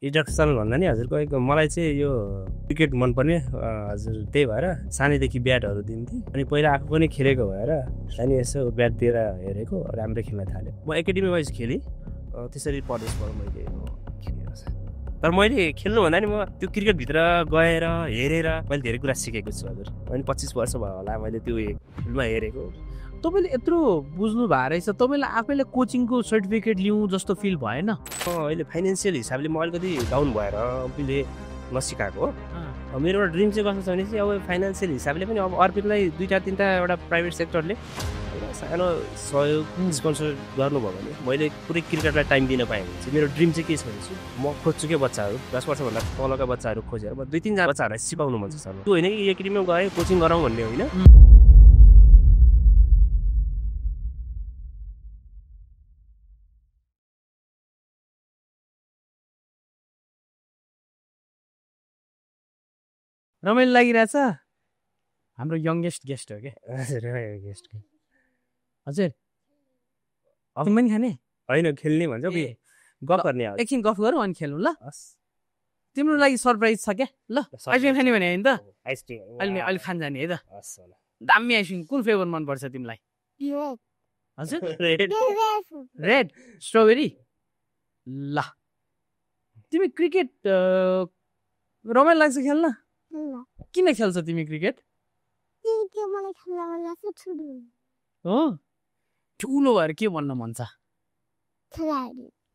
Introduction भन्दा नि हजुरको मलाई चाहिँ यो क्रिकेट मनपर्ने हजुर त्यही भएर सानैदेखि ब्याटहरू दिन्थेँ अनि पहिला आफू पनि खेलेको भएर अनि यसो ब्याटतिर हेरेको राम्रै खेल्न थाल्यो। म एकाडेमी वाइज खेलेँ त्यसरी प्रदेशबाट मैले खेलेको छ। तर मैले खेल्नु भन्दा नि म त्यो क्रिकेटभित्र गएर हेरेर मैले धेरै कुरा सिकेको छु हजुर। अनि 25 वर्ष भयो होला मैले त्यो फिल्डमा हेरेको। तपाईँले यत्रो बुझ्नु भएको रहेछ, तपाईँले आफैले कोचिङको सर्टिफिकेट लिउँ जस्तो फिल भएन? अहिले फाइनेन्सियल हिसाबले म अलिकति डाउन भएर मैले नसिकाएको हो। मेरो एउटा ड्रिम चाहिँ कस्तो छ भने चाहिँ अब फाइनेन्सियल हिसाबले पनि अब अर्पितलाई 2-3टा एउटा प्राइभेट सेक्टरले सानो सहयोग स्पोन्सर गर्नुभयो भने मैले पुरै क्रिकेटलाई टाइम दिन पाएँ भने चाहिँ मेरो ड्रिम चाहिँ के छ भने चाहिँ म खोज्छु के बच्चाहरू 10 वर्षभन्दा तलका बच्चाहरू खोजेर म 2-3जना बच्चाहरूलाई सिकाउनु मन छ सर। त्यो होइन कि एकाडेमीमा गएँ कोचिङ गराउँ भन्ने होइन। रमाइलो लागिरहेछ? हाम्रो यङ्गेस्ट गेस्ट हो क्या। गेस्ट हजुर तिमी पनि खाने होइन खेल्ने भन्छ गफ गर्ने एकछिन गफ गरौँ अनि खेलौँ ल। तिम्रो लागि सरप्राइज छ क्या ल। आइसक्रिम खाने भने होइन त? आइसक्रिम अहिले खान जाने है त? दामी आइसक्रिम कुन फ्लेभर मनपर्छ तिमीलाई? हजुर रेड स्ट्रबेरी। ल तिमी क्रिकेट रमाइलो लाग्छ खेल्न? किन खेल्छ तिमी क्रिकेट? हो ठुलो भएर के बन्न मन छ?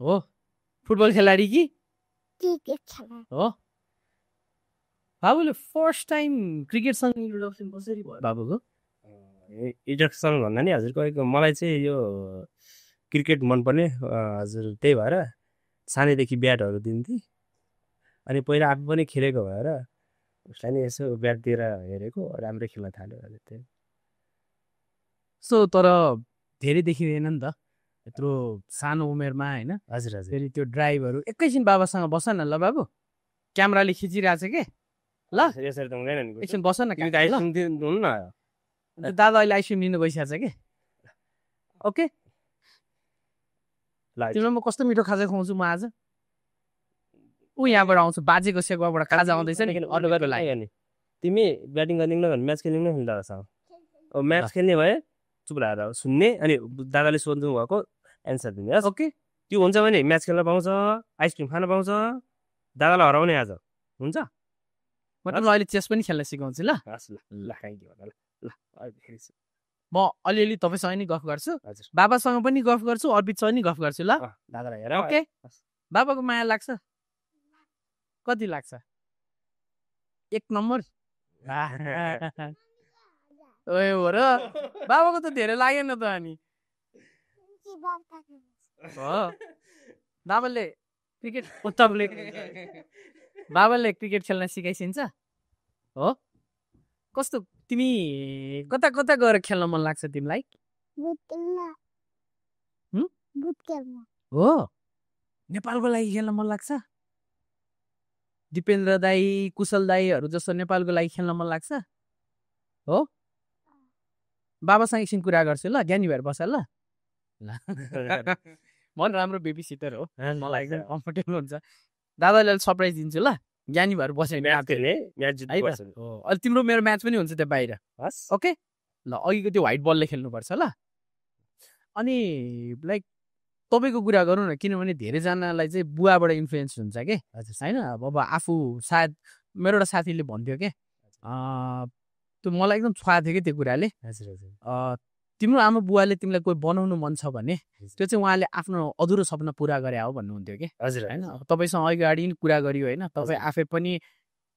हो फुटबल खेलाडी कि हो? बाबुले फर्स्ट टाइम क्रिकेटसँग इन्ट्रोडक्सन कसरी भयो बाबुको? इन्ट्रोडक्सन भन्दा नि हजुरको मलाई चाहिँ यो क्रिकेट मनपर्ने हजुर त्यही भएर सानैदेखि ब्याटहरू दिन्थेँ अनि पहिला आफू पनि खेलेको भएर उसलाई नि यसो ब्याटतिर हेरेको राम्रै खेल्न थाल्यो हजुर। त्यही सो तर धेरै देखिँदैन नि त यत्रो सानो उमेरमा होइन? हजुर हजुर। फेरि त्यो ड्राइभहरू एकैछिन बाबासँग बस न ल बाबु, क्यामेराले खिचिरहेछ के ल। यसरी त हुँदैन नि, एकछिन बस न। न दादा अहिले आइसक्रिम लिनु गइसकेको छ कि? ओके तिमीलाई म कस्तो मिठो खाजा खुवाउँछु म आज। ऊ यहाँबाट आउँछु बाजेको सेवाबाट खाजा आउँदैछ नि अरूको लागि। तिमी ब्याटिङ गर्ने म्याच खेल्ने न दादासँग? म्याच खेल्ने भए चुप लागेर सुन्ने अनि दादाले सोध्नु भएको एन्सर दिने। ओके त्यो हुन्छ भने म्याच खेल्न पाउँछ, आइसक्रिम खान पाउँछ, दादालाई हराउने आज हुन्छ। म तिमीलाई अहिले चेस पनि खेल्न सिकाउँछु ल। म अलिअलि तपाईँसँग नि गफ गर्छु, बाबासँग पनि गफ गर्छु, अर्पितसँग नि गफ गर्छु ल। दादालाई हेर ओके बाबाको माया लाग्छ? कति लाग्छ? 1 नम्बर। ओए हो र बाबाको त धेरै लागेन त अनि। हो बाबाले क्रिकेट बाबाले क्रिकेट खेल्न सिकाइसिन्छ हो? कस्तो तिमी कता कता गएर खेल्न मन लाग्छ तिमीलाई? हो नेपालको लागि खेल्न मन लाग्छ? दिपेन्द्र दाई कुशल दाईहरू जस्तो नेपालको लागि खेल्न मन लाग्छ हो? बाबासँग एकछिन कुरा गर्छु ल, ज्ञानी भएर बस ल। मन राम्रो बेबी सिटर हो, मलाई एकदम कम्फर्टेबल हुन्छ। दादाले सरप्राइज दिन्छु ल, ज्ञानी भएर बस्यो अहिले तिम्रो मेरो म्याच पनि हुन्छ त्यो बाहिर। ओके ल अघिको त्यो व्हाइट बलले खेल्नुपर्छ ल। अनि लाइक तपाईँको कुरा गरौँ न, किनभने धेरैजनालाई चाहिँ बुवाबाट इन्फ्लुएन्स हुन्छ कि होइन? अब आफू सायद मेरो एउटा साथीले भन्थ्यो कि त्यो मलाई एकदम छुवा थियो कि त्यो कुराले। तिम्रो आमा बुवाले तिमीलाई कोही बनाउनु मन छ भने त्यो चाहिँ उहाँले आफ्नो अधुरो सपना पुरा गरे हो भन्नुहुन्थ्यो कि हजुर होइन? तपाईँसँग अगाडि कुरा गरियो होइन, तपाईँ आफै पनि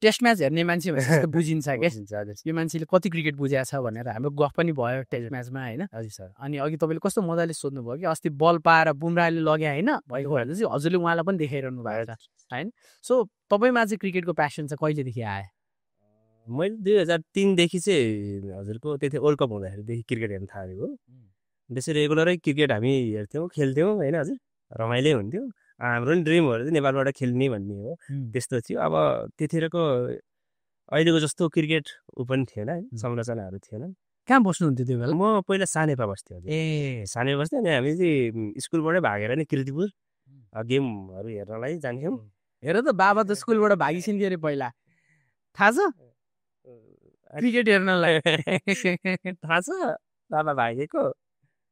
टेस्ट म्याच हेर्ने मान्छे भनेर बुझिन्छ क्या यो मान्छेले कति क्रिकेट बुझाएको छ भनेर। हाम्रो गफ पनि भयो टेस्ट म्याचमा होइन? हजुर सर। अनि अघि तपाईँले कस्तो मजाले सोध्नुभयो कि अस्ति बल पाएर बुमराले लग्यो होइन भएको भएर चाहिँ हजुरले उहाँलाई पनि देखाइरहनु भएको छ होइन? सो तपाईँमा चाहिँ क्रिकेटको प्यासन चाहिँ कहिलेदेखि आयो? मैले 2003देखि चाहिँ हजुरको त्यति वर्ल्ड कप हुँदाखेरिदेखि क्रिकेट हेर्न थालेको। त्यसरी रेगुलरै क्रिकेट हामी हेर्थ्यौँ खेल्थ्यौँ होइन हजुर, रमाइलो हुन्थ्यो। हाम्रो पनि ड्रिमहरू चाहिँ नेपालबाट खेल्ने भन्ने हो, त्यस्तो थियो। अब त्यतिखेरको अहिलेको जस्तो क्रिकेट ऊ पनि थिएन होइन, संरचनाहरू थिएन। कहाँ बस्नुहुन्थ्यो त्यो बेला? म पहिला सानेपा बस्थेँ। सानेपा बस्थेँ अनि हामी चाहिँ स्कुलबाटै भागेर नि किर्तिपुर गेमहरू हेर्नलाई जान्थ्यौँ। हेर त बाबा त स्कुलबाट भागिसिन् के अरे पहिला थाहा छ क्रिकेट हेर्नलाई थाहा छ बाबा भागेको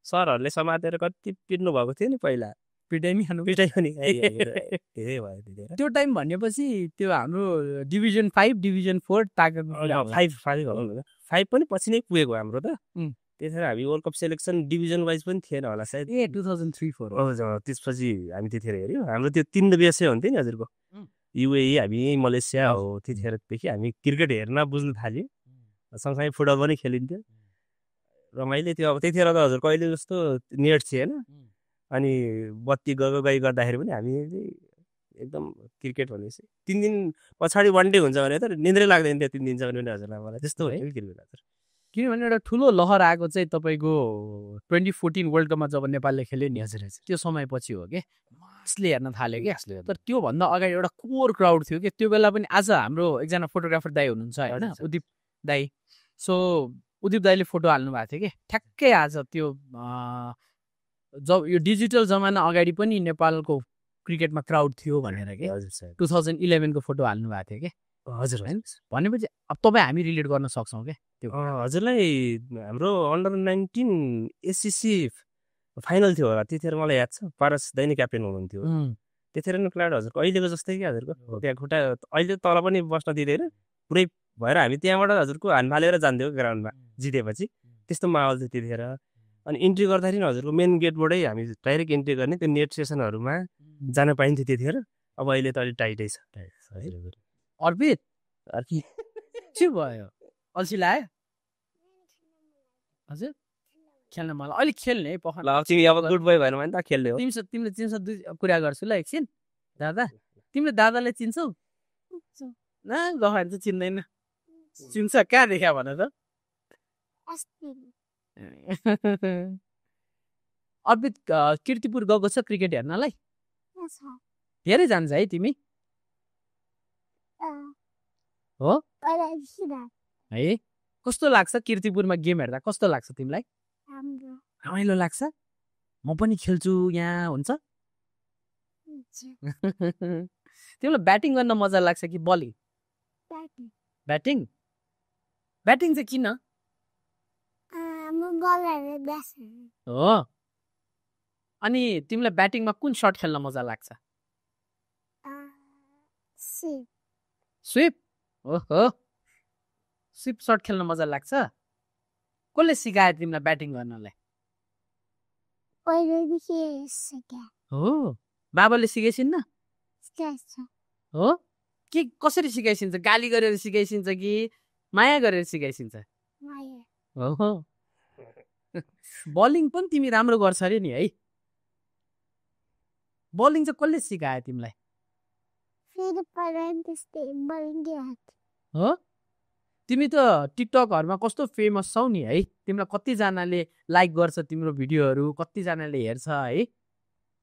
सरहरूले समातेर कति पिट्नु भएको थियो नि पहिला पिटाइ नि खानु पिटाइ पनि धेरै भयो त्यतिखेर त्यो टाइम भनेपछि त्यो हाम्रो डिभिजन 5 डिभिजन 4 ताकत 5 पनि पछि नै पुगेको हाम्रो त त्यतिखेर हामी world cup selection division wise पनि थिएन होला सायद 2003-04 त्यसपछि हामी त्यतिखेर हेऱ्यौँ हाम्रो त्यो 3 बेसै हुन्थ्यो नि हजुरको युएई हामी मलेसिया हो त्यतिखेरदेखि हामी क्रिकेट हेर्न बुझ्नु थाल्यौँ सँगसँगै फुटबल पनि खेलिन्थ्यो रमाइलो थियो अब त्यतिखेर त हजुर कहिले जस्तो नेट थिएन अनि बत्ती गई गर्दाखेरि पनि हामी एकदम क्रिकेट भनेपछि 3 दिन पछाडि वान डे हुन्छ भने त निन्द्रै लाग्दैन थियो 3 दिनसम्म पनि हजुरलाई मलाई त्यस्तो भयो क्रिकेट हजुर किनभने एउटा ठुलो लहर आएको चाहिँ तपाईँको 2014 वर्ल्ड कपमा जब नेपालले खेल्यो नि हजुर त्यो समयपछि हो कि मासले हेर्न थाल्यो कि तर त्योभन्दा अगाडि एउटा कोर क्राउड थियो कि त्यो बेला पनि आज हाम्रो एकजना फोटोग्राफर दाई हुनुहुन्छ होइन उदिप दाई सो उदिप दाईले फोटो हाल्नु भएको थियो कि ठ्याक्कै आज त्यो जब यो डिजिटल जमाना अगाडि पनि नेपालको क्रिकेटमा क्राउड थियो भनेर कि 2011 को फोटो हाल्नु भएको थियो कि हजुर होइन भनेपछि अब तपाईँ हामी रिलेट गर्न सक्छौँ क्या त्यो हजुरलाई हाम्रो अन्डर 19 एससिसी फाइनल थियो होला त्यतिखेर मलाई याद छ पारस दैनी क्याप्टेन हुनुहुन्थ्यो त्यतिखेर नै क्लाउड हजुरको अहिलेको जस्तै कि हजुरको त्यहाँ खुट्टा अहिले तल पनि बस्न दिँदैन पुरै भएर हामी त्यहाँबाट हजुरको हान फालेर जान्थ्यौँ ग्राउन्डमा जितेपछि त्यस्तो माहौल थियो त्यतिखेर अनि इन्ट्री गर्दाखेरि हजुरको मेन गेटबाटै हामी डाइरेक्ट इन्ट्री गर्ने त्यो नेट सेसनहरूमा जान पाइन्थ्यो त्यतिखेर अब अहिले त अलिक टाइटै छ अर्पित के भयो अल्छी लाग्यो हजुर खेल्न मलाई अलिक खेल्ने है पख तिमी अब गुड बोय भएन भने त खेल्ने हो तिमीले चिन्छ दुई कुरा गर्छु ल एकछिन दादा तिमीले दादालाई चिन्छौ न गफान चाहिँ चिन्दैन चिन्छ कहाँ देखा भन त अर्पित कीर्तिपुर गएको छ क्रिकेट हेर्नलाई धेरै जान्छ है तिमी हो है कस्तो लाग्छ कीर्तिपुरमा गेम हेर्दा कस्तो लाग्छ तिमीलाई रमाइलो लाग्छ म पनि खेल्छु यहाँ हुन्छ तिमीलाई ब्याटिङ गर्न मजा लाग्छ कि बलिङ ब्याटिङ ब्याटिङ चाहिँ किन हो अनि तिमीलाई ब्याटिङमा कुन सट खेल्न मजा लाग्छ स्विप ओहो स्विप सट खेल्न मजा लाग्छ कसले सिकायो तिमीलाई ब्याटिङ गर्नलाई हो बाबाले सिकाइसिन् न हो के कसरी सिकाइसिन्छ गाली गरेर सिकाइसिन्छ कि माया गरेर सिकाइसिन्छ हो बलिङ पनि तिमी राम्रो गर्छ अरे नि है बलिङ चाहिँ कसले सिकायो तिमीलाई हो तिमी त टिकटकहरूमा कस्तो फेमस छौ नि है तिमीलाई कतिजनाले लाइक गर्छ तिम्रो भिडियोहरू कतिजनाले हेर्छ है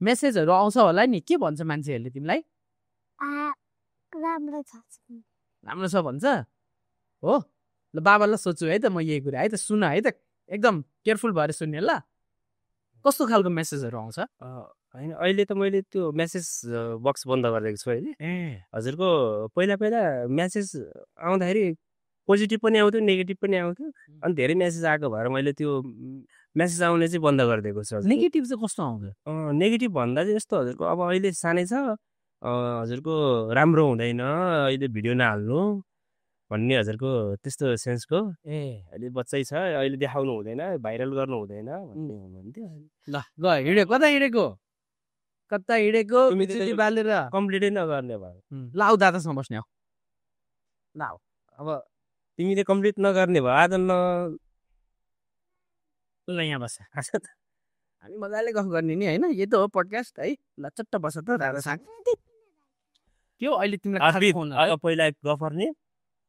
मेसेजहरू आउँछ होला नि के भन्छ मान्छेहरूले तिमीलाई राम्रो छ भन्छ हो ल बाबालाई सोध्छु है त म यही कुरा है त सुन है त एकदम केयरफुल भएर सुन्ने ल कस्तो खालको मेसेजहरू आउँछ होइन अहिले त मैले त्यो मेसेज बक्स बन्द गरिदिएको छु अहिले हजुरको पहिला मेसेज आउँदाखेरि पोजिटिभ पनि आउँथ्यो नेगेटिभ पनि आउँथ्यो अनि धेरै मेसेज आएको भएर मैले त्यो मेसेज आउने चाहिँ बन्द गरिदिएको छु नेगेटिभ चाहिँ कस्तो आउँछ नेगेटिभ भन्दा चाहिँ यस्तो हजुरको अब अहिले सानै छ हजुरको राम्रो हुँदैन अहिले भिडियो नहाल्नु भन्ने हजुरको त्यस्तो सेन्सको अहिले बच्चै छ अहिले देखाउनु हुँदैन भाइरल गर्नु हुँदैन भन्ने हुनुहुन्थ्यो ल ग हिँड्यो कता हिँडेको बालेर कम्प्लिटै नगर्ने भयो ल आऊ दादासँग बस्ने हो ल अब तिमीले कम्प्लिट नगर्ने भयो आज ल यहाँ बस हामी मजाले गफ गर्ने नि होइन यही त हो पोडकास्ट है ल चट्ट बस त दादासँग के हो अहिले तिमीलाई पहिला गफ गर्ने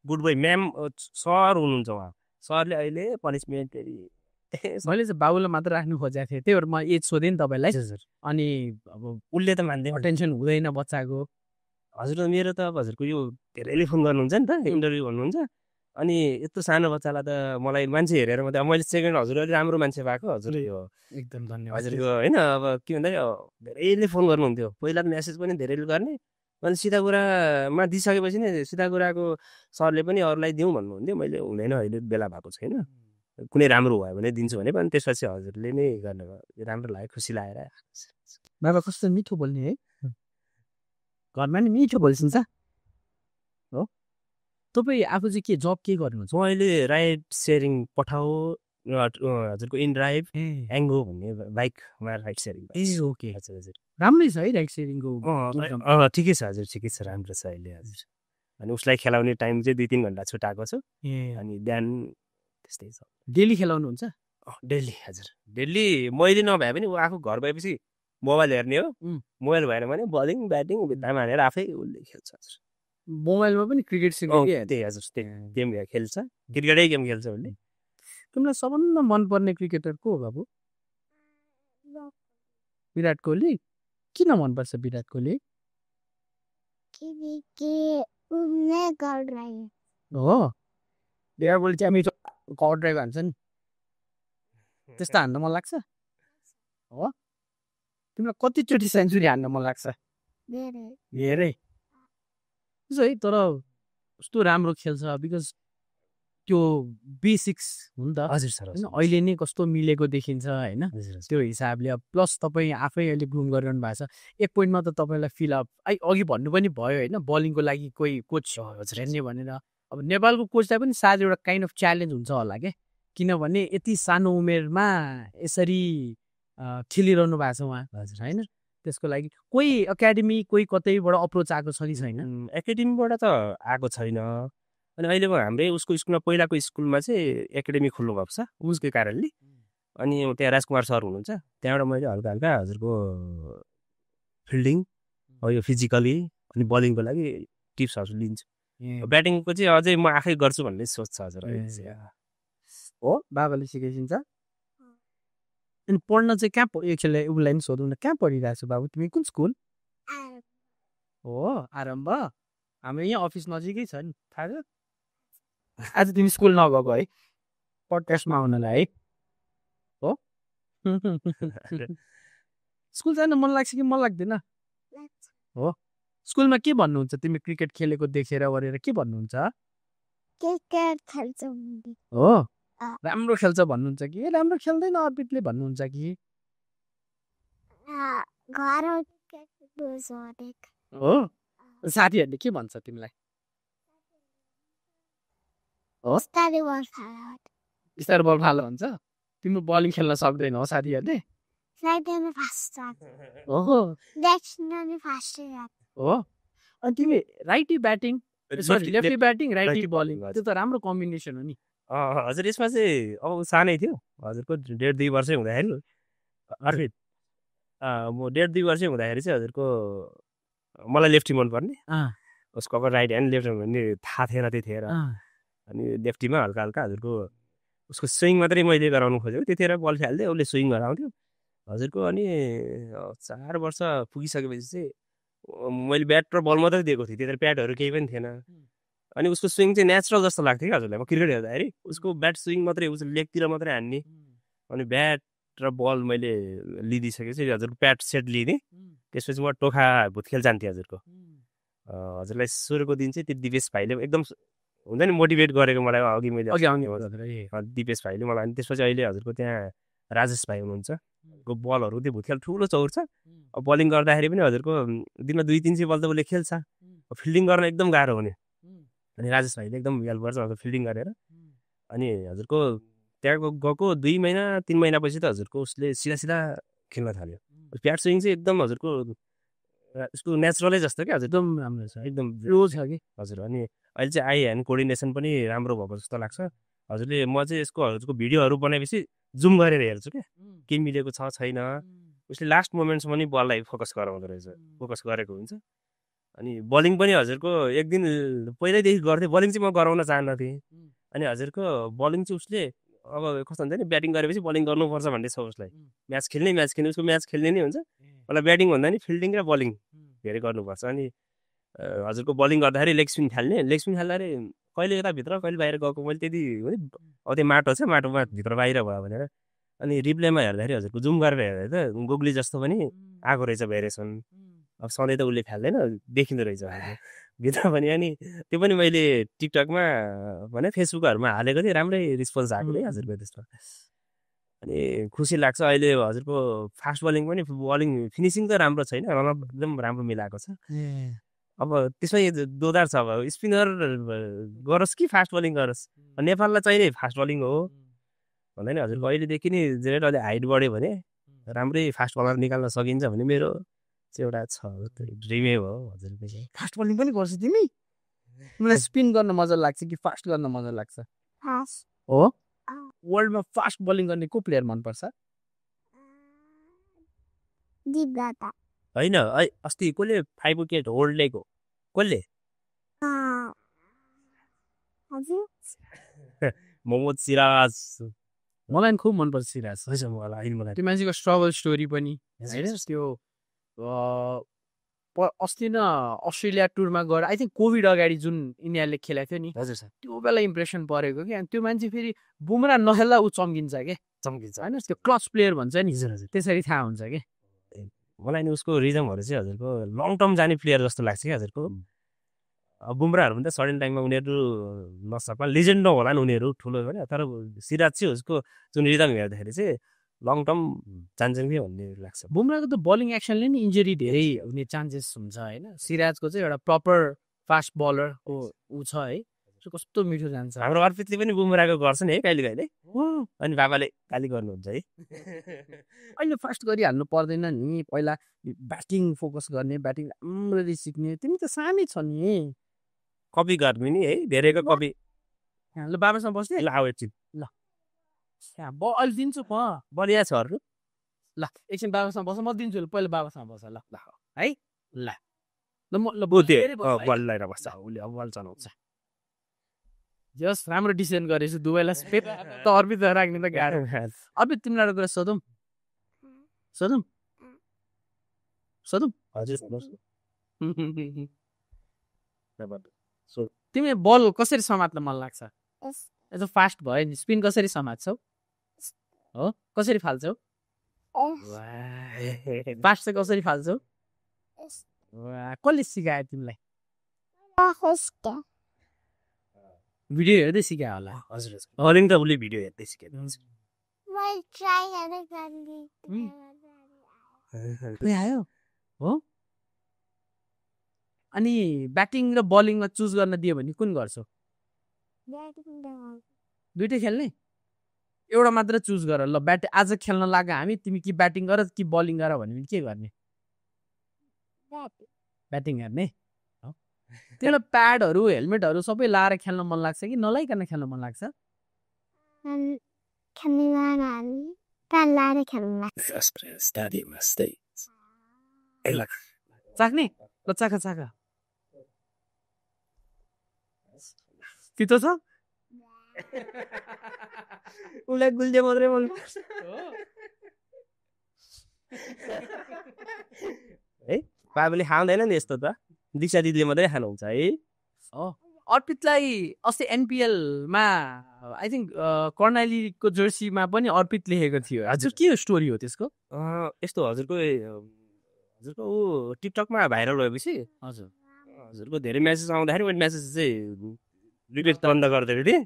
गुड बोय म्याम सर हुनुहुन्छ उहाँ सरले अहिले पनिसमेन्ट मैले चाहिँ बाबुलाई मात्र राख्नु खोजेको थिएँ त्यही भएर म एज सोधेँ नि तपाईँलाई अनि अब उसले त मान्दैन टेन्सन हुँदैन बच्चाको हजुर मेरो त अब हजुरको यो धेरैले फोन गर्नुहुन्छ नि त इन्टरभ्यू भन्नुहुन्छ अनि यत्रो सानो बच्चालाई त मलाई मान्छे हेरेर मात्रै मैले सेकेन्ड हजुर अलिक राम्रो मान्छे भएको हजुर यो एकदम धन्यवाद हजुरको होइन अब के भन्दाखेरि धेरैले फोन गर्नुहुन्थ्यो पहिला त मेसेज पनि धेरैले गर्ने अनि सिधा कुरामा दिइसकेपछि नै सिधा कुराको सरले पनि अरूलाई दिउँ भन्नुहुन्थ्यो। मैले हुँदैन अहिले बेला भएको छैन, कुनै राम्रो भयो भने दिन्छु भने पनि त्यसपछि हजुरले नै गर्नुभयो। राम्रो लाग्यो, खुसी लागेर। बाबा कस्तो मिठो बोल्ने है, घरमा नि मिठो बोल्छिन्छ हो। तपाईँ आफू चाहिँ के जब के गर्नुहुन्छ? म अहिले राइड सेयरिङ पठाऊ हजुरको इन ड्राइभ एङ्गो भन्ने बाइकमा राइड सेयरिङ। ए ओके, हजुर हजुर, राम्रै छ है राइड सेयरिङको। ठिकै छ हजुर, ठिकै छ, राम्रो छ अहिले हजुर। अनि उसलाई खेलाउने टाइम चाहिँ 2-3 घन्टा छुट्याएको छु। अनि बिहान त्यस्तै छ। डेली खेलाउनुहुन्छ? डेली हजुर, डेली मैले नभए पनि ऊ आफू घर गएपछि मोबाइल हेर्ने हो, मोबाइल भएन भने बलिङ ब्याटिङ भित्तामा हानेर आफै उसले खेल्छ हजुर। मोबाइलमा पनि क्रिकेट त्यही हजुर, त्यही गेम खेल्छ, क्रिकेटै गेम खेल्छ उसले। तिमीलाई सबभन्दा मनपर्ने क्रिकेटर को हो बाबु? विराट कोहली। किन मनपर्छ विराट कोहली? हो, विराट कोहली चाहिँ मिठो कभर ड्राइभ हान्छ नि, त्यस्तो हान्न मन लाग्छ हो। तिमीलाई कतिचोटि सेन्चुरी हान्न मन लाग्छ? धेरै है, तर कस्तो राम्रो खेल्छ बिकज त्यो बेसिक्स हो नि त। हजुर सर, अहिले नै कस्तो मिलेको देखिन्छ होइन, त्यो हिसाबले। प्लस तपाईँ आफै अहिले ग्रुम गरिरहनु भएको छ। एक पोइन्टमा त तपाईँलाई फिलअप अघि भन्नु पनि भयो होइन, बलिङको लागि कोही कोच हेर्ने भनेर। अब नेपालको कोचलाई पनि सायद एउटा काइन्ड अफ च्यालेन्ज हुन्छ होला क्या, किनभने यति सानो उमेरमा यसरी खेलिरहनु भएको छ उहाँ हजुर होइन। त्यसको लागि कोही एकाडेमी कोही कतैबाट अप्रोच आएको छ कि छैन? एकाडेमीबाट त आएको छैन। अनि अहिले हाम्रै उसको स्कुलमा, पहिलाको स्कुलमा चाहिँ एकाडेमी खोल्नु भएको छ उसकै कारणले। अनि त्यहाँ राजकुमार सर हुनुहुन्छ, त्यहाँबाट मैले हल्का हल्का हजुरको फिल्डिङ यो फिजिकली अनि बलिङको लागि टिप्सहरू लिन्छु। ब्याटिङको चाहिँ अझै म आफै गर्छु भन्ने सोच छ हजुर। हो, बाबाले सिकाइदिन्छ। अनि पढ्न चाहिँ कहाँ एकछिनलाई उसलाई पनि सोधौँ न, कहाँ पढिरहेको छु बाबु तिमी, कुन स्कुल हो? आरम्भ। हाम्रो यहाँ अफिस नजिकै छ नि, थाहा छ। आज तिमी स्कुल नगएको है पडकास्टमा आउनलाई है हो? स्कुल जान मन लाग्छ कि मन लाग्दैन हो? स्कुलमा के भन्नुहुन्छ तिमी क्रिकेट खेलेको देखेर गरेर के भन्नुहुन्छ? क्रिकेट खेल्छ हो, राम्रो खेल्छ भन्नुहुन्छ कि राम्रो खेल्दैन अर्पितले भन्नुहुन्छ कि? हो, साथीहरूले के भन्छ तिमीलाई? स्टार बल फालो हुन्छ, तिम्रो बलिङ खेल्न सक्दैन हो साथीहरूले? हो, अनि तिमी righty batting lefty batting righty bowling, त्यो त राम्रो कम्बिनेसन हो नि। हजुर, यसमा चाहिँ अब सानै थियो हजुरको 1.5-2 वर्षै हुँदाखेरि अर्पित, म 1.5-2 वर्षै हुँदाखेरि चाहिँ हजुरको मलाई लेफ्टी मनपर्ने, उसको अब राइट ह्यान्ड लेफ्ट ह्यान्ड भन्ने थाहा थिएन त्यतिखेर। अनि लेफ्टीमा हल्का हल्का हजुरको उसको स्विङ मात्रै मैले गराउनु खोजेको, त्यतिखेर बल खेल्थेँ, उसले स्विङ गराउँथ्यो हजुरको। अनि 4 वर्ष पुगिसकेपछि चाहिँ मैले ब्याट र बल मात्रै दिएको थिएँ, त्यतिखेर प्याडहरू केही पनि थिएन। अनि उसको स्विङ चाहिँ नेचुरल जस्तो लाग्थ्यो कि हजुरलाई, म क्रिकेट हेर्दाखेरि उसको ब्याट स्विङ मात्रै, उसले लेगतिर मात्रै हान्ने। अनि ब्याट र बल मैले लिइदिइसकेपछि हजुरको प्याड सेट लिइदिएँ, त्यसपछि म टोखा भुत्खेल जान्थेँ हजुरको। हजुरलाई सुरुको दिन चाहिँ त्यो दिपेश भाइले एकदम हुन्छ नि मोटिभेट गरेको मलाई अघि मैले दिपेश भाइले मलाई। अनि त्यसपछि अहिले हजुरको त्यहाँ राजेश भाइ हुनुहुन्छ, बलहरू त्यो भुत्खेल ठुलो चौर छ। अब बलिङ गर्दाखेरि पनि हजुरको दिनमा 2-3 बल त उसले खेल्छ, फिल्डिङ गर्न एकदम गाह्रो हुने। अनि राजेश भाइले एकदम हेल्प गर्छ हजुर फिल्डिङ गरेर। अनि हजुरको त्यहाँ गएको 2 महिना 3 महिनापछि त हजुरको उसले सिधा सिधा खेल्न थाल्यो। प्याड स्विङ चाहिँ एकदम हजुरको उसको नेचुरलै जस्तो क्या हजुर, एकदम राम्रो छ, एकदम रोज छ कि हजुर। अनि अहिले चाहिँ आई ह्यान्ड कोअर्डिनेसन पनि राम्रो भएको जस्तो लाग्छ हजुरले। म चाहिँ यसको हजुरको भिडियोहरू बनाएपछि जुम गरेर हेर्छु क्या, के मिलेको छ छैन। उसले लास्ट मोमेन्ट्समा नि बललाई फोकस गराउँदो रहेछ, फोकस गरेको हुन्छ। अनि बलिङ पनि हजुरको एक दिन पहिल्यैदेखि गर्थेँ, बलिङ चाहिँ म गराउन चाहन्नथेँ। अनि हजुरको बलिङ चाहिँ उसले अब कस्तो हुन्छ नि, ब्याटिङ गरेपछि बलिङ गर्नुपर्छ भन्ने छ उसलाई। म्याच खेल्ने उसको म्याच खेल्ने नै हुन्छ। मलाई ब्याटिङ भन्दा नि फिल्डिङ र बलिङ धेरै गर्नुपर्छ। अनि हजुरको बलिङ गर्दाखेरि लेग स्पिन खेल्ने, लेग स्पिन खेल्दाखेरि कहिले यता भित्र कहिले बाहिर गएको मैले त्यति अब त्यो माटो छ, माटोमा भित्र बाहिर भयो भनेर। अनि रिप्लेमा हेर्दाखेरि हजुरको जुम गरेर हेर्दा त गोगली जस्तो पनि आएको रहेछ भेरिएसन। अब सधैँ त उसले फाल्दैन देखिँदो रहेछ भित्र पनि अनि त्यो पनि मैले टिकटकमा भने फेसबुकहरूमा हालेको थिएँ राम्रै रिस्पोन्स आएको थिएँ हजुरको त्यसमा अनि खुसी लाग्छ अहिले हजुरको फास्ट बलिङ पनि बलिङ फिनिसिङ त राम्रो छैन रनअप एकदम राम्रो मिलाएको छ अब त्यसमै दोधार छ अब स्पिनर गरोस् कि फास्ट बलिङ गरोस् नेपाललाई चाहिने फास्ट बलिङ हो भन्दैन हजुरको अहिलेदेखि नि जेनेरेट अहिले हाइट बढ्यो भने राम्रै फास्ट बलर निकाल्न सकिन्छ भने मेरो चाहिँ एउटा छ ड्रिमै हो हजुरको फास्ट बलिङ पनि गर्छ तिमी मलाई स्पिन गर्न मजा लाग्छ कि फास्ट गर्न मजा लाग्छ फास्ट हो वर्ल्डमा फास्ट बलिङ गर्ने को प्लेयर मनपर्छ दिपदाता होइन अस्ति कसले 5 विकेट होल्ड लिएको कसले हजुर मोहम्मद सिराज मलाई नि खुब मनपर्छ सिराज मलाई त्यो मान्छेको स्ट्रगल स्टोरी पनि होइन त्यो अस्ति न अस्ट्रेलिया टुरमा गएर आई थिङ्क कोभिड अगाडि जुन इन्डियाले खेलेको थियो नि हजुर सर त्यो बेला इम्प्रेसन परेको कि अनि त्यो मान्छे फेरि बुमरा नखेल्दा ऊ चम्किन्छ के चम्किन्छ होइन त्यो क्लच प्लेयर भन्छ नि त्यसरी थाहा हुन्छ कि मलाई नि उसको रिजमहरू चाहिँ हजुरको लङ टर्म जाने प्लेयर जस्तो लाग्छ कि हजुरको बुमराहरू पनि त सडन टाइममा उनीहरू नसक्ला लेजेन्ड नहोला नि उनीहरू ठुलो होइन तर सिराज चाहिँ उसको जुन रिदम हेर्दाखेरि चाहिँ लङ टर्म जान्छन् कि भन्ने लाग्छ बुमराको त बलिङ एक्सनले नि इन्जरी धेरै हुने चान्सेस हुन्छ होइन सिराजको चाहिँ एउटा प्रपर फास्ट बलरको ऊ छ है कस्तो मिठो जान्छ हाम्रो अर्पितले पनि बुमराको गर्छ नि है कहिले कहिले अनि बाबाले गाली गर्नुहुन्छ है अहिले फास्ट गरिहाल्नु पर्दैन नि पहिला ब्याटिङ फोकस गर्ने ब्याटिङ राम्ररी सिक्ने तिमी त सानै छ नि कपी गर्ने नि है धेरैको कपी ल बाबासँग बस्ने ल आऊ एकछिन ल अहिले दिन्छु म बलिया छ अरू ल एकछिन बाबासँग बस म दिन्छु पहिला बाबासँग बस ल है ल ल म बललाई बस्छ उसले अब बल चलाउँछ जस राम्रो डिसिजन गरेछु दुवैलाई स्पेप त अर्पित राख्ने त गाह्रो अर्पित तिमीलाई कुरा सोधौँ सोधौँ सोधौँ हजुर तिमी बल कसरी समात्न मन लाग्छ यसो फास्ट भयो नि स्पिन कसरी समात्छौ हो कसरी फाल्छौ फास्ट चाहिँ कसरी फाल्छौ कसले सिकायो तिमीलाई भिडियो हेर्दै सिकायो होला हजुर बलिङ त उसले भिडियो हेर्दै सिकेको आयो हो अनि ब्याटिङ र बलिङमा चुज गर्न दियो भने कुन गर्छौ दुइटै खेल्ने एउटा मात्र चुज गर ल आज खेल्न लाग हामी तिमी कि ब्याटिङ गर कि बलिङ गर भने के गर्ने ब्याटिङ गर्ने त्यसलाई प्याडहरू हेलमेटहरू सबै लाएर खेल्न मन लाग्छ कि नलाइकन खेल्न मन लाग्छ चाख्ने ल चाखा चाखा पितो छ उसलाई गुल्जे मात्रै मन है बाबुले खाँदैन नि यस्तो त दीक्षा दिदीले मात्रै खानुहुन्छ है अर्पितलाई अस्ति एनपिएलमा आई थिङ्क कर्णालीको जर्सीमा पनि अर्पित लेखेको थियो हजुर के स्टोरी हो त्यसको यस्तो हजुरको ऊ टिकटकमा भाइरल भएपछि हजुरको धेरै म्यासेज आउँदाखेरि म्यासेज चाहिँ रिक्वेस्ट बन्द गरिदिएको थिएँ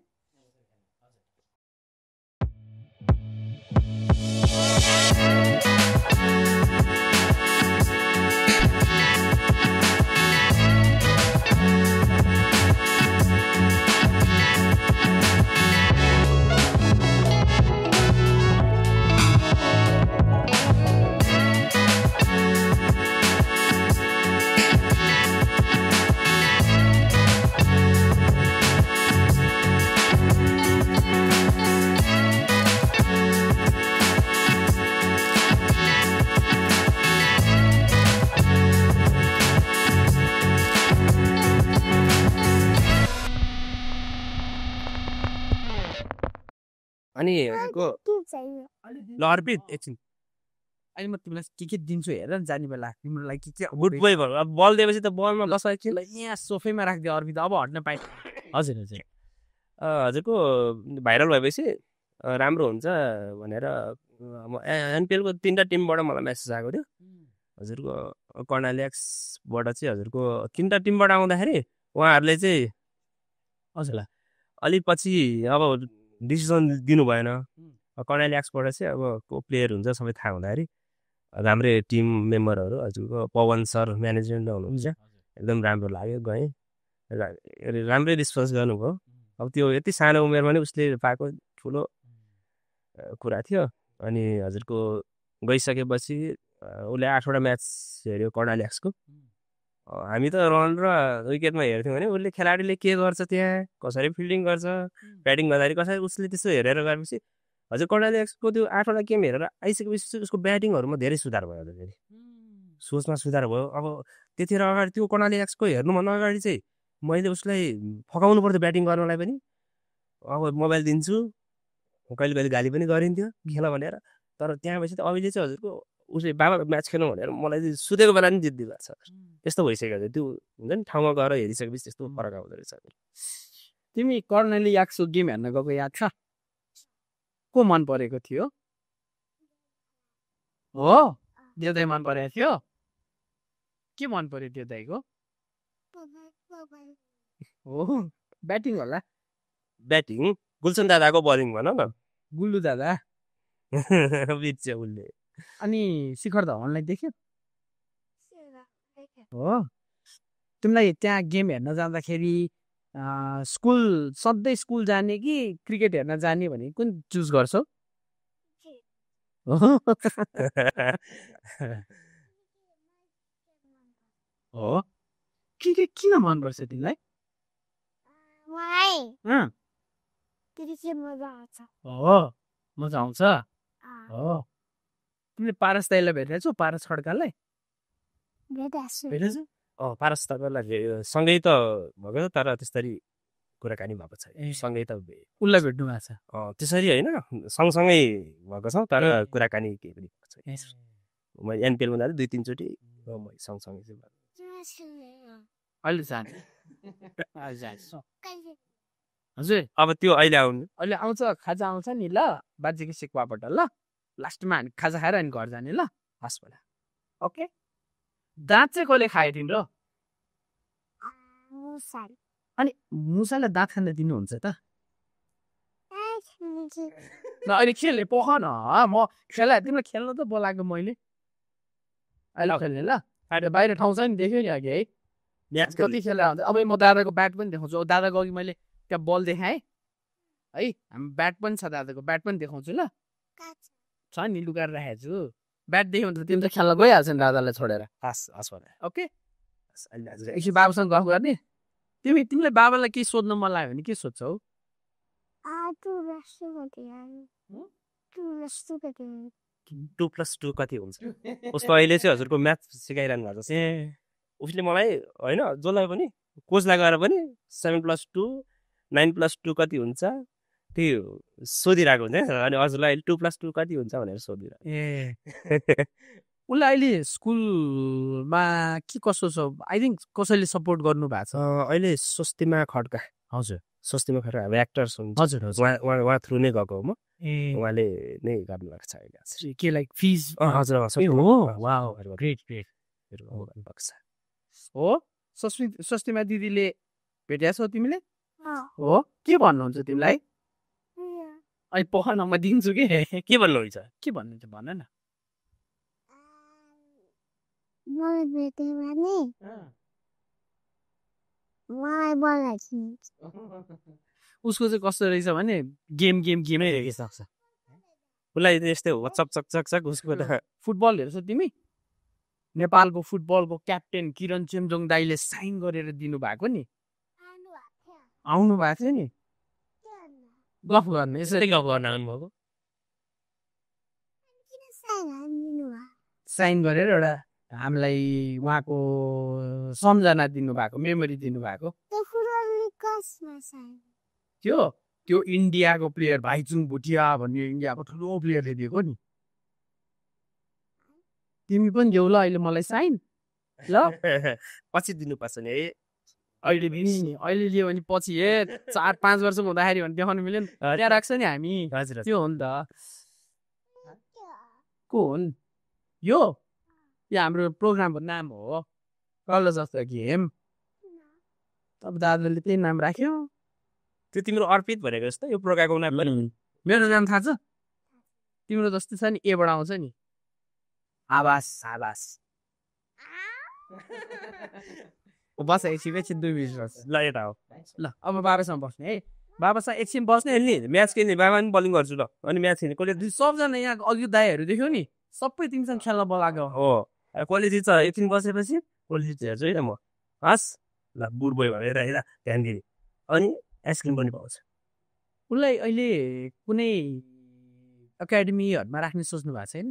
अनि ल अर्पित एकछिन अहिले म तिमीलाई के दिन्छु हेर जाने बेला तिम्रो लागि के गुड बोय भयो अब बल दिएपछि त बलमा लस एकछिन यहाँ सोफैमा राखिदियो अर्पित अब हट्न पाएँ हजुर हजुर हजुरको भाइरल भएपछि राम्रो हुन्छ भनेर एनपिएलको 3टा टिमबाट मलाई मेसेज आएको थियो हजुरको कर्णाली एक्सबाट चाहिँ हजुरको 3टा टिमबाट आउँदाखेरि उहाँहरूले चाहिँ हजुरलाई अलिक पछि अब डिसिजन दिनु भएन। कर्णाली एक्सबाट चाहिँ अब को प्लेयर हुन्छ सबै थाहा हुँदाखेरि राम्रै टिम मेम्बरहरू हजुरको पवन सर म्यानेजमेन्ट हुनुहुन्छ, एकदम राम्रो लाग्यो। गएँ, राम्रै रिस्पोन्स गर्नुभयो। अब त्यो यति सानो उमेरमा नै उसले पाएको ठुलो कुरा थियो। अनि हजुरको गइसकेपछि उसले 8वटा म्याच हेऱ्यो कर्णाली एक्सको। हामी त रन र विकेटमा हेर्थ्यौँ भने उसले खेलाडीले के गर्छ त्यहाँ, कसरी फिल्डिङ गर्छ, ब्याटिङ गर्दाखेरि कसरी, उसले त्यस्तो हेरेर गएपछि हजुर कर्णाली एक्सको त्यो 8वटा गेम हेरेर आइसकेपछि उसको ब्याटिङहरूमा धेरै सुधार भयो। फेरि सोचमा सुधार भयो। अब त्यतिखेर अगाडि त्यो कर्णाली एक्सको हेर्नुभन्दा अगाडि चाहिँ मैले उसलाई फकाउनु पर्थ्यो ब्याटिङ गर्नलाई पनि। अब मोबाइल दिन्छु, कहिले कहिले गाली पनि गरिन्थ्यो खेल भनेर। तर त्यहाँ पछि त अहिले चाहिँ हजुरको उसले बाबा म्याच खेल्नु भनेर मलाई चाहिँ सुतेको बेला नि जित्दी भएको छ। त्यस्तो भइसक्यो थियो। त्यो हुन्छ नि ठाउँमा गएर हेरिसकेपछि त्यस्तो फरक आउँदो रहेछ। तिमी कर्णाली एक्सको गेम हेर्न गएको याद छ? को मन परेको थियो? हो, देवदाई मन परेको थियो। के मन पर्यो देवदाईको? हो, ब्याटिङ होला। ब्याटिङ गुल्सन दादाको बलिङ भन न। गुल्लु दादा बिच उसले। अनि शिखर धवनलाई देख्यो? हो, तिमीलाई त्यहाँ गेम हेर्न जाँदाखेरि स्कुल सधैँ स्कुल जाने कि क्रिकेट हेर्न जाने भने कुन चुज गर्छौ? हो, क्रिकेट किन मनपर्छ तिमीलाई? हो, मजा आउँछ। हो, तिमीले पारस दाइलाई भेटेछौ? पारस खड्कालाई भेटेछौ? पारस तपाईँलाई सँगै त भएको तर त्यसरी कुराकानी भएको छ। सँगै त उसलाई भेट्नु भएको छ? त्यसरी होइन, सँगसँगै भएको छौँ तर कुराकानी केही पनि भएको छैन। म एनपिएल हुँदा 2-3 चोटि सँगसँगै चाहिँ अहिले जाने हजुर। अब त्यो अहिले आउँछ, खाजा आउँछ नि ल बाजेको सिक्वाबाट ल। लास्टमा हामी खाजा खाएर अनि घर जाने ल हस्पिटल। ओके, दाँत चाहिँ कसले खायो तिम्रो? अनि मुसालाई दाँत खान दिनुहुन्छ त? ल अहिले खेल्ने पख न, म खेला तिमीलाई खेल्न त बोलाएको मैले। अहिले खेल्ने ल, बाहिर ठाउँ छ नि, देख्यो नि अघि है म्याच कति खेला हुन्छ। अब म दादाको ब्याट पनि देखाउँछु। दादाको अघि मैले त्यहाँ बल देखाएँ है, हामी ब्याट पनि छ, दादाको ब्याट पनि देखाउँछु ल। छ नि लुकाएर राखेको छु। ब्याट देख्यो भने त तिमी त खेल्न गइहाल्छ नि दादालाई छोडेर। ओके, एकछिन बाबासँग गफ गर्ने। तिमीले बाबालाई के सोध्न मन लाग्यो भने के सोध्छौ? 2+2 कति हुन्छ? उसको अहिले चाहिँ हजुरको म्याथ सिकाइरहनु भएको छ। उसले मलाई होइन जसलाई पनि कोचलाई गएर पनि 7+2 9+2 कति हुन्छ त्यो सोधिरहेको हुन्छ। अनि हजुरलाई 2+2 कति हुन्छ भनेर सोधिरहेको। उसलाई अहिले स्कुलमा के कसो छ? आई थिङ्क कसैले सपोर्ट गर्नु भएको छ अहिले? स्वस्तिमा खड्का। हजुर, स्वस्तिमा खड्का अब एक्टर्स हुन्छ। हजुर, उहाँ थ्रु नै गएको हो म। उहाँले नै गर्नु भएको छ अहिले। के लाइक फिज? हजुर हो, वाउ, ग्रेट ग्रेट। हो, स्वस्तिमा दिदीले भेटेछौ तिमीले? हो, के भन्नुहुन्छ तिमीलाई? अहिले पख न, म दिन्छु कि। के भन्नुहुन्छ? के भन्नुहुन्छ भन न। उसको चाहिँ कस्तो रहेछ भने गेमै हेरिसक्छ। उसलाई यस्तै हो चक चक चक चक। उसको फुटबल हेर्छ तिमी? नेपालको फुटबलको क्याप्टेन किरण चेम्जोङ दाईले साइन गरेर दिनुभएको नि, आउनु भएको थियो नि गफ गर्ने। यसरी गफ गर्न आउनुभएको? साइन गरेर एउटा हामीलाई उहाँको सम्झना दिनुभएको, मेमोरी दिनुभएको। त्यो इन्डियाको प्लेयर भाइचुङ भुटिया भन्ने इन्डियाको ठुलो प्लेयरले दिएको नि। तिमी पनि देऊ ल अहिले मलाई साइन ल। पछि दिनुपर्छ नि है। अहिले दिने नि, अहिले लियो भने पछि 4-5 वर्ष हुँदाखेरि भने देखाउनु मिल्यो नि। त्यहाँ राख्छ नि हामी। त्यो हो नि त। को हो नि यो? यो हाम्रो प्रोग्रामको नाम हो कलर्स अफ द गेम अब दादाले त्यही नाम राख्यो त्यो तिम्रो अर्पित भनेको जस्तो यो प्रोग्रामको नाम पनि मेरो नाम थाहा छ तिम्रो जस्तो छ नि एबाट आउँछ नि आवास बस एकछिन 2 मिनट बस ल यता हो ल अब बाबासँग बस्ने है बाबासँग एकछिन बस्ने नि म्याच खेल्ने बाबा पनि बलिङ गर्छु ल अनि म्याच खेल्ने कसले सबजना यहाँ अघि दाईहरू देख्यो नि सबै तिमीसँग खेल्न बोलाएको हो कसले जित्छ एकछिन बसेपछि कसले जित्छ हेर्छु है म हस् ल बुढ बोय भनेर हेर ध्यान दिने अनि आइसक्रिम पनि पाउँछ उसलाई अहिले कुनै एकाडेमीहरूमा राख्ने सोच्नु भएको छैन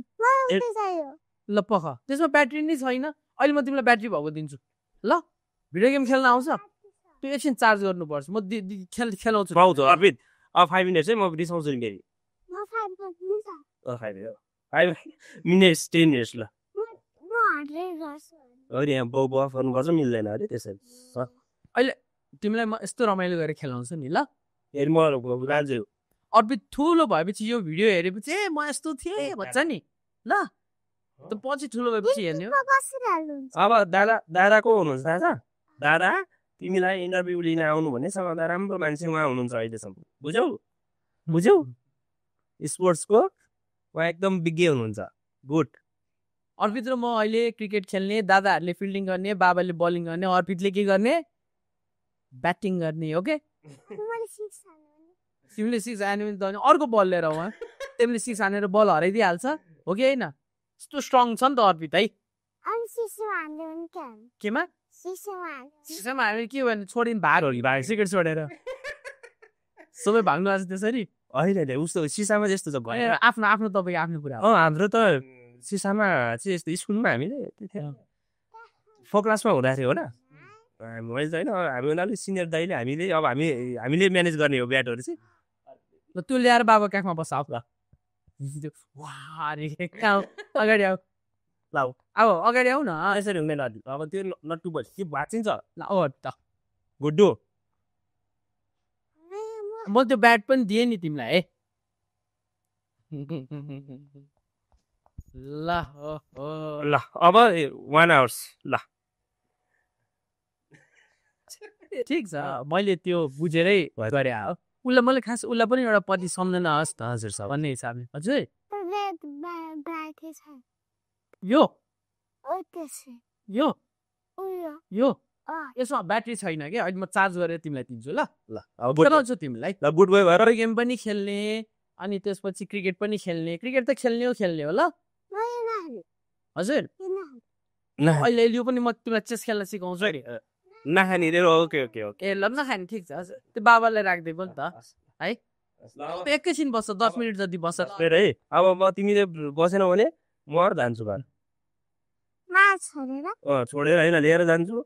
ल पख त्यसमा ब्याट्री नै छैन अहिले म तिमीलाई ब्याट्री भएको दिन्छु ल भिडियो गेम खेल्न आउँछ त्यो एकछिन चार्ज गर्नुपर्छ म खेलाउँछु पाउँछ अर्पित अब 5 मिनट चाहिँ म रिसाउँछु नि फेरि 5 मिनट्स 10 मिनट्स ल अरे यहाँ बाउ बफ गर्नुपर्छ मिल्दैन अरे त्यसरी अहिले तिमीलाई म यस्तो रमाइलो गरेर खेलाउँछु नि ल हेरि म जान्छु अर्पित ठुलो भएपछि यो भिडियो हेरेपछि ए म यस्तो थिएँ भन्छ नि ल त पछि ठुलो भएपछि हेर्ने हो अब दादा को हुनुहुन्छ थाहा छ दादा तिमीलाई इन्टरभ्यू लिन आउनु भने सबभन्दा राम्रो मान्छे उहाँ हुनुहुन्छ अहिलेसम्म बुझ्यौ स्पोर्ट्सको उहाँ एकदम विज्ञ हुनुहुन्छ गुड अर्पित र म अहिले क्रिकेट खेल्ने दादाहरूले फिल्डिङ गर्ने बाबाले बलिङ गर्ने अर्पितले के गर्ने ब्याटिङ गर्ने ओके तिमीले 6 हान्यो भने अर्को बल लिएर उहाँ तिमीले 6 हानेर बल हराइदिइहाल्छ हो कि होइन यस्तो स्ट्रङ छ नि त अर्पित है केमा सिसामा हामी के भने छोडिन् भाग सिगरेट छोडेर सबै भाग्नु आज त्यसरी होइन उस्तो सिसामा जस्तो छ आफ्नो आफ्नो तपाईँको आफ्नो कुरा हाम्रो त सिसामा चाहिँ यस्तो स्कुलमा हामीले फोर क्लासमा हुँदाखेरि हो न मैले त होइन हामी उनीहरूले सिनियर दाइले हामीले म्यानेज गर्ने हो ब्याटहरू चाहिँ ल त्यो ल्याएर बाबा काखमा बस आऊ ल अगाडि आऊ ल अब अगाडि आऊ न यसरी हुँदैन अब त्यो नट्टु भएपछि के भाँचिन्छ ल ओ त गुड्डु म त्यो ब्याट पनि दिएँ नि तिमीलाई है ल ल अब 1 आवर्स ल ठिक छ मैले त्यो बुझेरै गरे हो उसलाई मैले खास उसलाई पनि एउटा पति सम्झना होस् त हजुर सर भन्ने हिसाबले हजुर यो यो यो यसमा ब्याट्री छैन कि अहिले म चार्ज गरेर तिमीलाई दिन्छु ल ल खेलाउँछु तिमीलाई ल बुट बोय भएर गेम पनि खेल्ने अनि त्यसपछि क्रिकेट पनि खेल्ने क्रिकेट त खेल्ने हो ल हजुर अहिले यो पनि म तिमीलाई चेस खेल्न सिकाउँछु नि नखाने ओके ए ल नखाने ठिक छ हजुर त्यो बाबालाई राखिदिएको नि त है एकैछिन बस्छ 10 मिनट जति बस्छ है अब म तिमीले बसेन भने म जान्छु घर छोडेर होइन लिएर जान्छु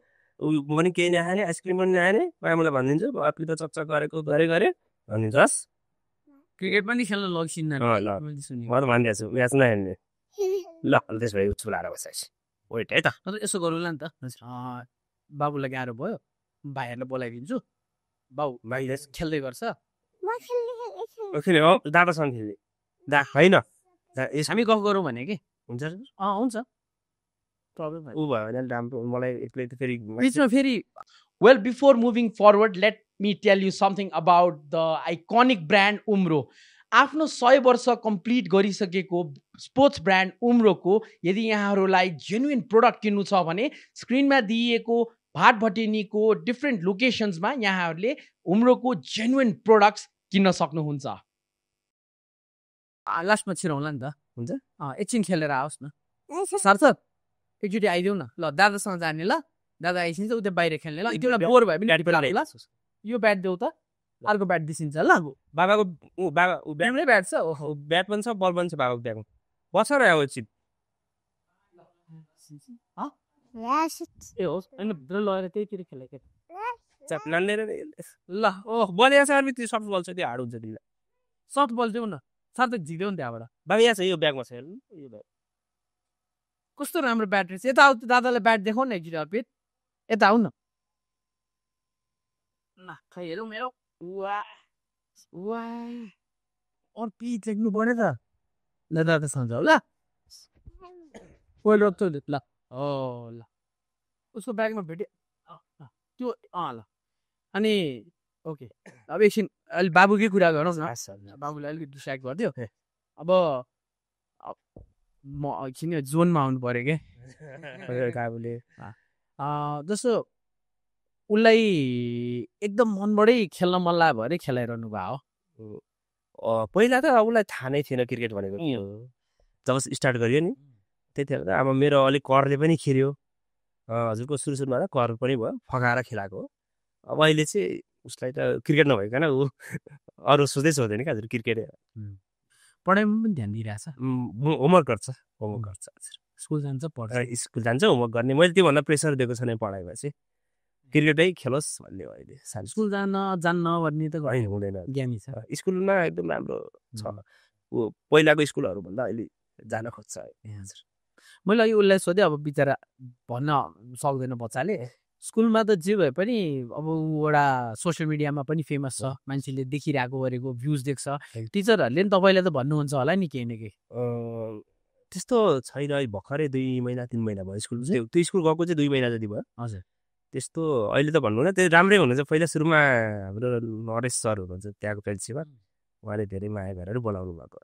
म पनि केही नखाने आइसक्रिम पनि नखाने मलाई भनिदिन्छु अपि त चकचक गरेको गरे भनिदिन्छु हस् क्रिकेट पनि खेल्न लग्छिन् म त भनिदिएको छु म्याच नहेर्ने ल त्यसो भए चुलाएर बसेपछि वेट है त यसो गरौँला नि त बाबुलाई गाह्रो भयो भाइहरूलाई बोलाइदिन्छु भाइले खेल्दै गर्छ दादासँग खेल्ने होइन हामी गफ गरौँ भने कि हुन्छ हुन्छ ऊ भयो भने राम्रो मलाई एक्लै त फेरि well before moving forward let me tell you something about the iconic brand Umbro आफ्नो 100 वर्ष कम्प्लिट गरिसकेको स्पोर्ट्स ब्रान्ड उम्रोको यदि यहाँहरूलाई जेन्युन प्रोडक्ट किन्नु छ भने स्क्रिनमा दिइएको भाटभटेनीको डिफ्रेन्ट लोकेसन्समा यहाँहरूले उम्रोको जेन्युन प्रोडक्ट्स किन्न सक्नुहुन्छ लास्टमा छिराउला नि त हुन्छ एकछिन खेलेर आओस् न सार्थक एकचोटि आइदेऊ न ल दादासँग जाने ल दादा आइसिन्छ उता बाहिर खेल्ने ल तिमीलाई बोर भयो भने ल यो ब्याट देऊ त अर्को ब्याट दिसिन्छ ल बाबाको ब्याटमै ब्याट छ ओहो ब्याट पनि छ बल पनि छ बाबाको ब्यागमा बसेर आयो एकछिन ए होस् होइन भित्र लगेर त्यहीतिर खेलेको ल ओह बलिया छ त्यो सफ्ट बल छ त्यो हार्ड हुन्छ तिमीलाई सफ्ट बल देऊ न सार्थक झिक्देऊ नि त्यहाँबाट बाबा यहाँ छ यो ब्यागमा छ यो ब्याग कस्तो राम्रो ब्याट्री छ यता आउ दादालाई ब्याट देखाउ न एकचोटि अर्पित यता आउ न खै हेरौँ मेरो अर्पित लेख्नु पर्यो त ल दादा सम्झाउ ल ओइल रोक्छ ल ल उसको ब्यागमा भेटेँ त्यो ल अनि ओके अब एकछिन अहिले बाबुकै कुरा गरौँ न बाबुलाई अलिकति डिस्ट्र्याक्ट गरिदियो अब म एकछिन जोनमा आउनु पऱ्यो क्या काबुले जस्तो उसलाई एकदम मनबाटै खेल्न मन लाग्यो भएर खेलाइरहनु भयो हो पहिला त उसलाई थाहा नै थिएन क्रिकेट भनेको जब स्टार्ट गरियो नि त्यतिखेर त अब मेरो अलिक करले पनि खेल्यो हजुरको सुरुमा त कर पनि भयो फकाएर खेलाएको हो अब अहिले चाहिँ उसलाई त क्रिकेट नभइकन ऊ अरू सोच्दै सोच्दैन क्या हजुर क्रिकेट पढाइमा पनि ध्यान दिइरहेछ होमवर्क गर्छ हजुर स्कुल जान्छ पढ्छ स्कुल जान्छ होमवर्क गर्ने मैले त्योभन्दा प्रेसर दिएको छैन पढाइमा चाहिँ क्रिकेटै खेलोस् भन्ने हो अहिले स्कुल जान्न भन्ने त होइन हुँदैन ज्ञानी छ स्कुलमा एकदम राम्रो छ ऊ पहिलाको स्कुलहरूभन्दा अहिले जान खोज्छ हजुर मैले अघि उसलाई सोधेँ अब बिचरा भन्न सक्दैन बच्चाले स्कुलमा त जे भए पनि अब एउटा सोसियल मिडियामा पनि फेमस छ मान्छेले देखिरहेको गरेको भ्युज देख्छ टिचरहरूले नि तपाईँलाई त भन्नुहुन्छ होला नि केही न केही त्यस्तो छैन भर्खरै 2 महिना 3 महिना भयो स्कुल त्यो स्कुल गएको चाहिँ 2 महिना जति भयो हजुर त्यस्तो अहिले त भन्नु न त्यो राम्रै हुनुहुन्छ पहिला सुरुमा हाम्रो नरेश सर हुनुहुन्छ त्यहाँको प्रिन्सिपल उहाँले धेरै माया गरेर बोलाउनु भएको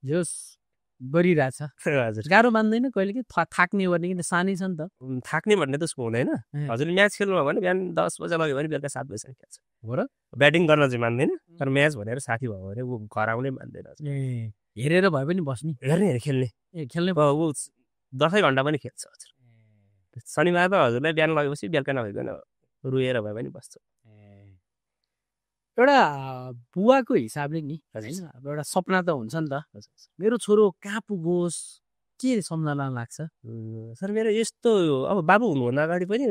जोस् गरिरहेछ हजुर गाह्रो मान्दैन कहिले कि थाक्ने गर्ने कि सानै छ नि त थाक्ने भन्ने त उसको हुँदैन हजुरले म्याच खेल्नु भयो भने बिहान 10 बजे लग्यो भने बेलुका 7 बजीसम्म खेल्छ हो र ब्याटिङ गर्न चाहिँ मान्दैन तर म्याच भनेर साथी भयो भने ऊ घर आउनै मान्दैन हेरेर भए पनि बस्ने हेर्ने खेल्ने खेल्ने ऊ 10 घन्टा पनि खेल्छ हजुर शनिबार त हजुरलाई बिहान लगेपछि बेलुका नभइकन रुएर भए पनि बस्छ एउटा बुवाको हिसाबले नि होइन अब एउटा सपना त हुन्छ नि त मेरो छोरो कहाँ पुगोस् के सम्झना लाग्छ सर मेरो यस्तो अब बाबु हुनुभन्दा अगाडि पनि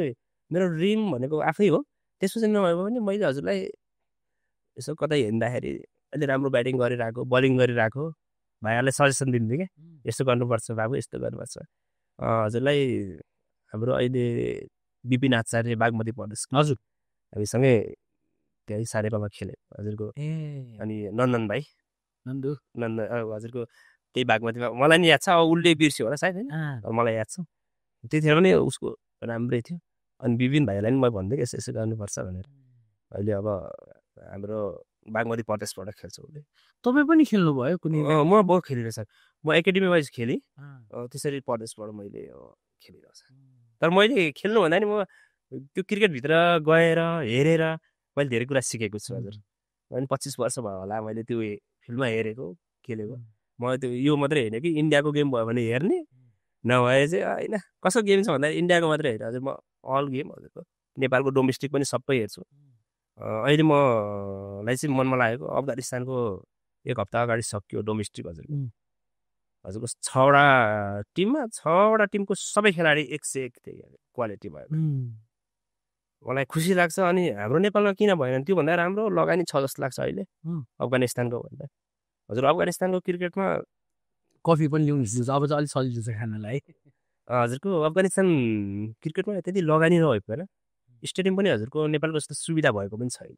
मेरो ड्रिम भनेको आफै हो त्यसपछि नभए पनि मैले हजुरलाई यसो कतै हेर्दाखेरि अहिले राम्रो ब्याटिङ गरिरहेको बलिङ गरिरहेको भाइहरूलाई सजेसन दिन्थेँ क्या यस्तो गर्नुपर्छ बाबु यस्तो गर्नुपर्छ हजुरलाई हाम्रो अहिले विपिन आचार्य बागमती प्रदेश हजुर हामीसँगै त्यही सारेपामा खेले हजुरको अनि नन्दन भाइ नन्दन हजुरको त्यही बागमतीमा मलाई नि याद छ अब उसले बिर्स्यो होला सायद होइन मलाई याद छ त्यतिखेर पनि उसको राम्रै थियो अनि विपिन भाइलाई पनि म भन्दै यसो यसो गर्नुपर्छ भनेर अहिले अब हाम्रो बागमती प्रदेशबाट खेल्छ उसले तपाईँ पनि खेल्नुभयो कुनै म बहुत खेलिरहेको सर म एकाडेमी वाइज खेलेँ त्यसरी प्रदेशबाट मैले खेलिरहेको छ तर मैले खेल्नु भन्दा नि म त्यो क्रिकेटभित्र गएर हेरेर मैले धेरै कुरा सिकेको छु हजुर अनि 25 वर्ष भयो होला मैले त्यो फिल्डमा हेरेको खेलेको मलाई त्यो यो मात्रै होइन कि इन्डियाको गेम भयो भने हेर्ने नभए चाहिँ होइन कसो गेम छ भन्दा इन्डियाको मात्रै हेरेँ हजुर म अल गेम हजुरको नेपालको डोमेस्टिक पनि सबै हेर्छु अहिले मलाई चाहिँ मनमा लागेको अफगानिस्तानको 1 हप्ता अगाडि सक्यो डोमेस्टिक हजुरको 6वटा टिममा 6वटा टिमको सबै खेलाडी 101 थिए क्वालिटी भयो मलाई खुसी लाग्छ अनि हाम्रो नेपालमा किन भएन त्योभन्दा राम्रो लगानी छ जस्तो लाग्छ अहिले अफगानिस्तानको भन्दा हजुर अफगानिस्तानको क्रिकेटमा कफी पनि ल्याउनु अब चाहिँ अलिक सजिलो छ खानालाई हजुरको अफगानिस्तान क्रिकेटमा त्यति लगानी नभएको होइन स्टेडियम पनि हजुरको नेपालको जस्तो सुविधा भएको पनि छैन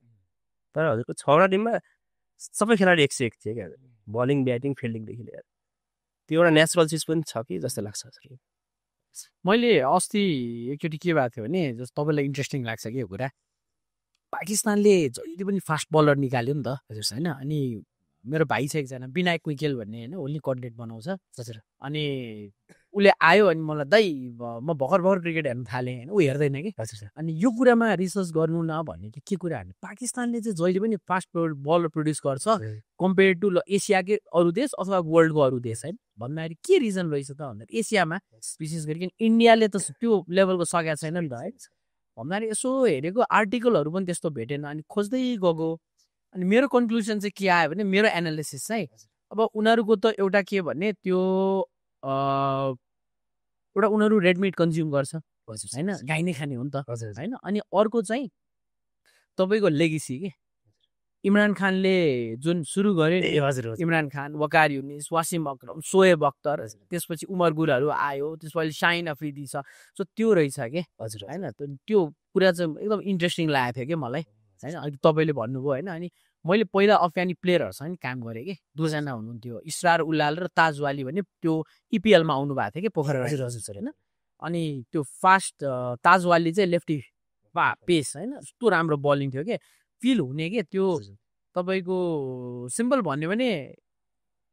तर हजुरको 6वटा टिममा सबै खेलाडी 101 थिए क्या बलिङ ब्याटिङ फिल्डिङदेखि लिएर त्यो एउटा नेचुरल चिज पनि छ कि जस्तो लाग्छ हजुर मैले अस्ति एकचोटि के भएको थियो भने जस्तो तपाईँलाई इन्ट्रेस्टिङ लाग्छ कि यो कुरा पाकिस्तानले जहिले पनि फास्ट बलर निकाल्यो नि त हजुर होइन अनि मेरो भाइ छ एकजना विनायक कुइकेल भन्ने होइन उसले कन्टेन्ट बनाउँछ हजुर अनि उसले आयो अनि मलाई दाइ म भर्खर क्रिकेट हेर्न थालेँ होइन ऊ हेर्दैन कि हजुर अनि यो कुरामा रिसर्च गर्नु न भन्ने चाहिँ के कुरा भने पाकिस्तानले चाहिँ जहिले पनि फास्ट बलर प्रड्युस गर्छ कम्पेयर टु एसियाकै अरू देश अथवा वर्ल्डको अरू देश होइन भन्दाखेरि के रिजन रहेछ त भन्दाखेरि एसियामा विशेष गरी इन्डियाले त त्यो लेभलको सकेको छैन नि त है भन्दाखेरि यसो हेरेको आर्टिकलहरू पनि त्यस्तो भेटेन अनि खोज्दै गएको अनि मेरो कन्क्लुजन चाहिँ के आयो भने मेरो एनालिसिस चाहिँ अब उनीहरूको त एउटा के भने त्यो एउटा उनीहरू रेड मिट कन्ज्युम गर्छ होइन गाई नै खाने हो नि त होइन अनि अर्को चाहिँ तपाईँको लेगेसी के इमरान खानले जुन सुरु गर्यो हजुर इमरान खान वकार युनिस वासिम अकरम सोएब अख्तर त्यसपछि उमर गुलहरू आयो त्यसपछि शाहिन अफ्रिदी छ सो त्यो रहेछ के हजुर होइन त्यो कुरा चाहिँ एकदम इन्ट्रेस्टिङ लागेको थियो कि मलाई होइन अलिक तपाईँले भन्नुभयो होइन अनि मैले पहिला अफगानी प्लेयरहरूसँग नि काम गरेँ कि दुईजना हुनुहुन्थ्यो इसरार उल्लाल र ताजवाली भन्ने त्यो इपिएलमा आउनु भएको थियो कि पोखरा होइन अनि त्यो फास्ट ताजवाली चाहिँ लेफ्टी पेस होइन यस्तो राम्रो बलिङ थियो कि फिल हुने के त्यो तपाईँको सिम्पल भन्यो भने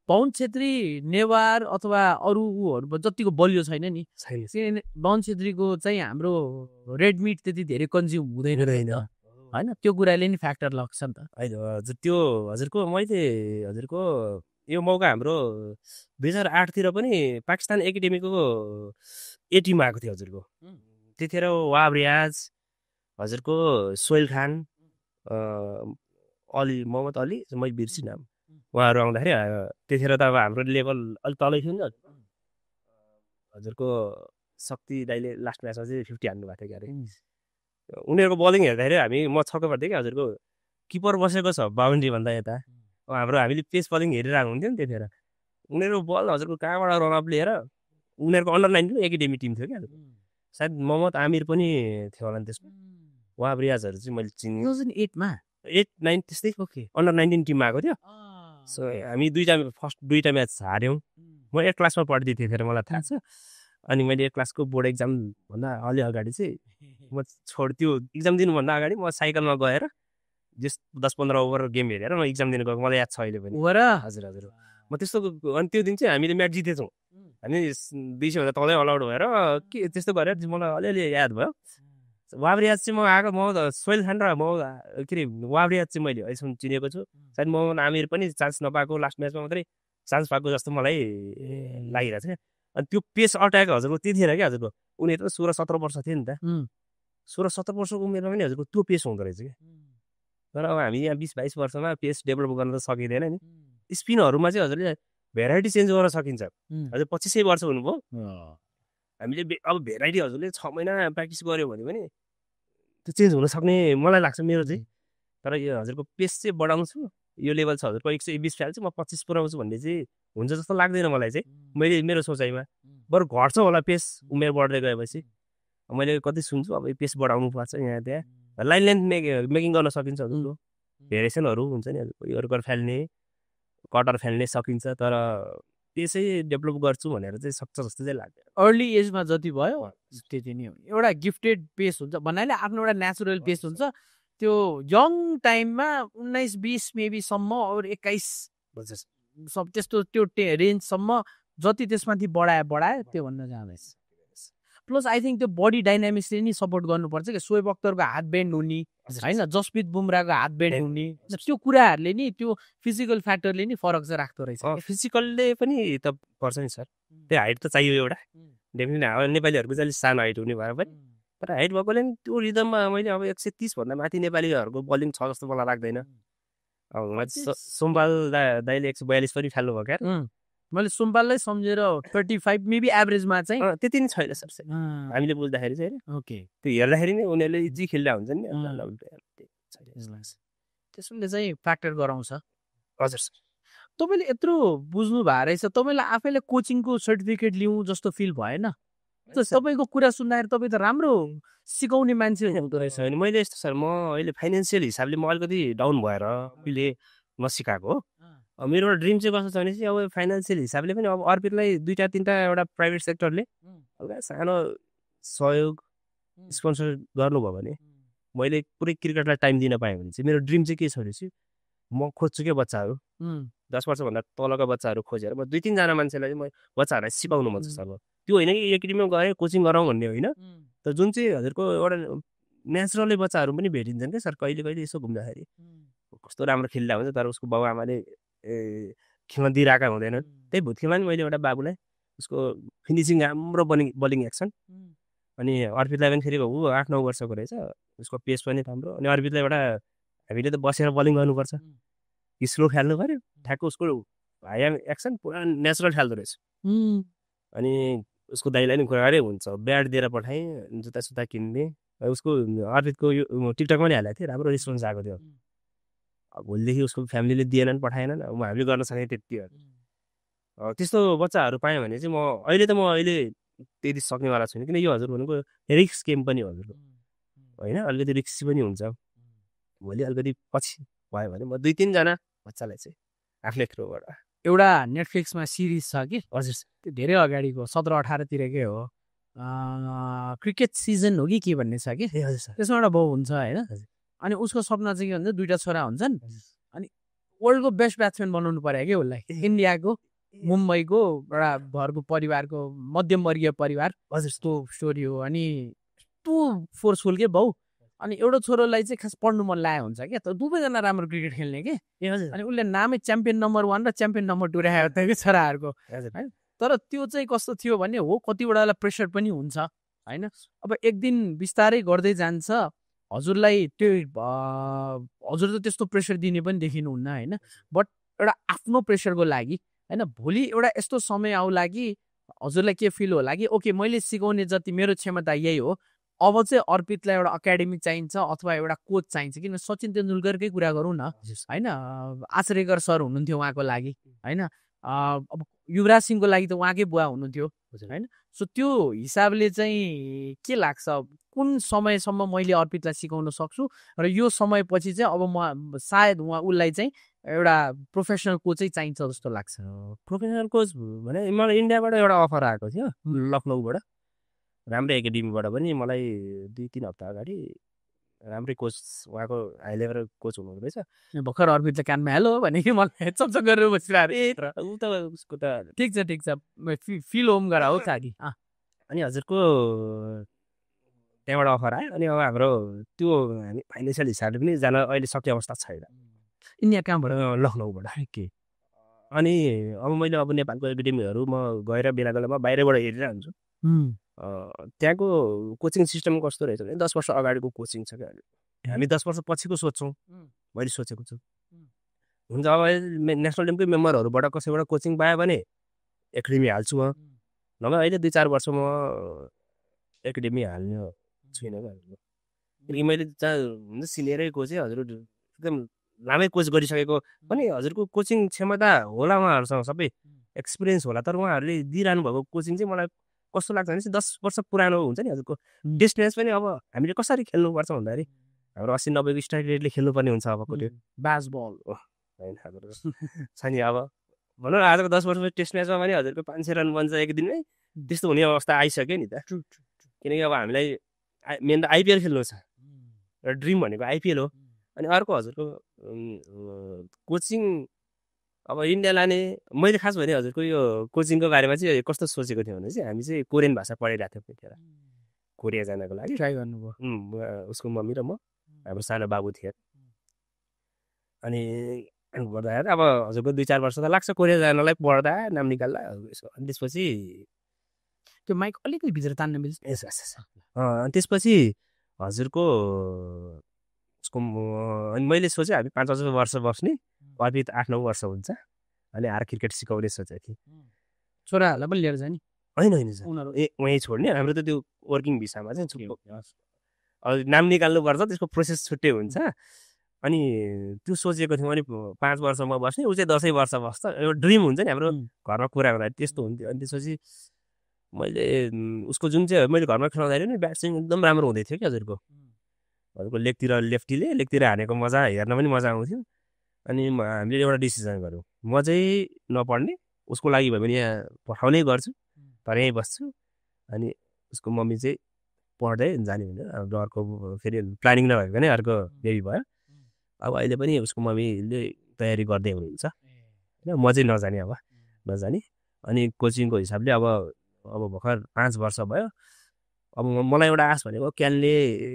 पवन छेत्री नेवार अथवा अरू ऊहरू जतिको बलियो छैन नि पवन छेत्रीको चाहिँ हाम्रो रेड मिट त्यति धेरै कन्ज्युम हुँदैन होइन त्यो कुराले नि फ्याक्टर लाग्छ नि त होइन हजुर त्यो हजुरको यो मौका हाम्रो 2008 पनि पाकिस्तान एकाडेमीको ए टिममा आएको थियो हजुरको त्यतिखेर वाब रियाज हजुरको सोहेल खान अली मोहम्मद अली मैले बिर्सी नाम उहाँहरू आउँदाखेरि त्यतिखेर त अब हाम्रो लेभल अलिक तलै थियो नि हजुरको शक्ति दाइले लास्ट म्याचमा चाहिँ 50 हान्नु भएको थियो क्यारे उनीहरूको बलिङ हेर्दाखेरि म छक्क पर्थेँ कि हजुरको किपर बसेको छ बााउन्ड्री भन्दा यता हामीले पेस बलिङ हेरिरहेको हुन्थ्यो नि त्यतिखेर उनीहरूको बल हजुरको कहाँबाट रनअप लिएर उनीहरूको अन्डर 19 एकाडेमी टिम थियो क्या सायद मोहम्मद आमिर पनि थियो होला नि त्यसमा वाब रियाजहरू चाहिँ मैले चिनेँ 2008 8-9 त्यस्तै अन्डर 19 टिममा आएको थियो सो हामी फर्स्ट दुईवटा म्याच हार्यौँ म 8 क्लासमा पढ्दै थिएँ त्यतिखेर मलाई थाहा छ अनि मैले 8 क्लासको बोर्ड एक्जाम भन्दा अलि अगाडि चाहिँ म त्यो इक्जाम दिनुभन्दा अगाडि म साइकलमा गएर जस 10-15 ओभर गेम हेरेर म इक्जाम दिनु गएको मलाई याद छ अहिले पनि हजुर म त्यस्तो अनि त्यो दिन चाहिँ हामीले म्याच जितेछौँ हामी 200 भन्दा तलै अलाउड भएर के त्यस्तो गरेर मलाई अलिअलि याद भयो वाबरियाज चाहिँ म आएको सोहेल खान र के अरे वाबरियाज चाहिँ मैले अहिलेसम्म चिनेको छु सायद मोहम्मद आमिर पनि चान्स नपाएको लास्ट म्याचमा मात्रै चान्स पाएको जस्तो मलाई लागिरहेको छ अनि त्यो पेस अट्याक हजुरको त्यतिखेर क्या हजुरको उनीहरू त 16-17 वर्ष थियो नि त 16-17 वर्षको उमेरमा पनि हजुरको त्यो पेस हुँदो रहेछ क्या तर अब हामी यहाँ 20-22 वर्षमा पेस डेभलप गर्न त सकिँदैन नि स्पिनहरूमा चाहिँ हजुरले भेराइटी चेन्ज गर्न सकिन्छ हजुर 25 वर्ष हुनुभयो हामीले अब भेराइटी हजुरले 6 महिना प्र्याक्टिस गऱ्यो भने पनि त्यो चेन्ज हुन सक्ने मलाई लाग्छ मेरो चाहिँ तर यो हजुरको पेस चाहिँ बढाउँछु यो लेभल छ हजुरको 120 फ्याल चाहिँ म 25 पुऱ्याउँछु भन्ने चाहिँ हुन्छ जस्तो लाग्दैन मलाई चाहिँ मेरो सोचाइमा बरु घट्छ होला पेस उमेर बढ्दै गएपछि मैले कति सुन्छु अब पेस बढाउनु पर्छ यहाँ त्यहाँ लाइन लेन्थ मेकिङ गर्न सकिन्छ हजुरको भेरिएसनहरू हुन्छ नि हजुरको फाल्ने कटर फाल्ने सकिन्छ तर त्यसै डेभलप गर्छु भनेर चाहिँ सक्छ जस्तो चाहिँ लाग्दैन अर्ली एजमा जति भयो त्यति नै हो एउटा गिफ्टेड पेस हुन्छ भन्नाले आफ्नो एउटा नेचुरल पेस हुन्छ त्यो यङ टाइममा 19-20 मेबीसम्म अरू 21 सब त्यस्तो त्यो रेन्जसम्म जति त्यसमाथि बढायो त्यो भन्न जाँदैछ प्लस आई थिङ्क त्यो बडी डाइनामिक्सले नि सपोर्ट गर्नुपर्छ कि सोएब अख्तरको हात बेन्ड हुने होइन जसप्रित बुमराको हात बेन्ड हुने त्यो कुराहरूले नि त्यो फिजिकल फ्याक्टरले नि फरक चाहिँ राख्दो रहेछ फिजिकलले पनि त पर्छ नि सर त्यो हाइट त चाहियो एउटा डेफिनेटली नेपालीहरूको चाहिँ अलिक सानो हाइट हुने भएर पनि तर हाइट भएकोले नि त्यो रिदममा मैले अब 130 भन्दा माथि नेपालीहरूको बलिङ छ जस्तो मलाई लाग्दैन अब सोमबाल दाइले 142 पनि फाल्नु भयो क्या मैले सुम्पाललाई सम्झेर 35 मेबी एभरेजमा चाहिँ त्यति नै छैन सर हामीले बुझ्दाखेरि चाहिँ ओके त्यो हेर्दाखेरि नै उनीहरूले जी खेल्दा हुन्छ नि त्यसले चाहिँ फ्याक्टर गराउँछ हजुर सर तपाईँले यत्रो बुझ्नु भएको रहेछ तपाईँलाई आफैले कोचिङको सर्टिफिकेट लिउँ जस्तो फिल भएन तपाईँको कुरा सुन्दाखेरि तपाईँ त राम्रो सिकाउने मान्छे हुँदो रहेछ अनि मैले यस्तो सर म अहिले फाइनेन्सियल हिसाबले म अलिकति डाउन भएर अहिले नसिकाएको हो मेरो एउटा ड्रिम चाहिँ कस्तो छ भने चाहिँ अब फाइनेन्सियल हिसाबले पनि अब अर्पितलाई 2-3 एउटा प्राइभेट सेक्टरले हल्का सानो सहयोग स्पोन्सर गर्नुभयो भने मैले पुरै क्रिकेटलाई टाइम दिन पाएँ भने चाहिँ मेरो ड्रिम चाहिँ के छ भने चाहिँ म खोज्छु क्या बच्चाहरू 10 वर्षभन्दा तलका बच्चाहरू खोजेर म 2-3 जना मान्छेलाई म बच्चाहरूलाई सिकाउनु मन छ सर त्यो होइन कि एकाडेमीमा गएर कोचिङ गराउँ भन्ने होइन तर जुन चाहिँ हजुरको एउटा नेचुरली बच्चाहरू पनि भेटिन्छन् क्या सर कहिले यसो घुम्दाखेरि कस्तो राम्रो खेल्दा हुन्छ तर उसको बाउ आमाले खेल्न दिइरहेका हुँदैन त्यही भुत्केमा नि मैले एउटा बाबुलाई उसको फिनिसिङ राम्रो बलिङ एक्सन अनि अर्पितलाई पनि फेरि ऊ 8-9 वर्षको रहेछ उसको पेस पनि राम्रो अनि अर्पितलाई एउटा हामीले त बसेर बलिङ गर्नुपर्छ स्लो खेल्नु पऱ्यो ठ्याक्क उसको हाई एक्सन पुरा नेचुरल खेल्दो रहेछ अनि उसको दाइलाई नि कुरा गरे हुन्छ ब्याट दिएर पठाएँ जुत्ता किन्ने उसको अर्पितको यो टिकटकमा नि हालेको थियो राम्रो रेस्पोन्स आएको थियो भोलिदेखि उसको फ्यामिलीले दिएनन् पठाएनन् हामीले गर्न सक्ने त्यति हो त्यस्तो बच्चाहरू पाएँ भने चाहिँ अहिले त्यति सक्नेवाला छैन किन यो हजुर भनेको रिक्स गेम पनि हो हजुरको होइन अलिकति रिक्स पनि हुन्छ भोलि अलिकति पछि भयो भने म 2-3 जना बच्चालाई चाहिँ आफ्नै थ्रुबाट एउटा नेटफ्लिक्समा सिरिज छ कि हजुर त्यो धेरै अगाडिको 17-18 तिरकै हो क्रिकेट सिजन हो कि के भन्ने छ कि ए हजुर सर त्यसमा एउटा बाउ हुन्छ होइन अनि उसको सपना चाहिँ के भन्छ 2टा छोरा हुन्छन् अनि वर्ल्डको बेस्ट ब्याट्सम्यान बनाउनु पर्यो कि उसलाई इन्डियाको मुम्बईको एउटा घरको परिवारको मध्यमवर्गीय परिवार जस्तो स्टोरी हो अनि यस्तो फोर्सफुल के बाउ अनि एउटा छोरोलाई चाहिँ खास पढ्नु मन लागेको हुन्छ क्या त दुवैजना राम्रो क्रिकेट खेल्ने कि ए हजुर अनि उसले नामै च्याम्पियन नम्बर 1 र च्याम्पियन नम्बर 2 राखेको थियो कि छोराहरूको हजुर तर त्यो चाहिँ कस्तो थियो भने हो कतिवटालाई प्रेसर पनि हुन्छ होइन अब एक दिन बिस्तारै गर्दै जान्छ हजुरलाई त्यो हजुर त त्यस्तो प्रेसर दिने पनि देखिनुहुन्न होइन बट एउटा आफ्नो प्रेसरको लागि होइन भोलि एउटा यस्तो समय आउला कि हजुरलाई के फिल होला कि ओके मैले सिकाउने जति मेरो क्षमता यही हो अब चाहिँ अर्पितलाई एउटा एकाडेमी चाहिन्छ अथवा एउटा कोच चाहिन्छ किन सचिन तेन्दुलकरकै कुरा गरौँ न होइन आचरेकर सर हुनुहुन्थ्यो उहाँको लागि होइन अब युवराज सिंहको लागि त उहाँकै बुवा हुनुहुन्थ्यो होइन सो त्यो हिसाबले चाहिँ के लाग्छ कुन समयसम्म मैले अर्पितलाई सिकाउन सक्छु र यो समयपछि चाहिँ अब म सायद उसलाई चाहिँ एउटा प्रोफेसनल कोचै चाहिन्छ जस्तो लाग्छ प्रोफेसनल कोच भने मलाई इन्डियाबाट एउटा अफर आएको थियो लखनऊबाट राम्रै एकाडेमीबाट पनि मलाई 2-3 हप्ता अगाडि राम्रै कोच उहाँको हाई लेभल कोच हुनुहुँदो रहेछ भर्खर अर्पितले कानमा हेलो भने कि मलाई चमचम गरेर बसिरहेको ऊ त उसको त ठिक छ फिल होम गरा हो साथी अनि हजुरको त्यहाँबाट अफर आयो अनि अब हाम्रो त्यो हामी फाइनेन्सियल हिसाबले पनि जान अहिले सक्ने अवस्था छैन इन्डिया कहाँबाट लखनऊबाट के अनि अब मैले अब नेपालको एकाडेमीहरू म गएर बेला बेलामा बाहिरबाट हेरिरहन्छु त्यहाँको कोचिङ सिस्टम कस्तो रहेछ भने 10 वर्ष अगाडिको कोचिङ छ क्या हामी 10 वर्ष पछिको सोच्छौँ मैले सोचेको छु हुन्छ अब नेसनल टिमकै मेम्बरहरूबाट कसैबाट कोचिङ पायो भने एकाडेमी हाल्छु म नभए अहिले 2-4 वर्ष म एकाडेमी हाल्ने छुइनँ क्या किनकि मैले हुन्छ सिनियरै कोचै हजुर एकदम लामै कोच गरिसकेको पनि हजुरको कोचिङ क्षमता होला उहाँहरूसँग सबै एक्सपिरियन्स होला तर उहाँहरूले दिइरहनु भएको कोचिङ चाहिँ मलाई कस्तो लाग्छ भने 10 वर्ष पुरानो हुन्छ नि हजुरको डिस्टेन्स पनि अब हामीले कसरी खेल्नुपर्छ भन्दाखेरि हाम्रो 80-90 को स्ट्राइक रेटले खेल्नुपर्ने हुन्छ अबको त्यो ब्यास बल होइन हाम्रो छ नि अब भनौँ न आजको 10 वर्षको टेस्ट म्याचमा पनि हजुरको 500 रन बन्छ एक दिनमै त्यस्तो हुने अवस्था आइसक्यो नि त किनकि अब हामीलाई मेन त आइपिएल खेल्नु छ र ड्रिम भनेको आइपिएल हो अनि अर्को हजुरको कोचिङ अब इन्डिया लाने मैले खास भने हजुरको यो कोचिङको बारेमा चाहिँ कस्तो सोचेको थिएँ भने चाहिँ हामी चाहिँ कोरियन भाषा पढिरहेको थियौँ त्यतिखेर कोरिया जानको लागि ट्राई गर्नुभयो उसको मम्मी र म हाम्रो सानो बाबु थिए अनि गर्दाखेरि अब हजुरको 2-4 वर्ष त लाग्छ कोरिया जानलाई पढ्दा नाम निकाल्दा अनि त्यसपछि त्यो माइक अलिकति भित्र तान्न मिल्छ अनि त्यसपछि हजुरको उसको अनि मैले सोचेँ हामी 5-6 वर्ष बस्ने अर्पित 8-9 वर्ष हुन्छ अनि आएर क्रिकेट सिकाउने सोचेको थिएँ छोराहरूलाई पनि लिएर जाने होइन उनीहरू वहीँ छोड्ने हाम्रो त त्यो वर्किङ भिसामा चाहिँ अब नाम निकाल्नुपर्छ त्यसको प्रोसेस छुट्टै हुन्छ अनि त्यो सोचेको थियौँ अनि 5 वर्षमा बस्ने ऊ चाहिँ 10 वर्ष बस्छ एउटा ड्रिम हुन्छ नि हाम्रो घरमा कुरा गर्दा त्यस्तो हुन्थ्यो अनि त्यसपछि मैले उसको जुन चाहिँ मैले घरमा खेलाउँदाखेरि नि ब्याट्सम्यान एकदम राम्रो हुँदै थियो कि हजुरको लेगतिर हानेको मजा हेर्न पनि मजा आउँथ्यो अनि हामीले एउटा डिसिजन गऱ्यौँ म चाहिँ नपढ्ने उसको लागि भयो भने यहाँ पठाउनै गर्छु तर यहीँ बस्छु अनि उसको मम्मी चाहिँ पढ्दै जाने हुन्छ अर्को फेरि प्लानिङ नभएको नै अर्को बेबी भयो अब अहिले पनि उसको मम्मीले तयारी गर्दै हुनुहुन्छ होइन म चाहिँ नजाने अनि कोचिङको हिसाबले अब भर्खर 5 वर्ष भयो अब मलाई एउटा आश भनेको क्यानले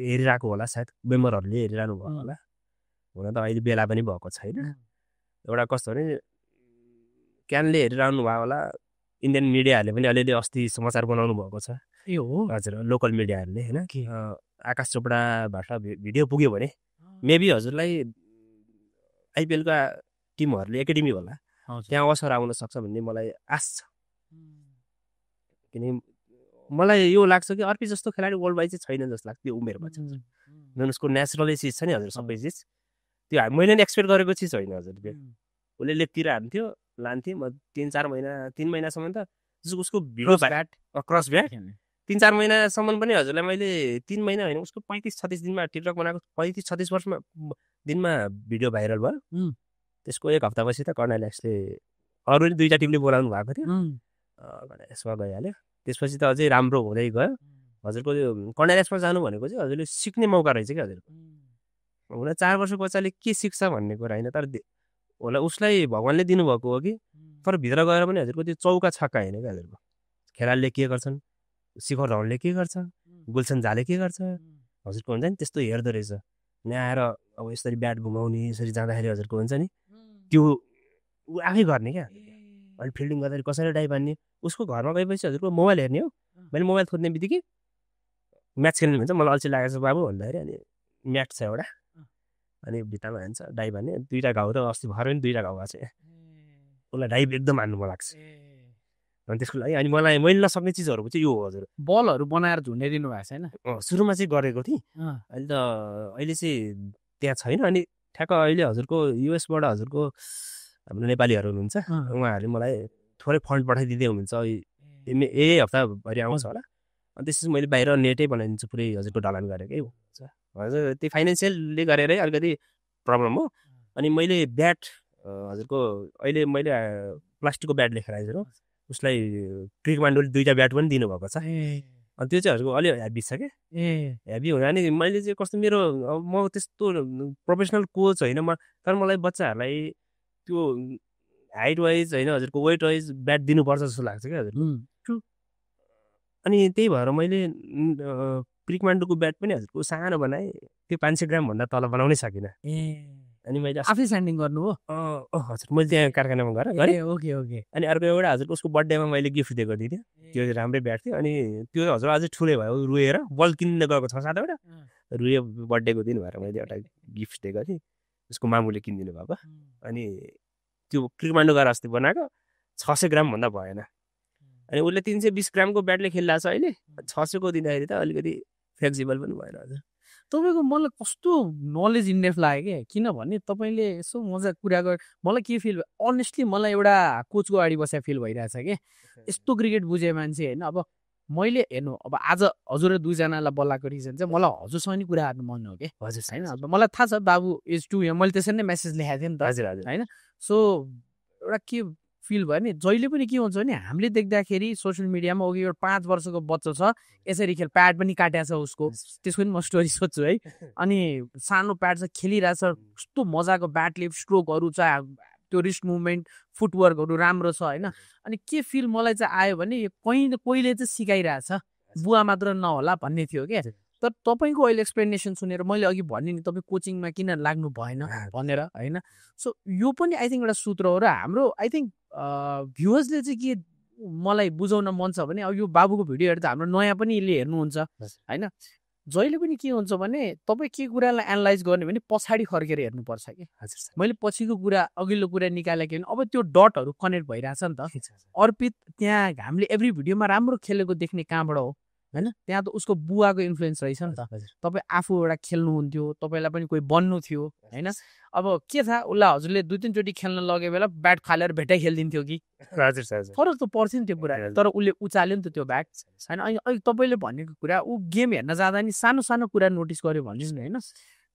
हेरिरहेको होला सायद मेम्बरहरूले हेरिरहनु भयो होला हुन त अहिले बेला पनि भएको छैन एउटा कस्तो भने क्यानले हेरिरहनु भयो होला इन्डियन मिडियाहरूले पनि अलिअलि अस्ति समाचार बनाउनु भएको छ ए हो हजुर लोकल मिडियाहरूले होइन आकाश चोपडाबाट भिडियो पुग्यो भने मेबी हजुरलाई आइपिएलका टिमहरूले एकाडेमी होला त्यहाँ अवसर आउन सक्छ भन्ने मलाई आश छ किनकि मलाई यो लाग्छ कि अर्पी जस्तो खेलाडी वर्ल्ड वाइड चाहिँ छैन जस्तो लाग्छ त्यो उमेरमा चाहिँ जुन उसको नेचुरलै चिज छ नि हजुर सबै चिज त्यो मैले नि एक्सपेक्ट गरेको चिज होइन हजुर त्यो उसले लेगतिर हान्थ्यो लान्थेँ म 3 महिनासम्म त उसको क्रस ब्याट 3-4 महिनासम्म पनि हजुरलाई मैले 3 महिना होइन उसको 35-36 दिनमा टिकटक बनाएको 35-36 दिनमा भिडियो भाइरल भयो त्यसको 1 हप्तापछि त कर्णेल एक्सले अरूले 2टा टिमले बोलाउनु भएको थियो कर्णेल एक्समा गइहाल्यो त्यसपछि त अझै राम्रो हुँदै गयो हजुरको यो कर्णेल एक्समा जानु भनेको चाहिँ हजुरले सिक्ने मौका रहेछ कि हजुरको हुन 4 वर्षको बच्चाले के सिक्छ भन्ने कुरा होइन तर होला उसलाई भगवान्ले दिनुभएको हो कि तर भित्र गएर पनि हजुरको त्यो चौका छक्का होइन कि हजुरको खेलाडीले के गर्छन् शिखर धवनले के गर्छ गुलसन झाले के गर्छ हजुरको हुन्छ नि त्यस्तो हेर्दो रहेछ यहाँ आएर अब यसरी ब्याट घुमाउने यसरी जाँदाखेरि हजुरको हुन्छ नि त्यो ऊ आफै गर्ने क्या अनि फिल्डिङ गर्दाखेरि कसैले डाइभ हान्ने उसको घरमा गएपछि हजुरको मोबाइल हेर्ने हो मैले मोबाइल खोज्ने बित्तिकै म्याच खेल्ने भन्छ मलाई अल्छी लागेको छ बाबु भन्दाखेरि अनि म्याच छ एउटा अनि भित्तामा हान्छ डाइभ हान्ने 2टा घाउ त अस्ति भएर पनि 2टा घाउ भएको छ उसलाई डाइभ एकदम हान्नु मन लाग्छ अनि त्यसको लागि अनि मलाई मैले नसक्ने चिजहरूको चाहिँ यो हो हजुर बलहरू बनाएर झुन्डाइदिनु भएको छैन सुरुमा चाहिँ गरेको थिएँ अहिले चाहिँ त्यहाँ छैन अनि ठ्याक्क अहिले हजुरको युएसबाट हजुरको हाम्रो नेपालीहरू हुनुहुन्छ उहाँहरूले मलाई थोरै फन्ड पठाइदिँदै हुनुहुन्छ यही हप्ताभरि आउँछ होला अनि त्यसपछि मैले बाहिर नेटै बनाइदिन्छु पुरै हजुरको ढलान गरेकै हुन्छ हजुर त्यो फाइनेन्सियलले गरेरै अलिकति प्रब्लम हो अनि मैले ब्याट हजुरको अहिले मैले प्लास्टिकको ब्याट लेखेर आइदिएर उसलाई क्रिकमान्डोले 2टा ब्याट पनि दिनुभएको छ अनि त्यो चाहिँ हजुरको अलि हेभी छ क्या हेभी हुँदा नि मैले चाहिँ कस्तो मेरो म त्यस्तो प्रोफेसनल कोच होइन तर मलाई बच्चाहरूलाई त्यो हाइट वाइज होइन हजुरको वेट वाइज ब्याट दिनुपर्छ जस्तो लाग्छ क्या हजुर अनि त्यही भएर मैले क्रिकमान्डोको ब्याट पनि हजुरको सानो बनाएँ त्यो 500 ग्रामभन्दा तल बनाउनै सकिनँ अनि मैले आफै स्यान्डिङ गर्नु हो हजुर मैले त्यहाँ कारखानामा गरेँ ओके अनि अर्को एउटा हजुरको उसको बर्थडेमा मैले गिफ्ट दिएको थिएँ त्यो राम्रै ब्याट थियो अनि त्यो हजुर अझै ठुलै भयो रुएर बल किन्न गएको 6-7वटा रुए बर्थडेको दिन भएर मैले एउटा गिफ्ट दिएको थिएँ उसको मामुले किनिदिनु भएको अनि त्यो क्रिकमान्डो गरेर अस्ति बनाएको 600 ग्रामभन्दा भएन अनि उसले 320 ग्रामको ब्याटले खेलिरहेको छ अहिले 600 को दिँदाखेरि त अलिकति फ्लेक्सिबल पनि भएन हजुर तपाईँको मलाई कस्तो नलेज इन्डेफ लाग्यो क्या किनभने तपाईँले यसो मजा कुरा गर मलाई के फिल अनेस्टली मलाई एउटा कोचको अगाडि बसेर फिल भइरहेछ क्या यस्तो क्रिकेट बुझे मान्छे होइन अब मैले हेर्नु अब आज हजुर 2जनालाई बोलाएको रिजन चाहिँ मलाई हजुरसँग नि कुरा गर्नु मन हो कि हजुर होइन अब मलाई थाहा छ बाबु एज 2 मैले त्यसरी नै मेसेज लेखाएको थिएँ नि त हजुर होइन सो एउटा के फिल भयो नि जहिले पनि के हुन्छ भने हामीले देख्दाखेरि सोसियल मिडियामा अघि एउटा 5 वर्षको बच्चा छ यसरी खेल प्याड पनि काटेको छ उसको त्यसको पनि म स्टोरी सोध्छु है अनि सानो प्याड छ खेलिरहेछ कस्तो मजाको ब्याटले स्ट्रोकहरू छ त्यो रिस्ट मुभमेन्ट फुटवर्कहरू राम्रो छ होइन अनि के फिल मलाई चाहिँ आयो भने कोहीले चाहिँ सिकाइरहेछ बुवा मात्र नहोला भन्ने थियो क्या तर तपाईँको अहिले एक्सप्लेनेसन सुनेर मैले अघि भने नि तपाईँ कोचिङमा किन लाग्नु भएन भनेर होइन सो यो पनि आई थिङ्क एउटा सूत्र हो र हाम्रो आई थिङ्क भ्युवर्सले चाहिँ के मलाई बुझाउन मन छ भने अब यो बाबुको भिडियोहरू त हाम्रो नयाँ पनि यसले हेर्नुहुन्छ होइन जहिले पनि के हुन्छ भने तपाईँ के कुरालाई एनालाइज गर्ने भने पछाडि फर्केर हेर्नुपर्छ कि मैले पछिको कुरा अघिल्लो कुरा निकालेको भने अब त्यो डटहरू कनेक्ट भइरहेछ नि त अर्पित त्यहाँ हामीले एभ्री भिडियोमा राम्रो खेलेको देख्ने कहाँबाट हो होइन त्यहाँ त उसको बुवाको इन्फ्लुएन्स रहेछ नि त तपाईँ आफू एउटा खेल्नुहुन्थ्यो तपाईँलाई पनि कोही बन्नु थियो होइन अब के थाहा उसलाई हजुरले 2-3 चोटि खेल्न लगे बेला ब्याट फालेर भेटै खेलिदिन्थ्यो कि फरक त पर्थ्यो नि त्यो कुरा तर उसले उचाल्यो नि त त्यो ब्याट होइन अनि तपाईँले भनेको कुरा ऊ गेम हेर्न जाँदा नि सानो सानो कुरा नोटिस गर्यो भन्नुहोस् न होइन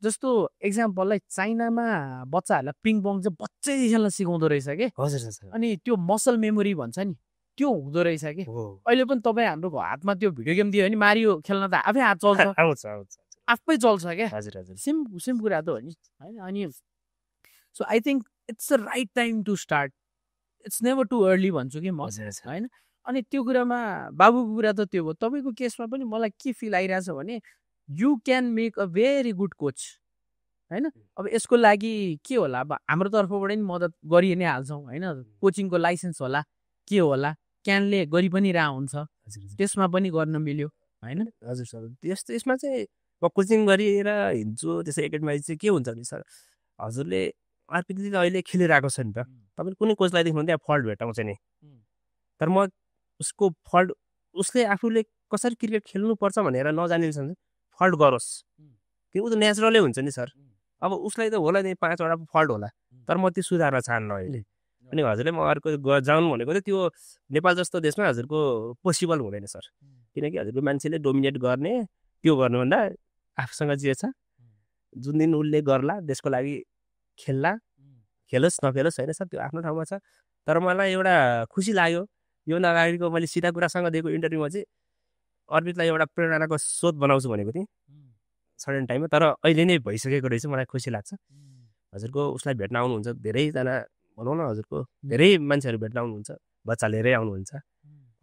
जस्तो एक्जाम्पललाई चाइनामा बच्चाहरूलाई पिङ पङ चाहिँ बच्चैदेखि खेल्न सिकाउँदो रहेछ कि अनि त्यो मसल मेमोरी भन्छ नि त्यो हुँदो रहेछ कि अहिले पनि तपाईँ हाम्रो हातमा त्यो भिडियो गेम दियो भने मारियो खेल्न त आफै हात चल्छ आफै चल्छ क्या सेम कुरा त हो नि होइन अनि so I think it's the right time to start it's never too early भन्छु कि म होइन अनि त्यो कुरामा बाबुको कुरा त त्यो हो तपाईँको केसमा पनि मलाई के फिल आइरहेछ भने you can make a very good coach होइन अब यसको लागि के होला अब हाम्रो तर्फबाट नि मद्दत गरि नै हाल्छौँ होइन कोचिङको लाइसेन्स होला के होला क्यानले गरि पनि रह हुन्छ त्यसमा पनि गर्न मिल्यो होइन हजुर सर यसमा चाहिँ म कोचिङ गरेर हिँड्छु त्यसै एकाडेमी चाहिँ के हुन्छ भने सर हजुरले आरपिले अहिले खेलिरहेको छ नि त तपाईँले कुनै कोचलाई देख्नु त्यहाँ फल्ट भेटाउँछ नि तर म उसको फल्ट उसले आफूले कसरी क्रिकेट खेल्नुपर्छ भनेर नजानिन्छ फल्ट गरोस् कि ऊ त नेचुरलै हुन्छ नि सर अब उसलाई त होला नि 5वटा फल्ट होला तर म त्यो सुधार्न चाहन्न अहिले अनि हजुरले म अर्को जाउँ भनेको चाहिँ त्यो नेपाल जस्तो देशमा हजुरको पोसिबल हुँदैन सर किनकि हजुरको मान्छेले डोमिनेट गर्ने त्यो गर्नुभन्दा आफूसँग जे छ जुन दिन उसले गर्ला देशको लागि खेल्ला खेलोस् नखेलोस् होइन सर त्यो आफ्नो ठाउँमा छ तर मलाई एउटा खुसी लाग्यो योभन्दा अगाडिको मैले सिधा कुरासँग दिएको इन्टरभ्यूमा चाहिँ अर्पितलाई एउटा प्रेरणाको स्रोत बनाउँछु भनेको थिएँ सर्टेन टाइममा तर अहिले नै भइसकेको रहेछ मलाई खुसी लाग्छ हजुरको उसलाई भेट्न आउनुहुन्छ धेरैजना भनौँ न हजुरको धेरै मान्छेहरू भेट्न आउनुहुन्छ बच्चा लिएरै आउनुहुन्छ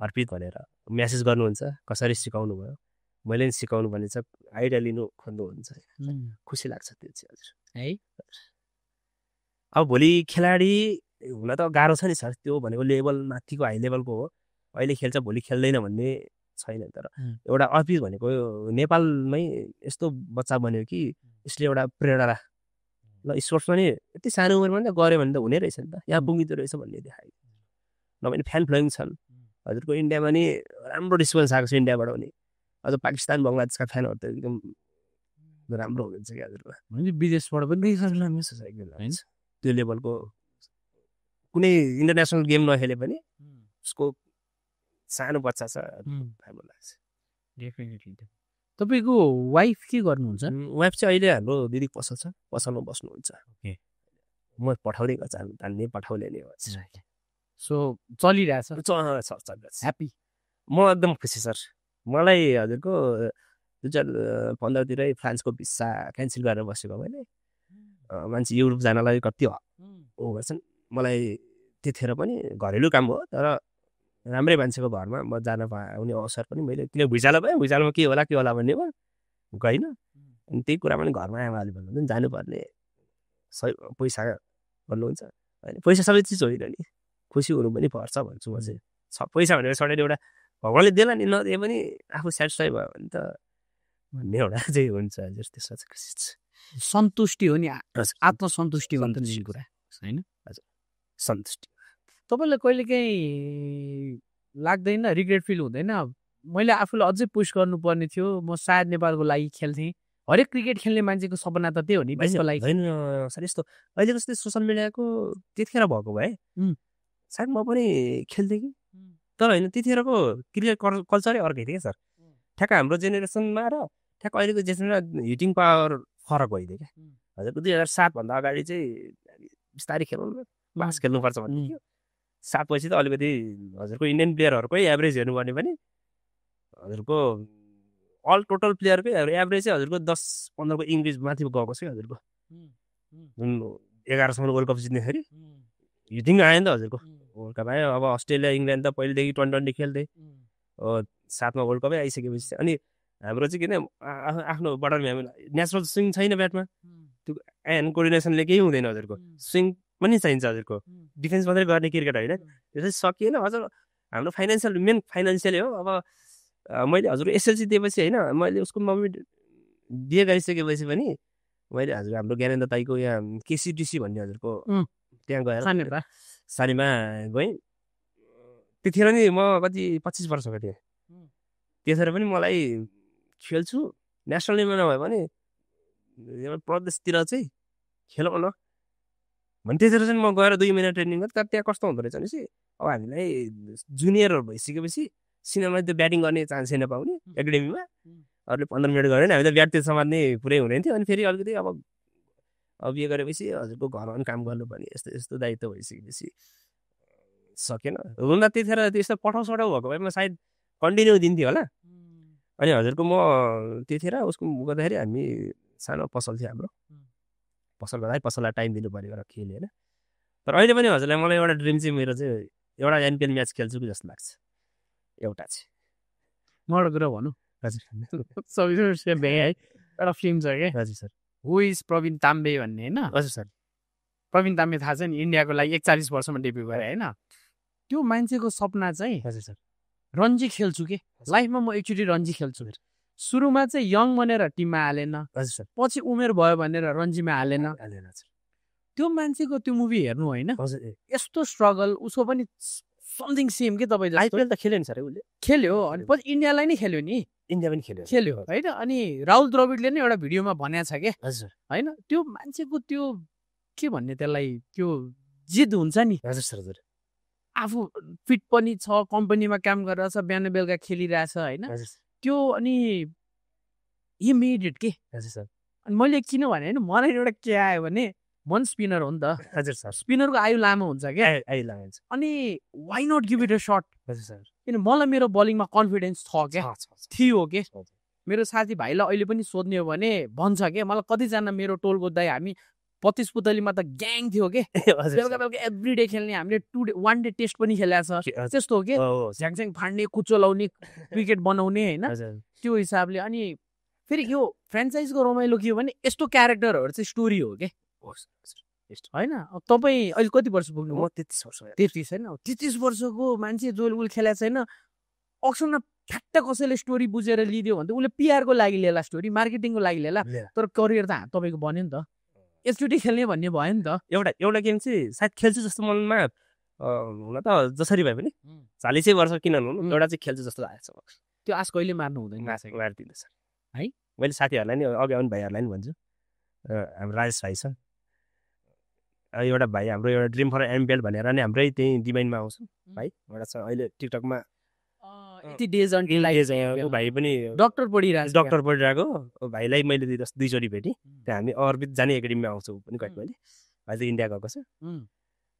अर्पित भनेर म्यासेज गर्नुहुन्छ कसरी सिकाउनु भयो मैले नि सिकाउनु भने चाहिँ आइडिया लिनु खोज्नुहुन्छ खुसी लाग्छ त्यो चाहिँ हजुर है अब भोलि खेलाडी हुन त गाह्रो छ नि सर त्यो भनेको लेभल माथिको हाई लेभलको हो अहिले खेल्छ भोलि खेल्दैन भन्ने छैन तर एउटा अर्पित भनेको नेपालमै यस्तो बच्चा बन्यो कि यसले एउटा प्रेरणा ल स्पोर्ट्समा नि यति सानो उमेरमा नि त गऱ्यो भने त हुने रहेछ नि त यहाँ पुगिँदो रहेछ भन्ने देखायो नभए फ्यान फ्लोइङ छन् हजुरको इन्डियामा नि राम्रो रिस्पोन्स आएको छ इन्डियाबाट पनि अझ पाकिस्तान बङ्गलादेशका फ्यानहरू त एकदम राम्रो हुनुहुन्छ कि हजुरको विदेशबाट पनि त्यो लेभलको कुनै इन्टरनेसनल गेम नखेले पनि उसको सानो बच्चा छ राम्रो लाग्छ डेफिनेटली तपाईँको वाइफ के गर्नुहुन्छ वाइफ चाहिँ अहिले हाम्रो दिदी पसल छ पसलमा बस्नुहुन्छ म पठाउँदै जान्ने पठाउने नै हो सो चलिरहेछ ह्याप्पी म एकदम खुसी सर मलाई हजुरको 2015तिरै फ्रान्सको भिसा क्यान्सल गरेर बसेको मैले मान्छे युरोप जानलाई कति हो गर्छन् मलाई त्यतिखेर पनि घरेलु काम हो तर राम्रै मान्छेको घरमा म जान पाउने अवसर पनि मैले किन भुइँचालो भयो भुइँचालोमा के होला भन्ने हो गएन अनि त्यही कुरा पनि घरमा आमाले भन्नुहुन्छ जानुपर्ने सही पैसा भन्नुहुन्छ होइन पैसा सबै चिज होइन नि खुसी हुनु पनि पर्छ भन्छु म चाहिँ पैसा भनेको सडैले एउटा भगवान्ले दिएला नि नदिए पनि आफू सेटिस्फाई भयो भने त भन्ने एउटा चाहिँ हुन्छ हजुर त्यसमा चाहिँ खुसी छ सन्तुष्टि हो नि आत्मसन्तुष्टि भन्छ नि कुरा होइन हजुर सन्तुष्टि तपाईँलाई कहिले काहीँ लाग्दैन रिग्रेट फिल हुँदैन मैले आफूलाई अझै पुस गर्नुपर्ने थियो म सायद नेपालको लागि खेल्थेँ हरेक क्रिकेट खेल्ने मान्छेको सपना त त्यही हो नि देशको लागि होइन सर यस्तो अहिले जस्तै सोसियल मिडियाको त्यतिखेर भएको भए सायद म पनि खेल्थेँ कि तर होइन त्यतिखेरको क्रिकेट कल्चरै अर्कै थियो सर ठ्याक्क हाम्रो जेनेरेसनमा र ठ्याक्क अहिलेको जेनेरेसनमा हिटिङ पावर फरक भइदियो क्या हजुरको 2007भन्दा अगाडि चाहिँ बिस्तारै खेल्नु बास खेल्नुपर्छ भन्ने थियो 7 पछि त अलिकति हजुरको इन्डियन प्लेयरहरूकै एभरेज हेर्नुपर्ने पनि हजुरको अल टोटल प्लेयरकै एभरेज चाहिँ हजुरको 10-15को इङ्ग्लिस माथि गएको छ हजुरको जुन 11सम्म वर्ल्ड कप जित्नेखेरि हिटिङ आयो नि त हजुरको वर्ल्ड कप आयो अब अस्ट्रेलिया इङ्ल्यान्ड त पहिलेदेखि 2020 खेल्दै 7मा वर्ल्ड कपै आइसकेपछि अनि हाम्रो चाहिँ किन आफ्नो बर्डरमा नेचुरल स्विङ छैन ब्याटमा त्यो एन्ड कोअर्डिनेसनले केही हुँदैन हजुरको स्विङ पनि चाहिन्छ हजुरको डिफेन्स मात्रै गर्ने क्रिकेट होइन त्यो चाहिँ सकिएन हजुर हाम्रो फाइनेन्सियल मेन फाइनेन्सियलै हो अब मैले हजुर एसएलसी दिएपछि होइन मैले उसको मम्मी बिहे गरिसकेपछि पनि मैले हजुर हाम्रो ज्ञानेन्द्र दाईको यहाँ केसिटिसी भन्ने हजुरको त्यहाँ गएर सानीमा गएँ त्यतिखेर नि म कति 25 वर्षको थिएँ त्यतिखेर पनि मलाई खेल्छु नेसनल लेभलमा नभए पनि प्रदेशतिर चाहिँ खेलौँ न भने त्यतिखेर चाहिँ म गएर 2 महिना ट्रेनिङ गरेँ तर त्यहाँ कस्तो हुँदो रहेछ भनेपछि अब हामीलाई जुनियरहरू भइसकेपछि सिनियरमा त्यो ब्याटिङ गर्ने चान्सै नपाउने एकाडेमीमा अरूले 15 मिनट गऱ्यो भने हामी त ब्याट त्यो समात्ने पुरै हुँदैन थियो अनि फेरि अलिकति अब बिहे गरेपछि हजुरको घरमा पनि काम गर्नुपर्ने यस्तो यस्तो दायित्व भइसकेपछि सकेन हुन त त्यतिखेर त्यस्तो पठाउ सठाउ भएको भए म सायद कन्टिन्यू दिन्थेँ होला अनि हजुरको म त्यतिखेर उसको गर्दाखेरि हामी सानो पसल थियो हाम्रो पसल गर्दाखेरि पसललाई टाइम दिनु पऱ्यो र खेल्यो होइन तर अहिले पनि हजुरलाई मलाई एउटा ड्रिम चाहिँ मेरो चाहिँ एउटा एनपिएल म्याच खेल्छु कि जस्तो लाग्छ एउटा चाहिँ म एउटा कुरा भनौँ हजुर है एउटा फिल्म छ क्या हजुर सर हु इज प्रवीण ताम्बे भन्ने होइन हजुर सर प्रवीण ताम्बे थाहा छ नि इन्डियाको लागि 41 वर्षमा डेब्यू गरे होइन त्यो मान्छेको सपना चाहिँ हजुर सर रन्जी खेल्छु के लाइफमा म एकचोटि रन्जी खेल्छु सुरुमा चाहिँ यङ भनेर टिममा हालेन हजुर सर पछि उमेर भयो भनेर रन्जीमा हालेन त्यो मान्छेको त्यो मुभी हेर्नु होइन यस्तो स्ट्रगल उसको पनि समथिङ सेम के तपाईँ आइपिएल त खेल्यो नि सर उसले खेल्यो अनि पछि इन्डियालाई नै खेल्यो नि इन्डिया पनि खेल्यो होइन अनि राहुल द्रविडले नै एउटा भिडियोमा भनेको छ क्या हजुर होइन त्यो मान्छेको त्यो के भन्ने त्यसलाई त्यो जिद हुन्छ नि हजुर सर हजुर आफू फिट पनि छ कम्पनीमा काम गरिरहेछ बिहान बेलुका खेलिरहेछ होइन त्यो अनि हि मेड इट के हजुर सर अनि मैले किन भने होइन मलाई एउटा के आयो भने मन स्पिनर हो नि त हजुर सर स्पिनरको आयु लामो हुन्छ क्या आइ लाग्छ अनि why not give it a shot हजुर सर किन मलाई मेरो बलिङमा कन्फिडेन्स छ क्या थियो के छ। मेरो साथीभाइलाई अहिले पनि सोध्ने हो भने भन्छ क्या मलाई कतिजना मेरो टोलको दाइ हामी 32 पुतलीमा त ग्याङ थियो के बेलुका बेलुका एभ्री डे खेल्ने हामीले 2 डे 1 डे टेस्ट पनि खेलेको छ त्यस्तो हो कि झ्याङझ्याङ फाड्ने कुचो लाउने विकेट बनाउने होइन त्यो हिसाबले अनि फेरि यो फ्रेन्चाइजको रमाइलो के हो भने यस्तो क्यारेक्टरहरू चाहिँ स्टोरी हो के होइन तपाईँ अहिले कति वर्ष पुग्नु म 33 वर्ष 33 होइन 33 वर्षको मान्छे जो उसले खेलेको छैन अक्सनमा ठ्याक्क कसैले स्टोरी बुझेर लिदियो भने त उसले पिआरको लागि लिएला स्टोरी मार्केटिङको लागि लिएला तर करियर त तपाईँको बन्यो नि त एकचोटि खेल्ने भन्ने भयो नि त एउटा गेम चाहिँ सायद खेल्छु जस्तो मनमा हुन त जसरी भए पनि 40 वर्ष किन नहुनु एउटा चाहिँ खेल्छु जस्तो लागेको छ त्यो आश कहिले मार्नु हुँदैन मार्दिनु सर है मैले साथीहरूलाई नि अघि आउने भाइहरूलाई नि भन्छु हाम्रो राजेश भाइ छ एउटा भाइ हाम्रो एउटा ड्रिम फर एमबिएल भनेर नि हाम्रै त्यही डिमाइनमा आउँछ भाइ एउटा छ अहिले टिकटकमा यति डेज भाइ पनि डक्टर पढिरहेको भाइलाई मैले 2चोटि भेटेँ त्यहाँ हामी अर्बित जाने एकाडेमीमा आउँछौँ पनि कहिले कहिले भाइ चाहिँ इन्डिया गएको छ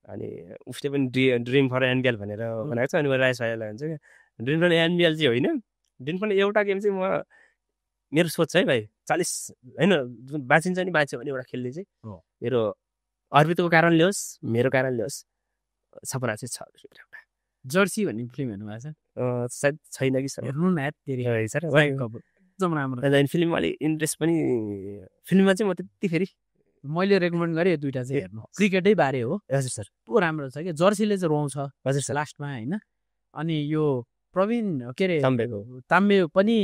अनि उसले पनि ड्रिम फर एनबिएल भनेर बनाएको छ अनि राजेश भाइलाई भन्छ क्या ड्रिम फर एनबिएल चाहिँ होइन ड्रिम फर एउटा गेम चाहिँ म मेरो सोच है भाइ 40 होइन जुन बाँचिन्छ नि बाँच्यो भने एउटा खेल्ने चाहिँ मेरो अर्बितको कारणले होस् मेरो कारणले होस् सपना चाहिँ छ एउटा जर्सी भन्ने फिल्म हेर्नु भएको छ सायद छैन कि सर हेर्नु न सर एकदम राम्रो फिल्ममा अलिक इन्ट्रेस्ट पनि फिल्ममा चाहिँ म त्यति फेरि मैले रेकमेन्ड गरेँ 2टा चाहिँ हेर्नु क्रिकेटै बारे हो हजुर सर पुरो राम्रो छ कि जर्सीले चाहिँ रोउँछ हजुर सर लास्टमा होइन अनि यो प्रवीण के अरे ताम्बे पनि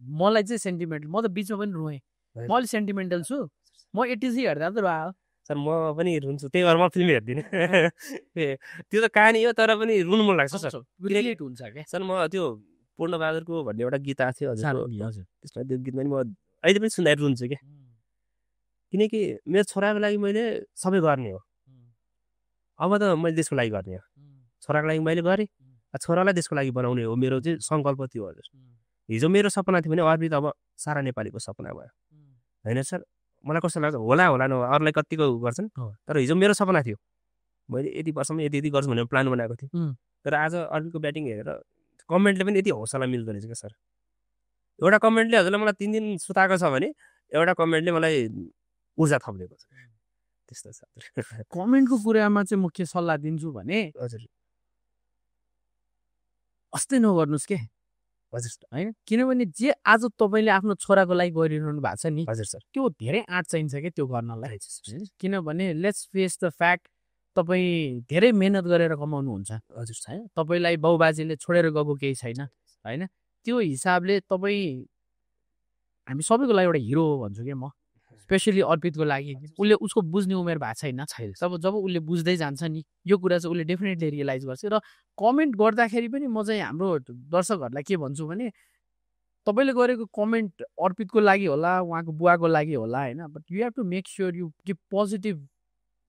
मलाई चाहिँ सेन्टिमेन्टल म त बिचमा पनि रोएँ म अलिक सेन्टिमेन्टल छु म 80 हेर्दा त रोयो सर म पनि रुन्छु त्यही भएर म फिल्म हेर्दिनँ त्यो त कहानी हो तर पनि रुनु मन लाग्छ सर रिलेट हुन्छ क्या सर म त्यो पूर्णबहादुरको भन्ने एउटा गीत आएको थियो हजुर त्यसमा त्यो गीतमा नि म अहिले पनि सुन्दाखेरि रुन्छु क्या किनकि मेरो छोराको लागि मैले सबै गर्ने हो अब त मैले देशको लागि गर्ने हो छोराको लागि मैले गरेँ छोरालाई देशको लागि बनाउने हो मेरो चाहिँ सङ्कल्प थियो हजुर हिजो मेरो सपना थियो भने अर्बित अब सारा नेपालीको सपना भयो होइन सर मलाई कस्तो लाग्छ होला न अरूलाई कतिको गर्छन् तर हिजो मेरो सपना थियो मैले यति वर्षमा यति गर्छु भनेर प्लान बनाएको थिएँ तर आज अर्बितको ब्याटिङ हेरेर कमेन्टले पनि यति हौसला मिल्दो रहेछ क्या सर एउटा कमेन्टले हजुरलाई मलाई 3 दिन सुताएको छ भने एउटा कमेन्टले मलाई ऊर्जा थपिदिएको छ त्यस्तो छ कमेन्टको कुरामा चाहिँ म के सल्लाह दिन्छु भने हजुर अस्ति नगर्नुहोस् के हजुर होइन किनभने जे आज तपाईँले आफ्नो छोराको लागि गरिरहनु भएको छ नि हजुर सर त्यो धेरै आँट चाहिन्छ क्या त्यो गर्नलाई किनभने लेट्स फेस द फ्याक्ट तपाईँ धेरै मेहनत गरेर कमाउनुहुन्छ हजुर होइन तपाईँलाई बाउबाजेले छोडेर गएको केही छैन होइन त्यो हिसाबले तपाईँ हामी सबैको लागि एउटा हिरो हो भन्छु क्या म स्पेसली अर्पितको लागि उसले उसको बुझ्ने उमेर भएको छैन जब उसले बुझ्दै जान्छ नि यो कुरा चाहिँ उसले डेफिनेटली रियलाइज गर्छ र कमेन्ट गर्दाखेरि पनि म चाहिँ हाम्रो दर्शकहरूलाई के भन्छु भने तपाईँले गरेको कमेन्ट अर्पितको लागि होला उहाँको बुवाको लागि होला होइन but you have to make sure you give positive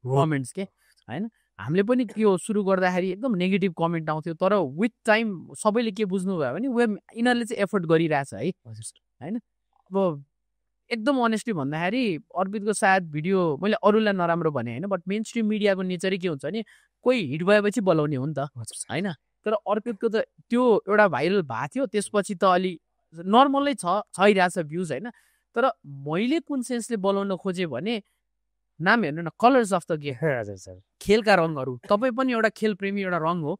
comments के होइन हामीले पनि यो सुरु गर्दाखेरि एकदम नेगेटिभ कमेन्ट आउँथ्यो तर विथ टाइम सबैले के बुझ्नुभयो भने यिनीहरूले चाहिँ एफोर्ट गरिरहेछ है होइन अब एकदम अनेस्टली भन्दाखेरि अर्बितको सायद भिडियो मैले अरूलाई नराम्रो भने होइन बट मेन स्ट्रिम मिडियाको नेचरै के हुन्छ भने कोही हिट भएपछि बोलाउने हो नि त होइन तर अर्पितको त त्यो एउटा भाइरल भएको थियो त्यसपछि त अलि नर्मलै छैरहेछ भ्युज होइन तर मैले कुन सेन्सले बोलाउन खोजेँ भने नाम हेर्नु न कलर्स अफ द गेम खेलका रङहरू तपाईँ पनि एउटा खेल प्रेमी एउटा रङ हो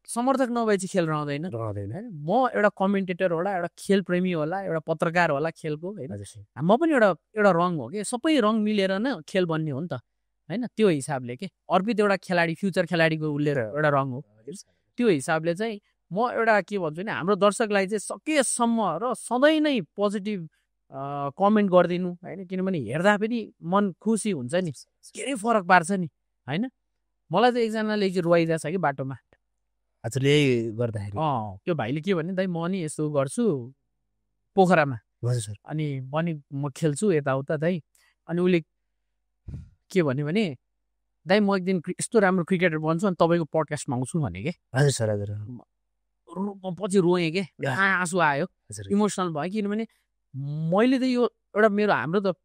समर्थक नभए चाहिँ खेल रहँदैन म एउटा कमेन्टेटर होला एउटा खेल प्रेमी होला एउटा पत्रकार होला खेलको होइन म पनि एउटा रङ हो कि सबै रङ मिलेर न खेल बन्ने हो नि त होइन त्यो हिसाबले के अर्पित एउटा खेलाडी फ्युचर खेलाडीको उसले एउटा रङ हो त्यो हिसाबले चाहिँ म एउटा के भन्छु भने हाम्रो दर्शकलाई चाहिँ सकेसम्म र सधैँ नै पोजिटिभ कमेन्ट गरिदिनु होइन किनभने हेर्दा पनि मन खुसी हुन्छ नि के फरक पार्छ नि होइन मलाई त एकजनाले रुवाइदिएको छ कि बाटोमा हजुरले गर्दाखेरि त्यो भाइले के भने दाइ म नि यस्तो गर्छु पोखरामा हजुर सर अनि म खेल्छु यताउता दाइ अनि उसले के भन्यो भने दाइ म एक दिन यस्तो राम्रो क्रिकेटर बन्छु अनि तपाईँको पडकास्टमा आउँछु भने के हजुर सर हजुर पछि रोएँ के आँसु आयो इमोसनल भयो किनभने मैले त यो एउटा मेरो हाम्रो त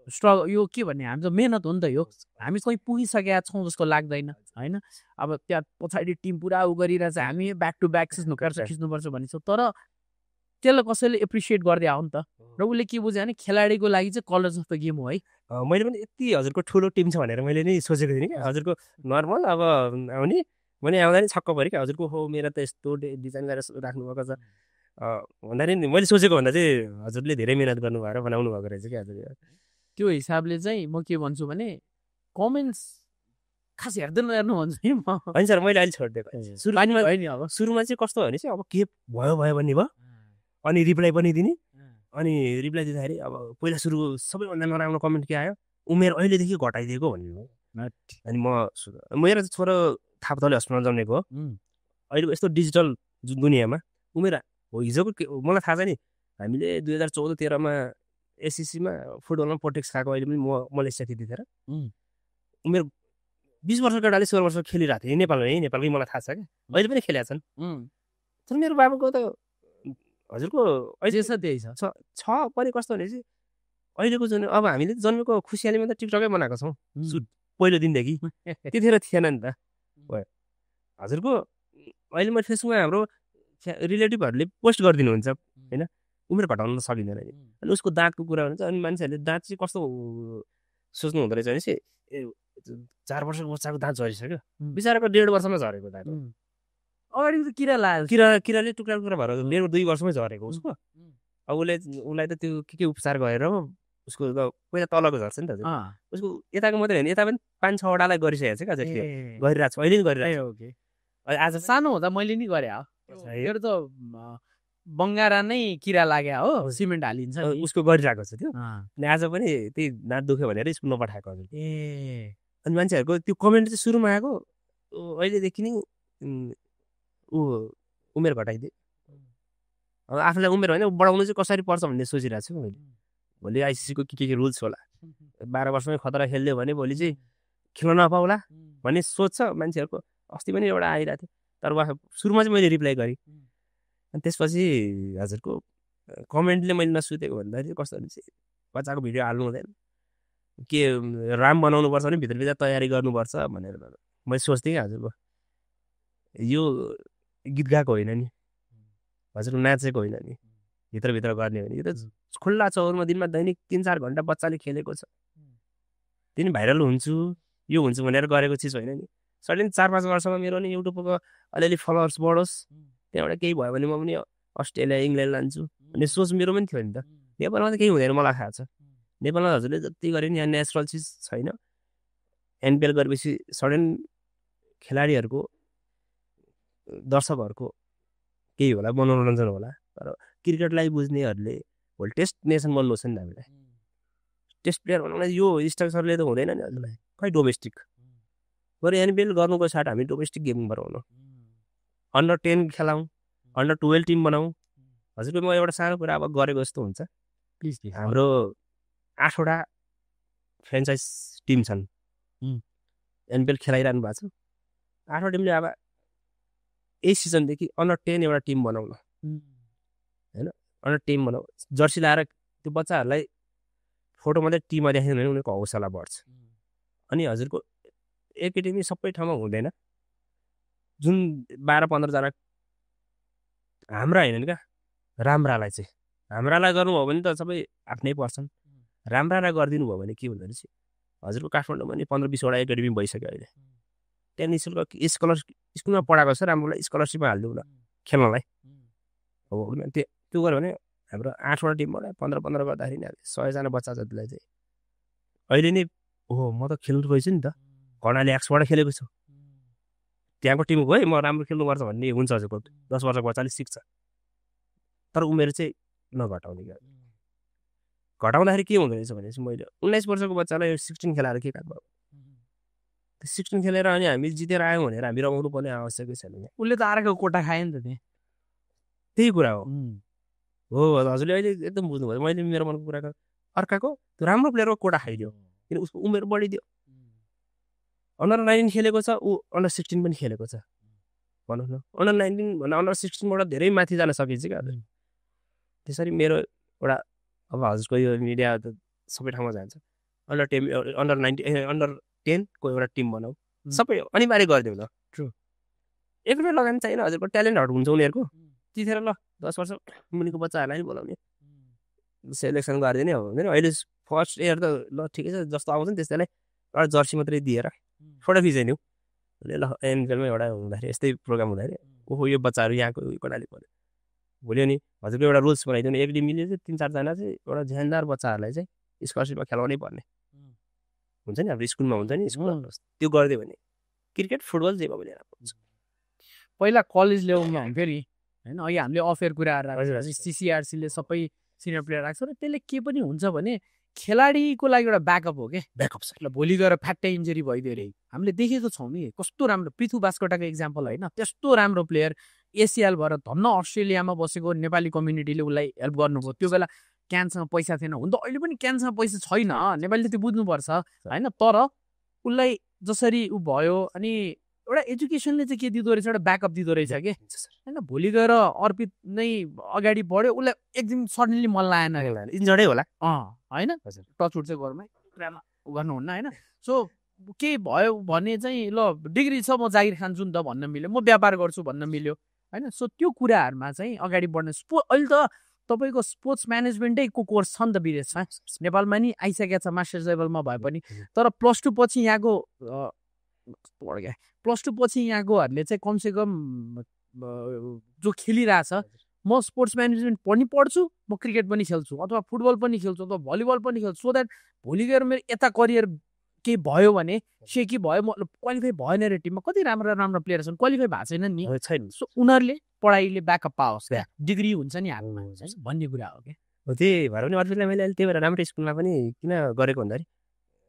स्ट्रगल यो के भन्ने हाम्रो त मेहनत हो नि त यो हामी कहीँ पुगिसकेका छौँ जस्तो लाग्दैन होइन अब त्यहाँ पछाडि टिम पुरा उ गरिरहेछ हामी ब्याक टु ब्याक खिच्नुपर्छ भनिन्छ तर त्यसलाई कसैले एप्रिसिएट गर्दै आऊ नि त र उसले के बुझ्यो भने खेलाडीको लागि चाहिँ कलर्स अफ द गेम हो है मैले पनि यति हजुरको ठुलो टिम छ भनेर मैले नि सोचेको थिएँ कि हजुरको नर्मल अब आउने मैले आउँदा नि छक्क पऱ्यो कि हजुरको हो मेरो त यस्तो डिजाइन गरेर राख्नुभएको छ भन्दाखेरि नि मैले सोचेको भन्दा चाहिँ हजुरले धेरै मिहिनेत गर्नुभयो र बनाउनु भएको रहेछ कि हजुर त्यो हिसाबले चाहिँ म के भन्छु भने कमेन्ट्स खास हेर्दैन हेर्नु भन्छु नि म होइन सर मैले अहिले छोडिदिएको सुरुमा चाहिँ कस्तो भने चाहिँ अब के भयो भन्ने भयो अनि रिप्लाई पनि दिने अनि रिप्लाई दिँदाखेरि अब पहिला सुरु सबैभन्दा नराम्रो कमेन्ट के आयो उमेर अहिलेदेखि घटाइदिएको भन्ने अनि मेरो छोरो थापाथली हस्पिटलमा जन्मेको हो अहिलेको यस्तो डिजिटल दुनियाँमा उमेर हो हिजोको मलाई थाहा छ नि हामीले 2014-13मा एससिसीमा फुटबलमा पोटेक्स खाएको अहिले पनि मलेसिया त्यतिखेर उमेर 20 वर्षको केटाले 16 वर्ष खेलिरहेको थिएँ नेपालमै मलाई थाहा छ क्या अहिले पनि खेलेका छन् तर मेरो बाबुको त हजुरको अहिले त्यही छ पनि कस्तो भने चाहिँ अहिलेको जुन अब हामीले जन्मेको खुसियालीमा त टिकटकै बनाएको छौँ पहिलो दिनदेखि त्यतिखेर थिएन नि त हजुरको अहिले मैले फेसबुकमा हाम्रो रिलेटिभहरूले पोस्ट गरिदिनुहुन्छ होइन उमेर घटाउन सकिँदैन नि अनि उसको दाँतको कुरा हुन्छ अनि मान्छेहरूले दाँत चाहिँ कस्तो सोच्नु हुँदो रहेछ भने चाहिँ 4 वर्षको बच्चाको दाँत झरिसक्यो बिचराको 1.5 वर्षमा झरेको दाँत अगाडि त किरा लाग्यो किराले टुक्रा भएर 2 वर्षमै झरेको उसको अब उसलाई त त्यो के उपचार गरेर उसको पहिला तलको झर्छ नि त उसको यताको मात्रै होइन यता पनि 5-6 वटालाई गरिसकेको छ क्या गरिरहेको छ अहिले नि गरिरहेको आज सानो हुँदा मैले नि गरेँ मेरो त बङ्गारा नै किरा लाग्यो हो सिमेन्ट हालिन्छ उसको गरिरहेको छ त्यो अनि आज पनि त्यही दाँत दुख्यो भनेर स्कुल नपठाएको हजुर अनि मान्छेहरूको त्यो कमेन्ट चाहिँ सुरुमा आएको अहिलेदेखि नै उमेर घटाइदिए अब आफूलाई उमेर होइन बढाउनु चाहिँ कसरी पर्छ भन्ने सोचिरहेको छु मैले भोलि आइसिसीको के रुल्स होला 12 वर्षमै खतरा खेलिदियो भने भोलि चाहिँ खेल्न नपाउला भन्ने सोच छ मान्छेहरूको अस्ति पनि एउटा आइरहेको थियो तर सुरुमा चाहिँ मैले रिप्लाई गरेँ अनि त्यसपछि हजुरको कमेन्टले मैले नसुतेको भन्दाखेरि कस्तो भने चाहिँ बच्चाको भिडियो हाल्नु हुँदैन के राम बनाउनुपर्छ भने भित्र तयारी गर्नुपर्छ भनेर मैले सोच्थेँ कि हजुरको यो गीत गाएको होइन नि हजुरको नाचेको होइन नि भित्रभित्र गर्ने हो नि यो त खुल्ला चौरमा दिनमा दैनिक 3-4 घन्टा बच्चाले खेलेको छ तिनी भाइरल हुन्छु यो हुन्छु भनेर गरेको चिज होइन नि सडन 4-5 वर्षमा मेरो नि युट्युबको अलिअलि फलोवर्स बढोस् त्यहाँबाट केही भयो भने म पनि अस्ट्रेलिया इङ्ल्यान्ड लान्छु भन्ने सोच मेरो पनि थियो नि त नेपालमा त केही हुँदैन मलाई थाहा छ नेपालमा हजुरले जति गरे नि यहाँ नेचुरल चिज छैन एनपिएल गरेपछि सडन खेलाडीहरूको दर्शकहरूको केही होला मनोरञ्जन होला तर क्रिकेटलाई बुझ्नेहरूले भोलि टेस्ट नेसन बन्नु छ नि त हामीलाई टेस्ट प्लेयर बनाउन यो स्ट्रक्चरले त हुँदैन नि हजुरलाई खै डोमेस्टिक बरु एनपिएल गर्नुको साथ हामी डोमेस्टिक गेम बनाउनु अन्डर 10 खेलाउँ अन्डर 12 टिम बनाउँ हजुरको म एउटा सानो कुरा अब गरेको जस्तो हुन्छ हाम्रो 8 वटा फ्रेन्चाइज टिम छन् एनपिएल खेलाइरहनु भएको छ 8 वटा टिमले अब यही सिजनदेखि अन्डर 10 एउटा टिम बनाउन होइन अन्डर टिम बनाऊ जर्सी लाएर त्यो बच्चाहरूलाई फोटो मात्रै टिममा देखाइदिनु भने उनीहरूको हौसला बढ्छ अनि हजुरको एकाडेमी सबै ठाउँमा हुँदैन जुन 12-15 जना हाम्रा हैनन् क्या राम्रालाई चाहिँ हाम्रालाई गर्नुभयो भने त सबै आफ्नै पर्छन् राम्रालाई गरिदिनु भयो भने के हुँदो रहेछ हजुरको काठमाडौँमा नि 15-20 वटा एकाडेमी भइसक्यो अहिले त्यहाँ निःशुल्क स्कुलमा पढाएको छ राम्रोलाई स्कलरसिपमा हालिदिउँ न खेल्नलाई हो त्यो गऱ्यो भने हाम्रो 8 वटा टिमबाट 15-15 गर्दाखेरि नि 100 जना बच्चा जतिलाई चाहिँ अहिले नै हो म त खेल्नु गएछु नि त कर्णाली एक्सबाट खेलेको छु त्यहाँको टिम गयो म राम्रो खेल्नुपर्छ भन्ने हुन्छ हजुरको 10 वर्षको बच्चाले सिक्छ तर उमेर चाहिँ नघटाउने क्या घटाउँदाखेरि के हुँदो रहेछ भने चाहिँ मैले 19 वर्षको बच्चालाई 16 खेलाएर के काम भयो 16 खेलेर अनि हामी जितेर आयौँ भनेर हामी रमाउनु पर्ने आवश्यकै छैन उसले त आरको कोटा खायो नि त त्यही कुरा हो हजुरले अहिले एकदम बुझ्नुभयो मैले मेरो मनको कुरा अर्काको त्यो राम्रो प्लेयरको कोटा खाइदियो किन उसको उमेर बढिदियो अन्डर 19 खेलेको छ ऊ अन्डर 16 पनि खेलेको छ भनौँ न अन्डर 19 भन्दा अन्डर 16बाट धेरै माथि जान सकिन्छ क्या त्यसरी मेरो एउटा अब हजुरको यो मिडिया त सबै ठाउँमा जान्छ अन्डर 10 को एउटा टिम बनाऊ सबै अनिवार्य गरिदिउँ ल True. 1 रुपियाँ लगानी छैन हजुरको ट्यालेन्टहरू हुन्छ उनीहरूको त्यतिखेर ल 10 वर्ष मुनिको बच्चाहरूलाई नि बोलाउने सेलेक्सन गरिदिने हो हुँदैन अहिले फर्स्ट इयर त ल ठिकै छ जस्तो आउँछ नि त्यस्तैलाई एउटा जर्सी मात्रै दिएर फोटो खिचाइदिउँ ल एनपिएलमा एउटा हुँदाखेरि यस्तै प्रोग्राम हुँदाखेरि ओहो यो बच्चाहरू यहाँको कडाली पऱ्यो भोलि नि हजुरको एउटा रुल्स बनाइदिउँ एकले मिल्यो चाहिँ 3-4 जना चाहिँ एउटा झ्यानदार बच्चाहरूलाई चाहिँ स्कलरसिपमा खेलाउनै पर्ने हुन्छ नि हाम्रो स्कुलमा हुन्छ नि स्कुल त्यो गरिदियो भने क्रिकेट फुटबल जे भयो भने हुन्छ पहिला कलेज लेभलमा हुन्थ्यो नि होइन अहिले हामीले अफेयर कुराहरू राख्छ सिसिआरसीले सबै सिनियर प्लेयर राख्छ र त्यसले के पनि हुन्छ भने खेलाडीको लागि एउटा ब्याकअप हो क्या ब्याकअप छ ल भोलि गएर फ्याट्टै इन्जुरी भइदियो अरे हामीले देखेको छौँ नि कस्तो राम्रो पृथु बास्कोटाको इक्जाम्पल होइन त्यस्तो राम्रो प्लेयर एसिएल भएर धन्न अस्ट्रेलियामा बसेको नेपाली कम्युनिटीले उसलाई हेल्प गर्नुभयो त्यो बेला क्यानसँग पैसा थिएन हुन त अहिले पनि क्यानसँग पैसा छैन नेपालीले त्यो बुझ्नुपर्छ होइन तर उसलाई जसरी ऊ भयो अनि एउटा एजुकेसनले चाहिँ के दिँदो रहेछ एउटा ब्याकअप दिँदो रहेछ कि होइन भोलि गएर अर्पित नै अगाडि बढ्यो उसलाई एकदिन सडनली मन लागेन इन्जर्डै होला होइन टचवुड चाहिँ घरमै गर्नुहुन्न होइन सो केही भयो भने चाहिँ ल डिग्री छ म जागिर खान्छु नि त भन्न मिल्यो म व्यापार गर्छु भन्न मिल्यो होइन सो त्यो कुराहरूमा चाहिँ अगाडि बढ्ने अहिले त तपाईँको स्पोर्ट्स म्यानेजमेन्टैको कोर्स छ नि त विदेशमा नेपालमा नि आइसकेको छ मास्टर्स लेभलमा भए पनि तर +2 पछि यहाँको यहाँकोहरूले चाहिँ कमसेकम जो खेलिरहेछ म स्पोर्ट्स म्यानेजमेन्ट पनि पढ्छु म क्रिकेट पनि खेल्छु अथवा फुटबल पनि खेल्छु अथवा भलिबल पनि खेल्छु सो द्याट भोलि गएर मेरो यता करियर केही भयो भने सेकी भयो म क्वालिफाई भएन रे टिममा कति राम्रो राम्रो प्लेयर छन् क्वालिफाई भएको छैनन् नि छैन सो उनीहरूले पढाइले ब्याकअप पाओस् डिग्री हुन्छ नि हातमा भन्ने कुरा हो क्या हो त्यही भएर पनि अर्पितलाई मैले अहिले त्यही भएर राम्रो स्कुलमा पनि किन गरेको भन्दाखेरि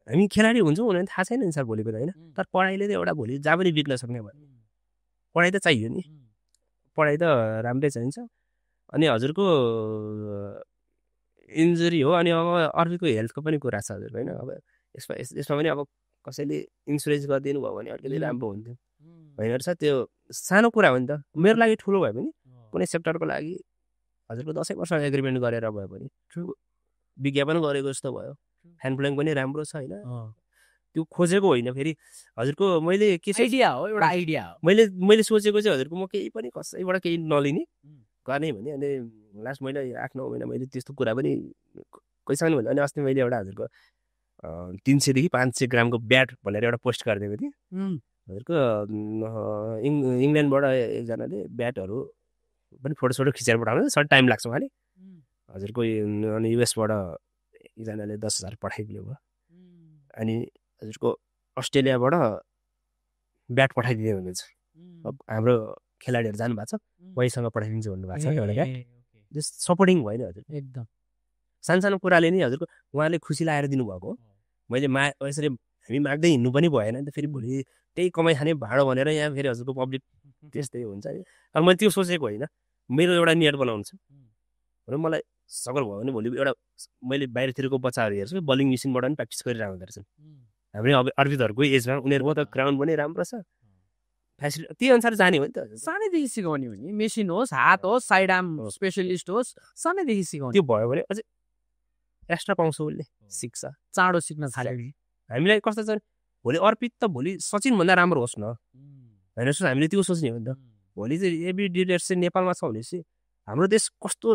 हामी खेलाडी हुन्छौँ भने थाहा छैन नि सर भोलिको त होइन तर पढाइले त एउटा भोलि जहाँ पनि बिग्न सक्ने भयो पढाइ त चाहियो नि पढाइ त राम्रै चाहिन्छ अनि हजुरको इन्जुरी हो अनि अब अर्को हेल्थको पनि कुरा छ हजुरको होइन अब यसमा पनि अब कसैले इन्सुरेन्स गरिदिनु भयो भने अलिकति राम्रो हुन्थ्यो होइन रहेछ त्यो सानो कुरा हो नि त मेरो लागि ठुलो भयो भने कुनै सेक्टरको लागि हजुरको 10 वर्ष एग्रिमेन्ट गरेर भयो भने विज्ञापन गरेको जस्तो भयो ह्यान्ड प्लङ पनि राम्रो छ होइन त्यो खोजेको होइन फेरि हजुरको मैले के आइडिया हो एउटा आइडिया हो मैले सोचेको चाहिँ हजुरको म केही पनि कसैबाट केही नलिने गर्ने भने अनि लास्ट मैले 8-9 महिना मैले त्यस्तो कुरा पनि कैसँग नि भने अनि अस्ति मैले एउटा हजुरको 300 देखि 500 ग्रामको ब्याट भनेर एउटा पोस्ट गरिदिएको थिएँ हजुरको इङ्ल्यान्डबाट एकजनाले ब्याटहरू पनि फोटोसोटो खिचेर पठाउनु सर्ट टाइम लाग्छ उहाँले हजुरको अनि युएसबाट एकजनाले 10,000 पठाइदिनु भयो अनि हजुरको अस्ट्रेलियाबाट ब्याट पठाइदिने हुनुहुन्छ अब हाम्रो खेलाडीहरू जानुभएको छ वहीसँग पठाइदिन्छु भन्नुभएको छ एउटा क्या जस्ट सपोर्टिङ भयो नि हजुर एकदम सानो कुराले नि हजुरको उहाँले खुसी लगाएर दिनुभएको हो मैले यसरी हामी माग्दै हिँड्नु पनि भएन नि त फेरि भोलि त्यही कमाइ खाने भाडो भनेर यहाँ फेरि हजुरको पब्लिक त्यस्तै हुन्छ नि तर मैले त्यो सोचेको होइन मेरो एउटा नियत बनाउनु छ भने मलाई सगर भयो भने भोलि एउटा मैले बाहिरतिरको बच्चाहरू हेर्छु बलिङ मेसिनबाट पनि प्र्याक्टिस गरिरहेको हुँदो रहेछन् हाम्रो अब अर्पितहरूको एजमा उनीहरूको त ग्राउन्ड पनि राम्रो छ फेसिलिटी त्यही अनुसार जाने हो नि त सानैदेखि सिकाउने हो नि मेसिन होस् हात होस् साइड आर्म स्पेसलिस्ट होस् सानैदेखि सिकाउने त्यो भयो भने अझै एक्स्ट्रा पाउँछ उसले सिक्छ चाँडो सिक्न थाल्यो नि हामीलाई कस्तो छ भोलि अर्पित त भोलि सचिनभन्दा राम्रो होस् न होइन हामीले त्यो सोच्ने हो नि त भोलि चाहिँ एबी डिलेयर्स चाहिँ नेपालमा छ भनेपछि हाम्रो देश कस्तो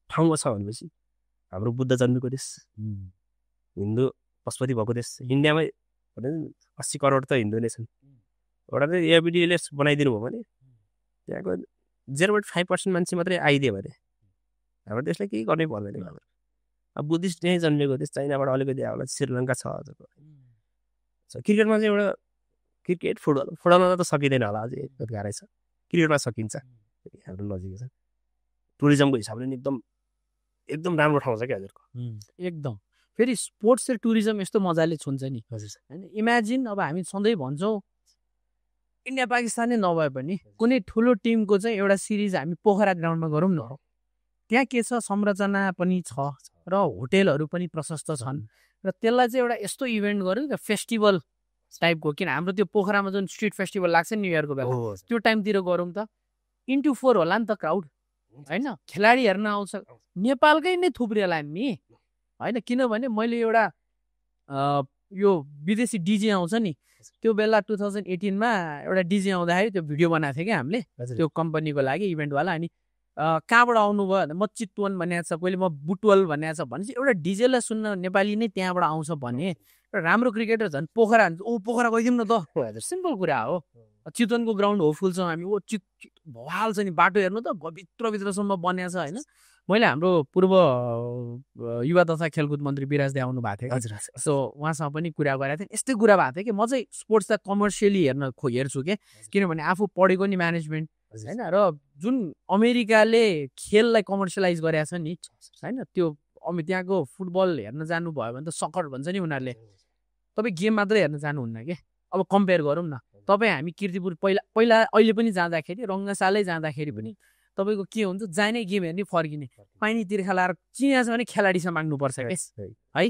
ठाउँमा छ भनेपछि हाम्रो बुद्ध जन्मेको देश हिन्दू पशुपति भएको देश इन्डियामै 80 करोड त हिन्दू नै छन् एउटा चाहिँ एबी डिलेयर्स बनाइदिनु भयो भने त्यहाँको 0.5% मान्छे मात्रै आइदियो भने हाम्रो देशलाई केही गर्नै पर्दैन हाम्रो अब बुद्धिस्ट त्यहीँ जन्मेको देश चाइनाबाट अलिकति आउला श्रीलङ्का छ हजुरको क्रिकेटमा चाहिँ एउटा क्रिकेट फुटबलमा त सकिँदैन होला अझै गाह्रै छ क्रिकेटमा सकिन्छ हाम्रो नजिकै छ टुरिज्मको हिसाबले नि एकदम राम्रो ठाउँ छ क्या हजुरको एकदम फेरि स्पोर्ट्स र टुरिज्म यस्तो मजाले छुन्छ नि हजुर होइन इमेजिन अब हामी सधैँ भन्छौँ इन्डिया पाकिस्तानै नभए पनि कुनै ठुलो टिमको चाहिँ एउटा सिरिज हामी पोखरा ग्राउन्डमा गरौँ न त्यहाँ के छ संरचना पनि छ र होटेलहरू पनि प्रशस्त छन् र त्यसलाई चाहिँ एउटा यस्तो इभेन्ट गऱ्यो क्या फेस्टिभल टाइपको किन हाम्रो त्यो पोखरामा जुन स्ट्रिट फेस्टिभल लाग्छ नि न्यु इयरको बेला त्यो टाइमतिर गरौँ त इन्टु 4 होला नि त क्राउड होइन खेलाडी हेर्न आउँछ नेपालकै नै थुप्रेला नि होइन किनभने मैले एउटा यो विदेशी डिजे आउँछ नि त्यो बेला 2018 एउटा डिजे आउँदाखेरि त्यो भिडियो बनाएको थिएँ कि हामीले त्यो कम्पनीको लागि इभेन्टवाला अनि कहाँबाट आउनुभयो भने म चितवन भनेको छ कोहीले म बुटवल भनेको छ भनेपछि एउटा डिजेलाई सुन्न नेपाली नै त्यहाँबाट आउँछ भने राम्रो क्रिकेटर झन् पोखरा पोखरा गइदिउँ न त सिम्पल कुरा हो चितवनको ग्राउन्ड हो फुल छ हामी भवाल छ नि बाटो हेर्नु त भित्रसम्म बनिएको छ होइन मैले हाम्रो पूर्व युवा तथा खेलकुद मन्त्री विराज दे आउनु भएको थियो सो उहाँसँग पनि कुरा गरेको थिएँ यस्तै कुरा भएको थियो कि म चाहिँ स्पोर्ट्सलाई कमर्सियली हेर्छु किनभने आफू पढेको नि म्यानेजमेन्ट होइन र जुन अमेरिकाले खेललाई कमर्सियलाइज गरेको छ नि होइन त्यो त्यहाँको फुटबल हेर्न जानुभयो भने त सकर भन्छ नि उनीहरूले तपाईँ गेम मात्रै हेर्न जानुहुन्न कि अब कम्पेयर गरौँ न तपाईँ हामी किर्तिपुर पहिला अहिले पनि जाँदाखेरि रङ्गशालै जाँदाखेरि पनि तपाईँको के हुन्छ जाने गेम हेर्ने फर्किने पानी तिर्खा लाएर चिया छ भने खेलाडीसँग माग्नुपर्छ है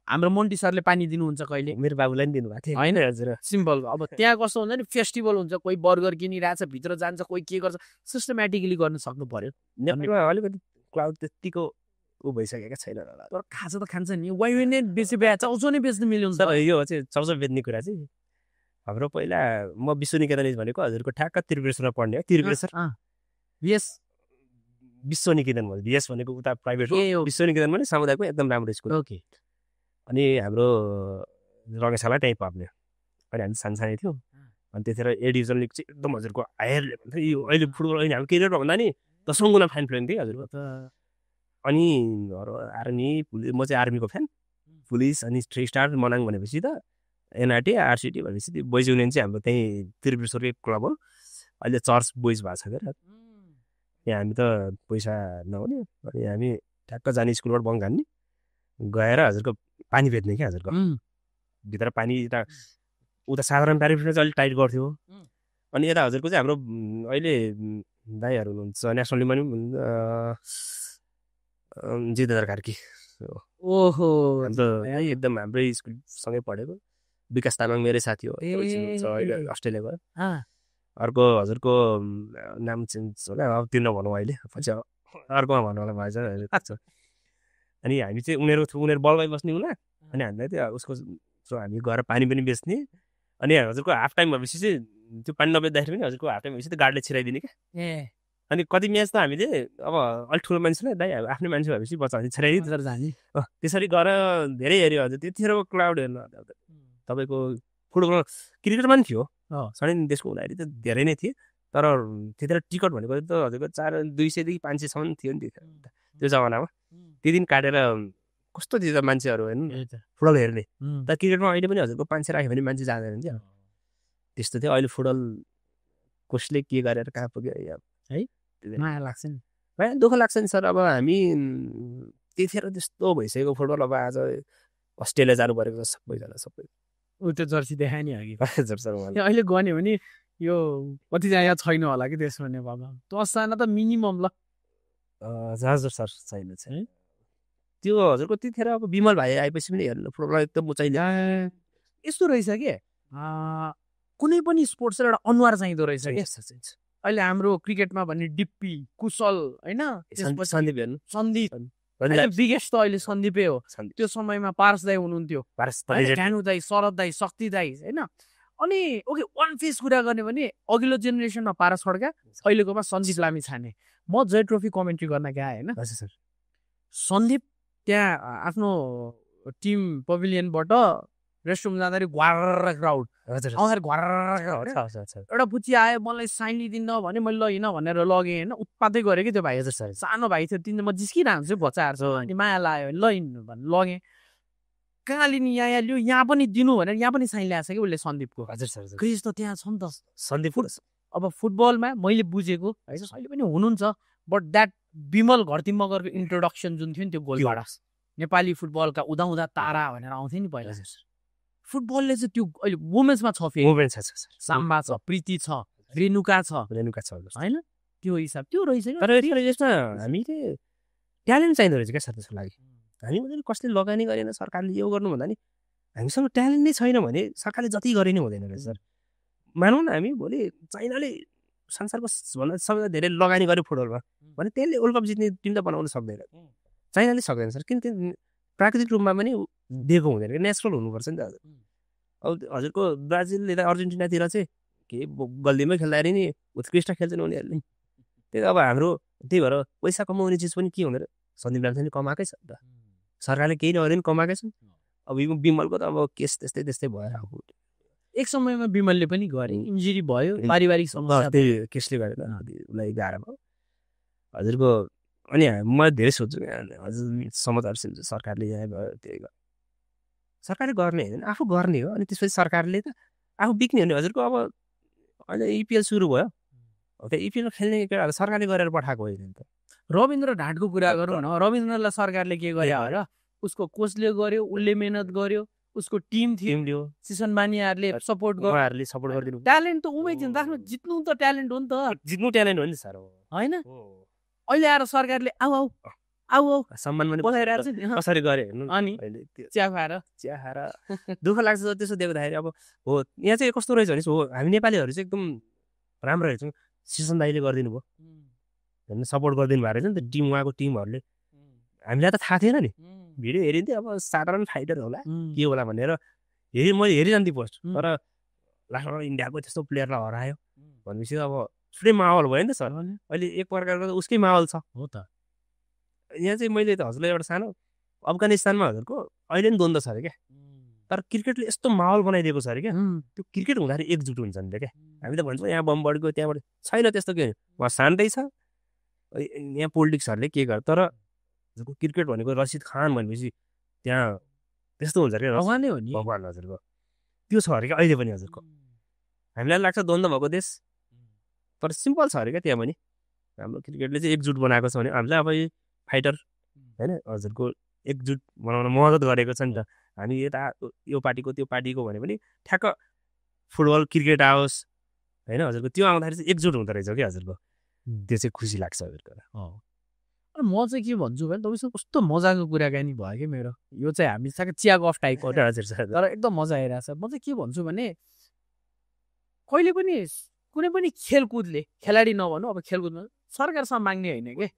हाम्रो मन्टी सरले पानी दिनुहुन्छ कहिले मेरो बाबुलाई पनि दिनुभएको थियो होइन हजुर सिम्पल अब त्यहाँ कस्तो हुन्छ नि फेस्टिभल हुन्छ कोही बर्गर किनिरहेछ भित्र जान्छ कोही के गर्छ सिस्टमेटिकली गर्न सक्नु पर्यो नेपालमा अलिकति क्लाउड त्यतिको ऊ भइसकेको छैन तर खाजा त खान्छ नि वाइ नै बेसी चाउचो नै बेच्नु मिल्यो तर यो चाहिँ चाउचो बेच्ने कुरा चाहिँ हाम्रो पहिला म विश्वनिकेतन भनेको हजुरको ठ्याक्क त्रिपुरेश्वरमा पढ्ने हो त्रिपुरेश्वर विश्वनिकेतन भयो बिएस भनेको उता प्राइभेट हो विश्वनिकेतन पनि समुदायको एकदम राम्रो स्कुल ओके अनि हाम्रो रङ्गशाला त्यहीँ पर्ने अनि हामी सानसानै थियो अनि त्यतिखेर ए डिभिजन लिग चाहिँ एकदम हजुरको हायर लेभल थियो यो अहिले फुटबल अहिले हाम्रो केरियरमा भन्दा नि 10औं गुणा फ्यान फ्रेन्ड थियो हजुरको अनि आर्मी पुलिस म चाहिँ आर्मीको फ्यान पुलिस अनि 3 स्टार मनाङ भनेपछि त एनआरटी आरसिटी भनेपछि त्यो बोइज युनियन चाहिँ हाम्रो त्यहीँ त्रिपुरेश्वरकै क्लब हो अहिले चर्च बोइज भएको छ क्या यहाँ हामी त पैसा नहुने अनि हामी ठ्याक्क जाने स्कुलबाट बङ्क हान्ने गएर हजुरको पानी बेच्ने क्या हजुरको भित्र पानी यता उता साधारण प्याराफिटमा चाहिँ अलिक टाइट गर्थ्यो अनि यता हजुरको चाहिँ हाम्रो अहिले दाईहरू हुनुहुन्छ नेसनल टिममा पनि जितेन्द्र कार्की ओहो अन्त एकदम हाम्रै स्कुलसँगै पढेको विकास तामाङ मेरै साथी हो अहिले अस्ट्रेलियाको अर्को हजुरको नाम चेन्ज होला अब त्यो नभनौँ अहिले पछि अर्कोमा भन्नु होला भएछ अनि हामी चाहिँ उनीहरू बलमै बस्ने होला अनि हामीलाई त्यो उसको हामी गएर पानी पनि बेच्ने अनि हजुरको हाफ टाइम भएपछि चाहिँ त्यो पानी नबेच्दाखेरि पनि हजुरको हाफ टाइम भएपछि त्यो गार्डले छिराइदिने क्या अनि कति म्याच त हामीले अब अलिक ठुलो मान्छेलाई दाइ आफ्नै मान्छे भएपछि बच्चा छिराइदिन्छ जाने त्यसरी गएर धेरै हेऱ्यो हजुर त्यतिखेरको क्लाउड हेर्नु तपाईँको फुटबल क्रिकेटमा पनि थियो सडन देशको हुँदाखेरि त धेरै नै थिए तर त्यतिखेर टिकट भनेको त हजुरको 200 देखि 500सम्म थियो नि त्यो जमानामा त्यो दिन काटेर कस्तो थियो त मान्छेहरू हेर्नु फुटबल हेर्ने तर क्रिकेटमा अहिले पनि हजुरको 500 राख्यो भने मान्छे जाँदैन नि त्यस्तो थियो अहिले फुटबल कसले के गरेर कहाँ पुग्यो है माया लाग्छ नि है दुःख लाग्छ नि सर अब हामी त्यतिखेर त्यस्तो भइसकेको फुटबल अब आज अस्ट्रेलिया जानु परेको सबैजना सबै त्यो जर्सी देखायो नि अघि अहिले गयो भने यो कतिजना यहाँ छैन होला कि त्यसमा नेपालमा 10जना त मिनिमम ल हजुर सर छैन छैन त्यो हजुरको त्यतिखेर अब विमल भाइ आएपछि पनि हेर्नु फुटबल एकदम उचाइ यस्तो रहेछ कि कुनै पनि स्पोर्ट्स एउटा अनुहार चाहिँदो रहेछ कि अहिले हाम्रो क्रिकेटमा भन्ने डिप्पी कुशल होइन सन्दीप हेर्नु सन्दीप बिगेस्ट त अहिले सन्दीपै हो त्यो समयमा पारस दाई हुनुहुन्थ्यो ज्ञानु दाई शरद दाई शक्ति दाई होइन अनि ओके वान फेस कुरा गर्ने भने अघिल्लो जेनेरेसनमा पारस खड्का अहिलेकोमा सन्दीप लामी छाने म जय ट्रफी कमेन्ट्री गर्न गएँ होइन सन्दीप त्यहाँ आफ्नो टिम पभिलियनबाट रेस्टरुम जाँदाखेरि घ्वार क्राउड एउटा पुची आयो मलाई साइन लिदिन्न भने मैले लगिन भनेर लगेँ होइन उत्पातै गरेँ कि त्यो भाइ हजुर सर सानो भाइ थियो तिन म जिस्किरहन्छु बच्चाहरू छ अनि माया लाग्यो लगिन् भने लगेँ कहाँ लिने यहाँ लियो यहाँ पनि दिनु भनेर यहाँ पनि साइन ल्याएको छ कि उसले सन्दीपको हजुर सर क्रेज त त्यहाँ छ नि त सन्दीप अब फुटबलमा मैले बुझेको है अहिले पनि हुनुहुन्छ बट द्याट विमल घरती मगरको इन्ट्रोडक्सन जुन थियो नि त्यो गोलबाट नेपाली फुटबलका उदाउँदा तारा भनेर आउँथ्यो नि पहिला फुटबलले चाहिँ त्यो अहिले वुमेन्समा छ वुमेन्स छ साम्बा छ प्रीति छ रेणुका छ होइन त्यो हिसाब त्यो रहेछ तर यसमा हामीले ट्यालेन्ट चाहिँदो रहेछ क्या सर त्यसको लागि हामी मात्रै कसले लगानी गरेन सरकारले यो गर्नु भन्दा नि हामीसँग ट्यालेन्ट नै छैन भने सरकारले जति गरे नै हुँदैन रहेछ सर मानौँ न हामी भोलि चाइनाले संसारको भन्दा सबैभन्दा धेरै लगानी गर्यो फुटबलमा भने त्यसले वर्ल्ड कप जित्ने टिम त बनाउन सक्दैन चाइनाले सक्दैन सर किन त्यो प्राकृतिक रूपमा पनि दिएको हुँदैन कि नेचुरल हुनुपर्छ नि त हजुर अब हजुरको ब्राजिल यता अर्जेन्टिनातिर चाहिँ के गल्लीमै खेल्दाखेरि नि उत्कृष्ट खेल्छन् उनीहरूले त्यही अब हाम्रो त्यही भएर पैसा कमाउने चिज पनि के हुँदैन सन्दीप लामिछानेले कमाएकै छ नि त सरकारले केही नगरे पनि कमाएकै छ अब यो बिमलको त अब केस त्यस्तै त्यस्तै भएर अब एक समयमा विमलले पनि गरे इन्जुरी भयो पारिवारिक समस्या त्यही केसले गरेर उसलाई गाह्रो भयो हजुरको अनि म धेरै सोध्छु हजुर समाचार सुन्छु सरकारले यहाँ भयो त्यही भयो सरकारले गर्ने होइन आफू गर्ने हो अनि त्यसपछि सरकारले त आफू बिक्ने हो नि हजुरको अब अहिले इपिएल सुरु भयो त्यो इपिएल खेल्ने केटाहरू सरकारले गरेर पठाएको होइन नि त रविन्द्र ढाँटको कुरा गरौँ न रविन्द्रलाई सरकारले के गर्यो र उसको कोचले गर्यो उसले मेहनत गर्यो उसको टिम थियो सिसन बानियाहरूले सपोर्ट उहाँहरूले सपोर्ट गरिदिनु ट्यालेन्ट त उमै थियो नि त आफ्नो जित्नु त ट्यालेन्ट हो नि त जित्नु ट्यालेन्ट हो नि सर होइन अहिले आएर सरकारले आऊ आऊ आऊ आऊ सम्मान पनि बोलाइरहेको छ नि कसरी गरे अनि चिया खाएर दुःख लाग्छ त्यसो देख्दाखेरि अब हो यहाँ चाहिँ कस्तो रहेछ भने हो हामी नेपालीहरू चाहिँ एकदम राम्रो रहेछौँ सिसन दाइले गरिदिनु भयो होइन सपोर्ट गरिदिनु भएको रहेछ नि त टिम उहाँको टिमहरूले हामीलाई त थाहा थिएन नि भिडियो हेरिन्थेँ अब साधारण फाइटर होला के होला भनेर मैले हेरिरहन्थेँ पोस्ट तर लास्टमा इन्डियाको त्यस्तो प्लेयरलाई हरायो भनेपछि अब छुट्टै माहौल भयो नि त सर अहिले एक प्रकारको त उसकै माहौल छ हो त यहाँ चाहिँ मैले त हजुरलाई एउटा सानो अफगानिस्तानमा हजुरको अहिले पनि द्वन्द्व छ अरे क्या तर क्रिकेटले यस्तो माहौल बनाइदिएको छ अरे क्या त्यो क्रिकेट हुँदाखेरि एकजुट हुन्छ नि क्या हामी त भन्छौँ यहाँ बमबडको त्यहाँबाट छैन त्यस्तो के उहाँ शान्तै छ यहाँ पोलिटिक्सहरूले के गर्छ तर हजुरको क्रिकेट भनेको रसिद खान भनेपछि त्यहाँ त्यस्तो हुन्छ अरे भगवानै हो नि भगवान हजुरको त्यो छ अरे क्या अहिले पनि हजुरको हामीलाई लाग्छ द्वन्द्व भएको देश तर सिम्पल छ अरे क्या त्यहाँ पनि हाम्रो क्रिकेटले चाहिँ एकजुट बनाएको छ भने हामीलाई अब फाइटर होइन हजुरको एकजुट बनाउन मद्दत गरेको छ नि त हामी यता यो पार्टीको त्यो पार्टीको भने पनि ठ्याक्क फुटबल क्रिकेट आओस् होइन हजुरको त्यो आउँदाखेरि चाहिँ एकजुट हुँदो रहेछ कि हजुरको त्यो चाहिँ खुसी लाग्छ हजुरको म चाहिँ के भन्छु भने तपाईँसँग कस्तो मजाको कुराकानी भयो कि मेरो यो चाहिँ हामी साह्रै चिया गफ टाइपको हजुर तर एकदम मजा आइरहेछ म चाहिँ के भन्छु भने कहिले पनि कुनै पनि खेलकुदले खेलाडी नभनौँ अब खेलकुदमा सरकारसँग माग्ने होइन कि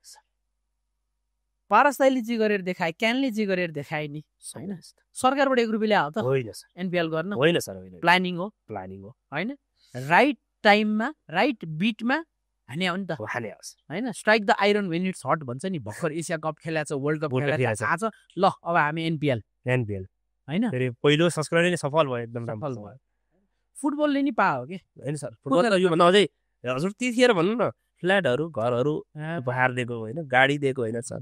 पारसले जे गरेर देखाए क्यानले जे गरेर देखाए नि होइन सरकारबाट 1 रुपियाँ ल्यायो त होइन सर एनपिएल गर्न होइन सर होइन प्लानिङ हो होइन राइट टाइममा राइट बिटमा हाने हो नि त होइन strike the iron when it's hot भन्छ नि भर्खर एसिया कप खेलाएको छ वर्ल्ड कप खेलाएको छ आज ल अब हामी एनपिएल होइन पहिलो संस्करण नै सफल भयो एकदम सफल भयो फुटबलले नि पायो कि होइन सर फुटबल यो भन्दा अझै हजुर त्यतिखेर भन्नु न फ्ल्याटहरू घरहरू उपहार दिएको होइन गाडी दिएको होइन सर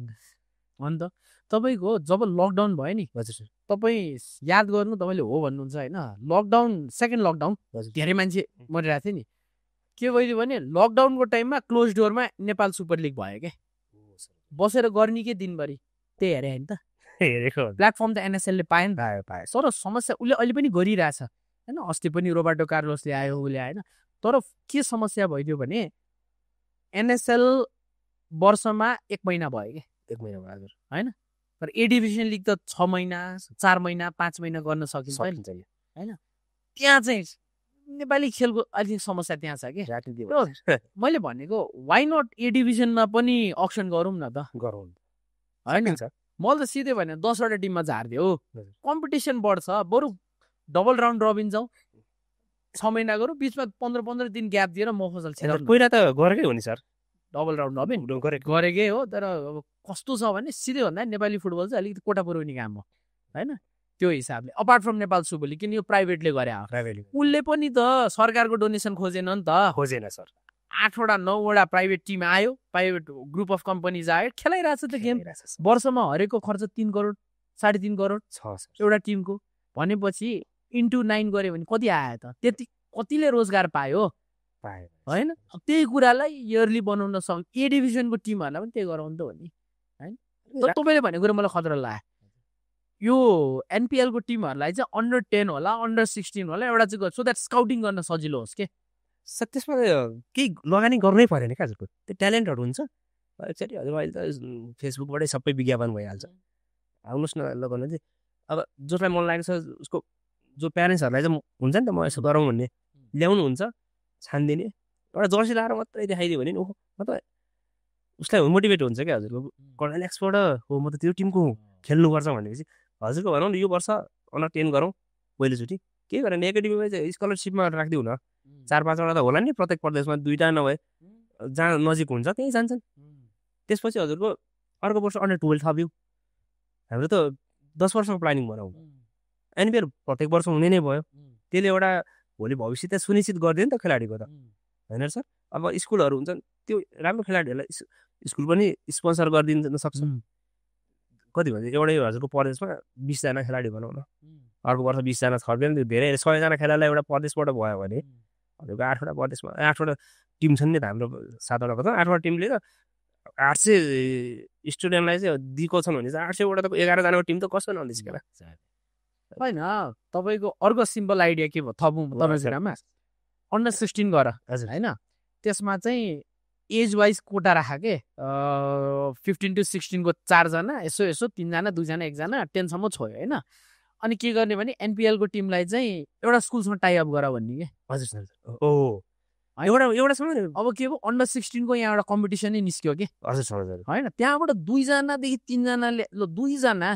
अन्त तपाईँको जब लकडाउन भयो नि हजुर सर तपाईँ याद गर्नु तपाईँले हो भन्नुहुन्छ होइन लकडाउन सेकेन्ड लकडाउन धेरै मान्छे मरिरहेको थियो नि के भयो भने लकडाउनको टाइममा क्लोज डोरमा नेपाल सुपर लिग भयो क्या बसेर गर्ने के दिनभरि त्यही हेरे होइन त हेरेको प्लेटफर्म त एनएसएलले पायो नि पायो तर समस्या उसले अहिले पनि गरिरहेछ होइन अस्ति पनि रोबर्टो कार्लोसले आयो उसले आएन तर के समस्या भइदियो भने एनएसएल वर्षमा 1 महिना भयो क्या 1 महिना भयो हजुर होइन तर ए डिभिजन लिग त 6 महिना 4 महिना 5 महिना गर्न सकिन्छ होइन त्यहाँ चाहिँ नेपाली खेलको अलिक समस्या त्यहाँ छ कि मैले भनेको वाइ नट ए डिभिजनमा पनि अक्सन गरौँ न त गरौँ होइन मैले त सिधै भने 10वटा टिममा झारिदियो कम्पिटिसन बढ्छ बरु डबल राउन्ड रबिन जाउँ 6 महिना गरौँ बिचमा 15 दिन ग्याप दिएर मफसल खेल पहिला त गरेकै हो नि सर डबल राउन्ड रबिन गरेकै हो तर अब कस्तो छ भने सिधै भन्दा नेपाली फुटबल चाहिँ अलिकति कोटा पुर्याउने काम हो होइन त्यो हिसाबले apart from Nepal super league किन यो प्राइभेटले गरे उसले पनि त सरकारको डोनेसन खोजेन नि त खोजेन सर 8वटा 9वटा प्राइभेट टिम आयो प्राइभेट ग्रुप अफ कम्पनीज आयो खेलाइरहेछ त गेम वर्षमा हरेकको खर्च 3 करोड 3.5 करोड छ एउटा टिमको भनेपछि इन्टु 9 गऱ्यो भने कति आयो त त्यति कतिले रोजगार पायो होइन त्यही कुरालाई इयरली बनाउन सक्छ ए डिभिजनको टिमहरूलाई पनि त्यही गराउनु त हो नि होइन तर तपाईँले भनेको कुरा मलाई खतरा लाग्यो यो एनपिएलको टिमहरूलाई चाहिँ अन्डर 10 होला अन्डर 16 होला एउटा चाहिँ सो द्याट स्काउटिङ गर्न सजिलो होस् के सर त्यसमा केही लगानी गर्नै परेन क्या हजुरको त्यो ट्यालेन्टहरू हुन्छ एक्चुअली हजुर अहिले त फेसबुकबाटै सबै विज्ञापन भइहाल्छ आउनुहोस् न लगाउनु चाहिँ अब जसलाई मन लागेको छ उसको जो प्यारेन्ट्सहरूलाई चाहिँ हुन्छ नि त म यसो गरौँ भन्ने ल्याउनुहुन्छ छानिदिने एउटा जर्सी लाएर मात्रै देखाइदियो भने नि ओहो म त उसलाई मोटिभेट हुन्छ क्या हजुरको कर्नल एक्सपोर्ट हो म त त्यो टिमको खेल्नुपर्छ भनेपछि हजुरको भनौँ न यो वर्ष अन्डर 10 गरौँ पहिलोचोटि के गरेर एकाडेमीमा चाहिँ स्कलरसिपमा राखिदिउँ न 4-5वटा त होला नि प्रत्येक प्रदेशमा 2टा नभए जहाँ नजिक हुन्छ त्यहीँ जान्छन् त्यसपछि हजुरको अर्को वर्ष अन्डर 12 थप्यौँ हाम्रो त 10 वर्षको प्लानिङ बनाऊ एनपिएल प्रत्येक वर्ष हुने नै भयो त्यसले एउटा भोलि भविष्य त सुनिश्चित गरिदियो नि त खेलाडीको त होइन सर अब स्कुलहरू हुन्छन् त्यो राम्रो खेलाडीहरूलाई स्कुल पनि स्पोन्सर गरिदिन सक्छ कति भन्छ एउटै हजुरको प्रदेशमा 20जना खेलाडी भनौँ न अर्को वर्ष 20जना थप्यो नि त्यो धेरै 100जना खेलाडीलाई एउटा प्रदेशबाट भयो भने हजुरको 8वटा प्रदेशमा 8वटा टिम छन् नि त हाम्रो 7वटाको त 8वटा टिमले त 800 स्टुडेन्टलाई चाहिँ दिएको छन् भने चाहिँ 800वटा त 11जनाको टिम त कसो ननिस्केला होइन तपाईँको अर्को सिम्पल आइडिया के भयो थपौँ तपाईँमा अन्डर 16 गर होइन त्यसमा चाहिँ एज वाइज कोटा राख के 15 to 16 को 4जना यसो 3जना 2जना 1जना 10सम्म छोयो होइन अनि के गर्ने भने एनपिएलको टिमलाई चाहिँ एउटा स्कुलसँग टाइअप गर भन्ने के हजुर सर एउटासँग अब के भयो अन्डर 16 को यहाँ एउटा कम्पिटिसनै निस्क्यो कि हजुर सर होइन त्यहाँबाट 2जनादेखि 3जनाले ल 2जना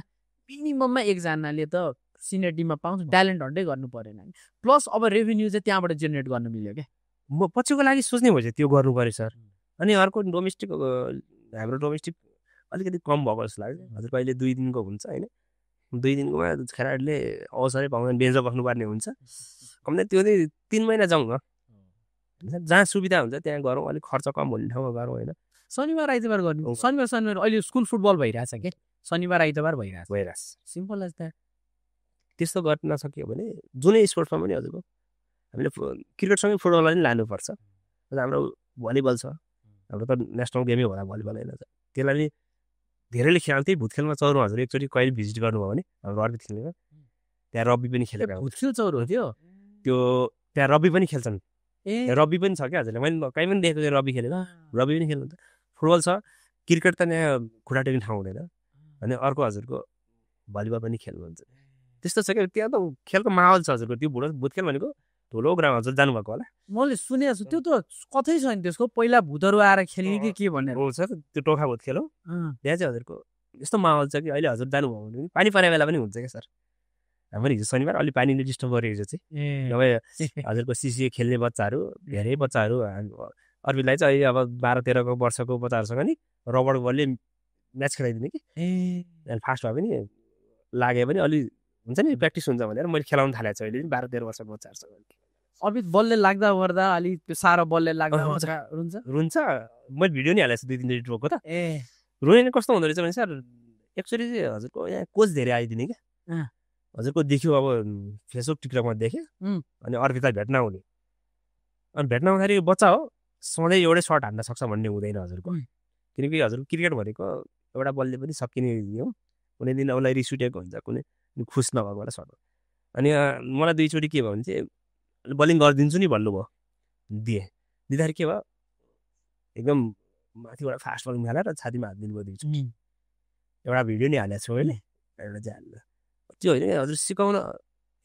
मिनिमममा 1जनाले त सिनियर टिममा पाउँछ ट्यालेन्ट हन्टै गर्नु परेन प्लस अब रेभेन्यू चाहिँ त्यहाँबाट जेनेरेट गर्न मिल्यो क्या म पछिको लागि सोच्ने भयो त्यो गर्नु पऱ्यो सर अनि अर्को डोमेस्टिक हाम्रो डोमेस्टिक अलिकति कम भएको जस्तो लाग्यो हजुरको अहिले 2 दिनको हुन्छ होइन 2 दिनकोमा खेलाडीले अवसरै पाउँदैन बेन्चमा बस्नुपर्ने हुन्छ कम्ती त्यो चाहिँ 3 महिना जाउँ न जहाँ सुविधा हुन्छ त्यहाँ गरौँ अलिक खर्च कम हुने ठाउँमा गरौँ होइन शनिबार आइतबार गर्नु शनिबार अहिले स्कुल फुटबल भइरहेछ के शनिबार आइतबार भइरहेछ सिम्पल एज द्याट त्यस्तो गर्न नसक्यो भने जुनै स्पोर्ट्समा पनि हजुरको हामीले क्रिकेटसँगै फुटबल पनि लानुपर्छ हाम्रो भलिबल छ हाम्रो त नेसनल गेमै होला भलिबल होइन त्यसलाई पनि धेरैले खेल्थ्यो भुतखेलमा चौर हजुर एकचोटि कहिले भिजिट गर्नुभयो भने हाम्रो अर्बित खेल्ने त्यहाँ रब्बी पनि खेलेको भुतखेल चौर हो त्यो त्यहाँ रब्बी पनि खेल्छन् रब्बी पनि छ क्या हजुरले मैले कहीँ पनि देखेको रब्बी खेलेको रब्बी पनि खेल्नुहुन्छ फुटबल छ क्रिकेट त यहाँ खुट्टा टेक्ने ठाउँ हुँदैन अनि अर्को हजुरको भलिबल पनि खेल्नुहुन्छ त्यस्तो छ क्या त्यहाँ त खेलको माहौल छ हजुरको त्यो भुतखेल भनेको ठुलो ग्राउन्ड हजुर जानुभएको होला मैले सुनेको छु त्यो त कतै छैन त्यसको पहिला भूतहरू आएर खेल्ने के भनेर हो सर त्यो टोखा भूत खेल हो त्यहाँ चाहिँ हजुरको यस्तो माहौल छ कि अहिले हजुर जानुभयो भने पानी परेको बेला पनि हुन्छ क्या सर हाम्रो हिजो शनिबार अलि पानीले डिस्टर्ब गरेको हिजो चाहिँ नभए हजुरको सिसिए खेल्ने बच्चाहरू धेरै बच्चाहरू अर्बितलाई चाहिँ अहिले अब 12-13 वर्षको बच्चाहरूसँग नि रबर बलले म्याच खेलाइदिने कि फास्ट भयो पनि लाग्यो भने अलि हुन्छ नि प्र्याक्टिस हुन्छ भनेर मैले खेलाउन थालेको छु अहिले 12-13 वर्षको बच्चाहरूसँग अर्बित बलले लाग्दा वर्दा अलि त्यो सारो बलले लाग्दा रुन्छ मैले भिडियो नि हालेको छु 2-3 रोको त रुने कस्तो हुँदो रहेछ भने सर एक्चुअली चाहिँ हजुरको यहाँ कोच धेरै आइदिने क्या हजुरको देख्यो अब फेसबुक टिकटकमा देखेँ अनि अर्बितलाई भेट्न आउने अनि भेट्न आउँदाखेरि बच्चा हो सधैँ एउटै सर्ट हान्न सक्छ भन्ने हुँदैन हजुरको किनकि हजुरको क्रिकेट भनेको एउटा बलले पनि सकिने हो कुनै दिन उसलाई रिस उठेको हुन्छ कुनै खुस नभएको होला सर्ट अनि मलाई 2 चोटि के भयो भने चाहिँ बलिङ गरिदिन्छु नि भन्नुभयो दिँदाखेरि के भयो एकदम माथिबाट फास्ट बलिङ हालेर छातीमा हात दिनुभयो 2 चोटि एउटा भिडियो नि हालेको छु मैले एउटा चाहिँ हाल्नु त्यो होइन हजुर सिकाउन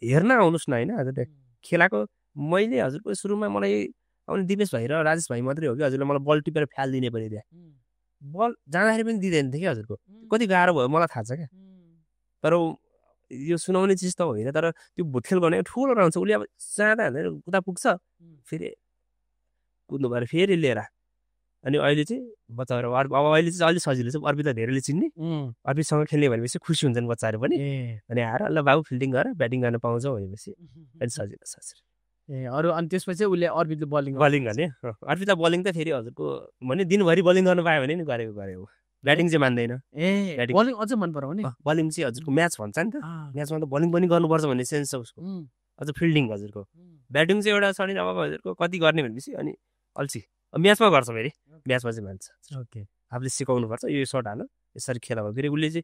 हेर्न आउनुहोस् न होइन हजुर खेलाको मैले हजुरको सुरुमा मलाई आउने दिपेश भाइ र राजेश भाइ मात्रै हो कि हजुरले मलाई बल टिपेर फ्यालिदिने पनि त्यहाँ बल जाँदाखेरि पनि दिँदैन थियो कि हजुरको कति गाह्रो भयो मलाई थाहा छ क्या तर यो सुनाउने चिज त होइन तर त्यो भुतखेल गर्ने ठुलो रहन्छ उसले अब जाँदा हालेर उता पुग्छ फेरि कुद्नु पऱ्यो फेरि लिएर अनि अहिले चाहिँ बच्चाहरू अब अहिले चाहिँ अलिक सजिलो छ अर्बितलाई धेरैले चिन्ने अर्बितसँग खेल्ने भनेपछि खुसी हुन्छन् बच्चाहरू पनि अनि आएर ल बाबु फिल्डिङ गरेर ब्याटिङ गर्न पाउँछौ भनेपछि अहिले सजिलो छ अरू अनि त्यसपछि उसले अर्बितले बलिङ गर्ने अर्बितलाई बलिङ त फेरि हजुरको भने दिनभरि बलिङ गर्न पायो भने नि गरेको ब्याटिङ चाहिँ मान्दैन बलिङ अझ मन पराउने नि बलिङ चाहिँ हजुरको म्याच भन्छ नि त म्याचमा त बलिङ पनि गर्नुपर्छ भन्ने सेन्स छ उसको अझ फिल्डिङ हजुरको ब्याटिङ चाहिँ एउटा छ नि अब हजुरको कति गर्ने भनेपछि अनि अल्छी म्याचमा गर्छ फेरि म्याचमा चाहिँ मान्छ ओके आफूले सिकाउनु पर्छ यो सर्ट हाल्नु यसरी खेला भयो फेरि उसले चाहिँ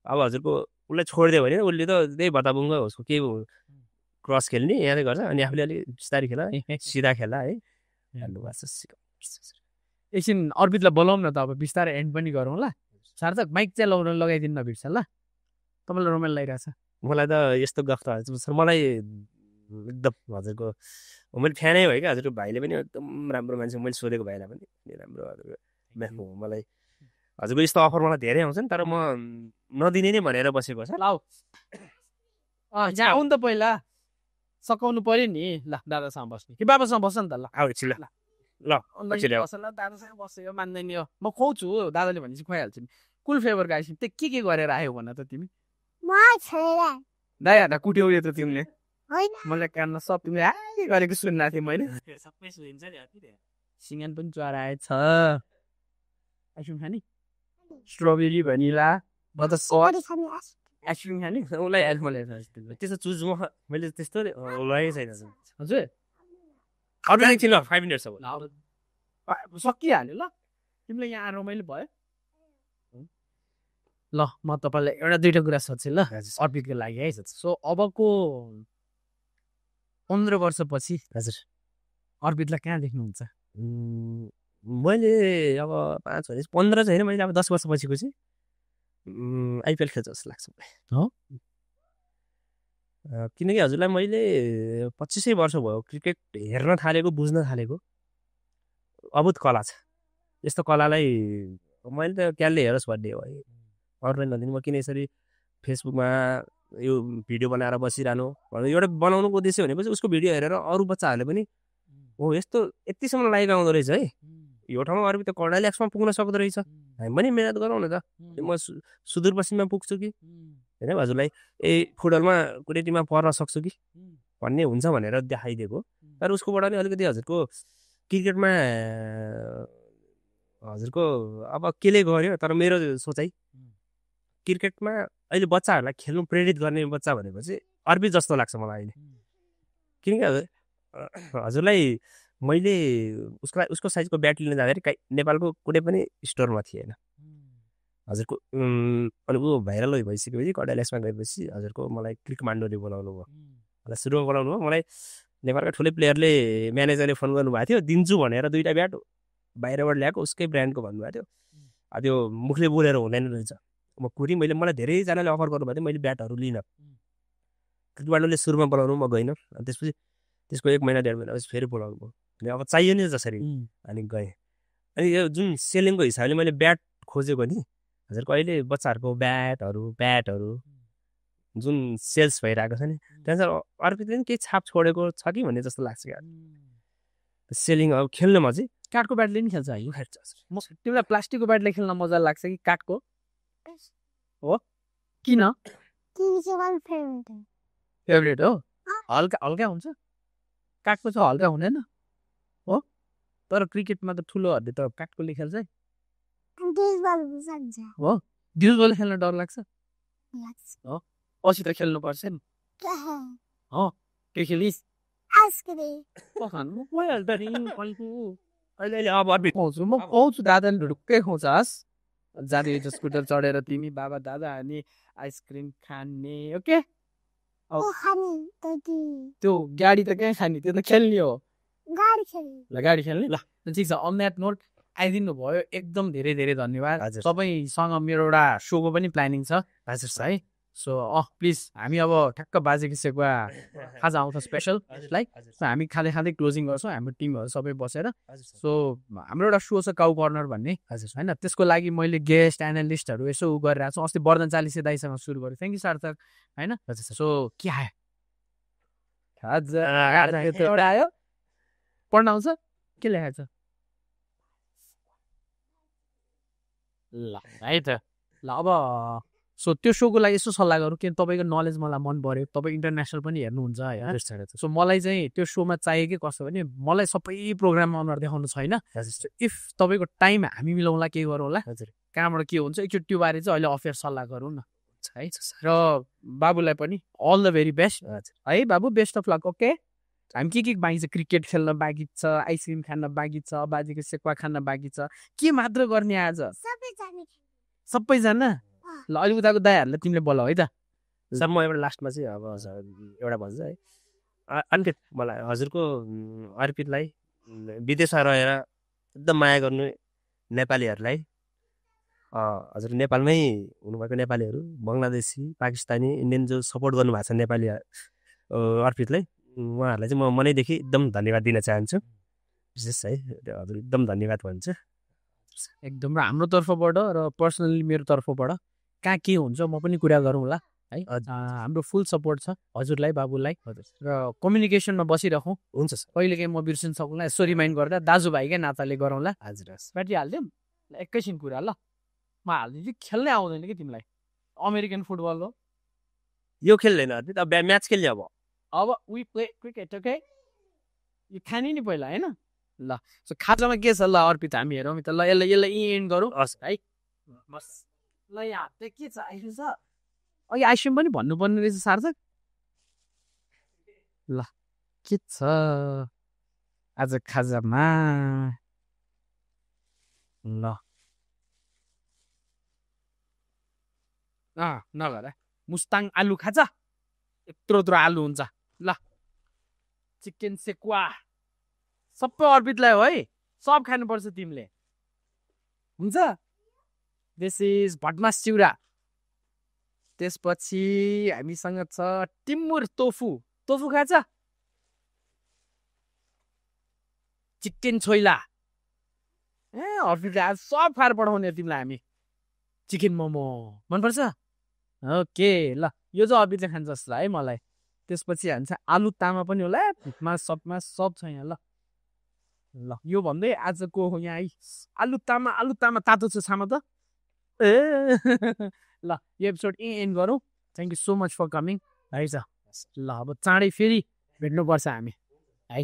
अब हजुरको उसलाई छोडिदियो भने उसले त त्यही भताबुङ्ग उसको केही क्रस खेल्ने यादै गर्छ अनि आफूले अलिक बिस्तारै खेला सिधा खेला है हाल्नुपर्छ सिकाउनु एकछिन अर्बितलाई बोलाउँ न त अब बिस्तारै एन्ड पनि गरौँ ल सार्थक माइक चाहिँ लगाइदिनु न बिर्छ ल तपाईँलाई रमाइलो लागिरहेछ मलाई त यस्तो गफ त सर मलाई एकदम हजुरको मैले फ्यानै भयो क्या हजुरको भाइले पनि एकदम राम्रो मान्छे मैले सोधेको भाइलाई पनि राम्रो हजुरको मलाई हजुरको यस्तो अफर मलाई धेरै आउँछ नि तर म नदिने नै भनेर बसेको छ ल जहाँ आउनु त पहिला सकाउनु पर्यो नि ल दादासँग बस्ने कि बाबासँग बस्छ नि त ल आऊ एकछिन ल दादासँग बस्यो मान्दैन यो म खुवाउँछु दादाले भनेपछि खुवाइहाल्छु नि कुल फ्लेभरको आइसक्रिम त्यो के गरेर आयो भन त तिमी दाइ हात कुट्यौ यो त तिमीले मलाई कानमा सब तिमीले आए गरेको सुन्ना थिएँ मैले सबै सुनिन्छ नि सिँगान पनि चराएछ आइसक्रिम खाने स्ट्रबेरी भनिला आइसक्रिम खाने उसलाई हेल्प मलाई त्यस्तो चुज मैले त्यस्तो लगेकै छैन हजुर अरू एकछिन ल 5 मिनट अब सकिहाल्यो ल तिमीलाई यहाँ रमाइलो भयो ल म तपाईँलाई एउटा दुईवटा कुरा सोध्छु ल अर्पितको लागि है सो अबको 15 वर्षपछि हजुर अर्पितलाई कहाँ देख्नुहुन्छ मैले अब 5 भने 15 चाहिँ होइन मैले अब 10 वर्षपछिको चाहिँ आइपिएल खेल्छ जस्तो लाग्छ मलाई किनकि हजुरलाई मैले 25 वर्ष भयो क्रिकेट हेर्न थालेको बुझ्न थालेको अद्भुत कला छ यस्तो कलालाई मैले त क्यालले हेरोस् भन्ने हो है अरूलाई नदिनु म किन यसरी फेसबुकमा यो भिडियो बनाएर बसिरहनु एउटा बनाउनुको उद्देश्य भनेपछि उसको भिडियो हेरेर अरू बच्चाहरूले पनि हो यस्तो यतिसम्म लाइक आउँदो रहेछ है यो ठाउँमा अरू त कर्णाली एक्समा पुग्न सक्दो रहेछ हामी पनि मिहिनेत गरौँ न त म सुदूरपश्चिममा पुग्छु कि होइन हजुरलाई फुटबलमा कुनै टिममा पर्न सक्छु कि भन्ने हुन्छ भनेर देखाइदिएको तर उसकोबाट नि अलिकति हजुरको क्रिकेटमा हजुरको अब केले गर्यो तर मेरो सोचाइ क्रिकेटमा अहिले बच्चाहरूलाई खेल्नु प्रेरित गर्ने बच्चा भनेको चाहिँ अर्पित जस्तो लाग्छ मलाई अहिले किनकि हजुरलाई मैले उसको साइजको ब्याट लिन जाँदाखेरि नेपालको कुनै पनि स्टोरमा थिएन हजुरको अनि ऊ भाइरल भइसकेपछि कडाइलेक्समा गएपछि हजुरको मलाई क्लिक मान्डोले बोलाउनु भयो मलाई सुरुमा बोलाउनु भयो मलाई नेपालका ठुलै प्लेयरले म्यानेजरले फोन गर्नुभएको थियो दिन्छु भनेर 2टा ब्याट बाहिरबाट ल्याएको उसकै ब्रान्डको भन्नुभएको थियो त्यो मुखले बोलेर हुँदैन रहेछ म कुरी मलाई धेरैजनाले अफर गर्नुभएको थियो मैले ब्याटहरू लिन क्रिक मान्डोले सुरुमा बोलाउनु म गइनँ अनि त्यसपछि त्यसको 1 महिना 1.5 महिनापछि फेरि बोलाउनु भयो अब चाहियो नि जसरी अनि गएँ अनि यो जुन सेलिङको हिसाबले मैले ब्याट खोजेको नि हजुरको अहिले बच्चाहरूको ब्याटहरू जुन सेल्स भइरहेको छ नि त्यहाँ अर्पितले पनि केही छाप छोडेको छ कि भन्ने जस्तो लाग्छ क्या सेलिङ अब खेल्नमा चाहिँ काठको ब्याटले नि खेल्छ है तिमीलाई प्लास्टिकको ब्याटले खेल्न मजा लाग्छ कि काठको हो किन फेभरेट हो हल्का हल्का हुन्छ काठको चाहिँ हल्का हुँदैन हो तर क्रिकेटमा त ठुलोहरूले त काठकोले खेल्छ है हो डिउजबल खेल्न डर लाग्छ हो पछि त खेल्नु पर्छ नि हो के खेलिस् म पाउँछु दादाले ढुक्कै खुवाउँछस् जाँदै स्कुटर चढेर तिमी बाबा दादा अनि आइसक्रिम खाने ओके त्यो गाडी त कहाँ खाने त्यो त खेल्ने हो गाडी खेल्ने ल ठिक छ अन द्याट नोट आइदिनु भयो एकदम धेरै धेरै धन्यवाद तपाईँसँग मेरो एउटा सोको पनि प्लानिङ छ हजुर है सो प्लिज हामी अब ठ्याक्क बाजेको सेवा खाजा आउँछ स्पेसल लाइक हामी खाँदै खाँदै क्लोजिङ गर्छौँ हाम्रो टिमहरू सबै बसेर सो हाम्रो एउटा सो छ काउ कर्नर भन्ने होइन त्यसको लागि मैले गेस्ट एनालिस्टहरू यसो उ गरिरहेको छु अस्ति वर्धन चालिसे दाइसँग सुरु गरेँ थ्याङ्क यू सार्थक होइन सो के आयो आयो पढ्न आउँछ के लेखाएको छ ल है त ल अब सो त्यो सोको लागि यसो सल्लाह गरौँ किन तपाईँको नलेज मलाई मन पऱ्यो तपाईँ इन्टरनेसनल पनि हेर्नुहुन्छ होइन सो मलाई चाहिँ त्यो सोमा चाहियो कि कस्तो भने मलाई सबै प्रोग्राममा अनुहार देखाउनु छैन इफ तपाईँको टाइम हामी मिलाउँला के गरौँला कहाँबाट के हुन्छ एकचोटि त्यो बारे चाहिँ अहिले अफेयर सल्लाह गरौँ न है र बाबुलाई पनि अल द भेरी बेस्ट है बाबु बेस्ट अफ लक ओके हामी के बाँकी छ क्रिकेट खेल्न बाँकी छ आइसक्रिम खान बाँकी छ बाजेको सेक्वा खान बाँकी छ के मात्र गर्ने आज सबैजना ल अहिले उताको दाइहरूलाई तिमीले बोलाऊ है त सर म एउटा लास्टमा चाहिँ अब एउटा भन्छु है अनिकेत मलाई हजुरको अर्पितलाई विदेशमा रहेर एकदम माया गर्नु नेपालीहरूलाई हजुर नेपालमै हुनुभएको नेपालीहरू बङ्गलादेशी पाकिस्तानी इन्डियन जो सपोर्ट गर्नुभएको छ नेपाली अर्पितलाई उहाँहरूलाई चाहिँ म मनैदेखि एकदम धन्यवाद दिन चाहन्छु विशेष है हजुर एकदम धन्यवाद भन्छु एकदम र हाम्रो तर्फबाट र पर्सनली मेरो तर्फबाट कहाँ के हुन्छ म पनि कुरा गरौँला है हाम्रो फुल सपोर्ट छ हजुरलाई बाबुलाई र कम्युनिकेसनमा बसिराखौँ हुन्छ सर कहिलेकाहीँ म बिर्सिन सक्नुला यसो रिमाइन्ड गर्दा दाजुभाइकै नाताले गरौँला हजुर ब्याट्री हालिदिउँ एकैछिन कुरा ल म हालिदिन्छु खेल्नै आउँदैन कि तिमीलाई अमेरिकन फुटबल हो यो खेल्दैन अर्पित अब म्याच खेल्ने अब वी प्ले क्रिकेट ओके यो खाने नि पहिला होइन ल सो खाजामा के छ ल अर्पित हामी हेरौँ त ल यसलाई एन्ड गरौँ हस् है बस ल यहाँ चाहिँ के छ आइसकेको छ अघि आइसक्रिम पनि भन्नुपर्ने रहेछ सार्थक ल के छ आज खाजामा ल नगर मुस्ताङ आलु खाजा यत्रो आलु हुन्छ ल चिकन सेकुवा सबै अर्पितलाई हो है सब खानुपर्छ तिमीले हुन्छ दिस इज भटमास चिउरा त्यसपछि हामीसँग छ टिमुर तोफु तोफु खान्छ चिकन छोइला अर्पितले आज सब खाएर पठाउने तिमीलाई हामी चिकन मोमो मनपर्छ ओके ल यो चाहिँ अर्पितले खान्छ जस्तो है मलाई त्यसपछि हान्छ आलु तामा पनि होला सबमा सब छ यहाँ ल ल यो भन्दै आजको यहाँ है आलु तामा तातो छ छामा त ए ल यो एपिसोड एन्ड गरौँ thank you so much for coming है ल अब चाँडै फेरि भेट्नुपर्छ हामी है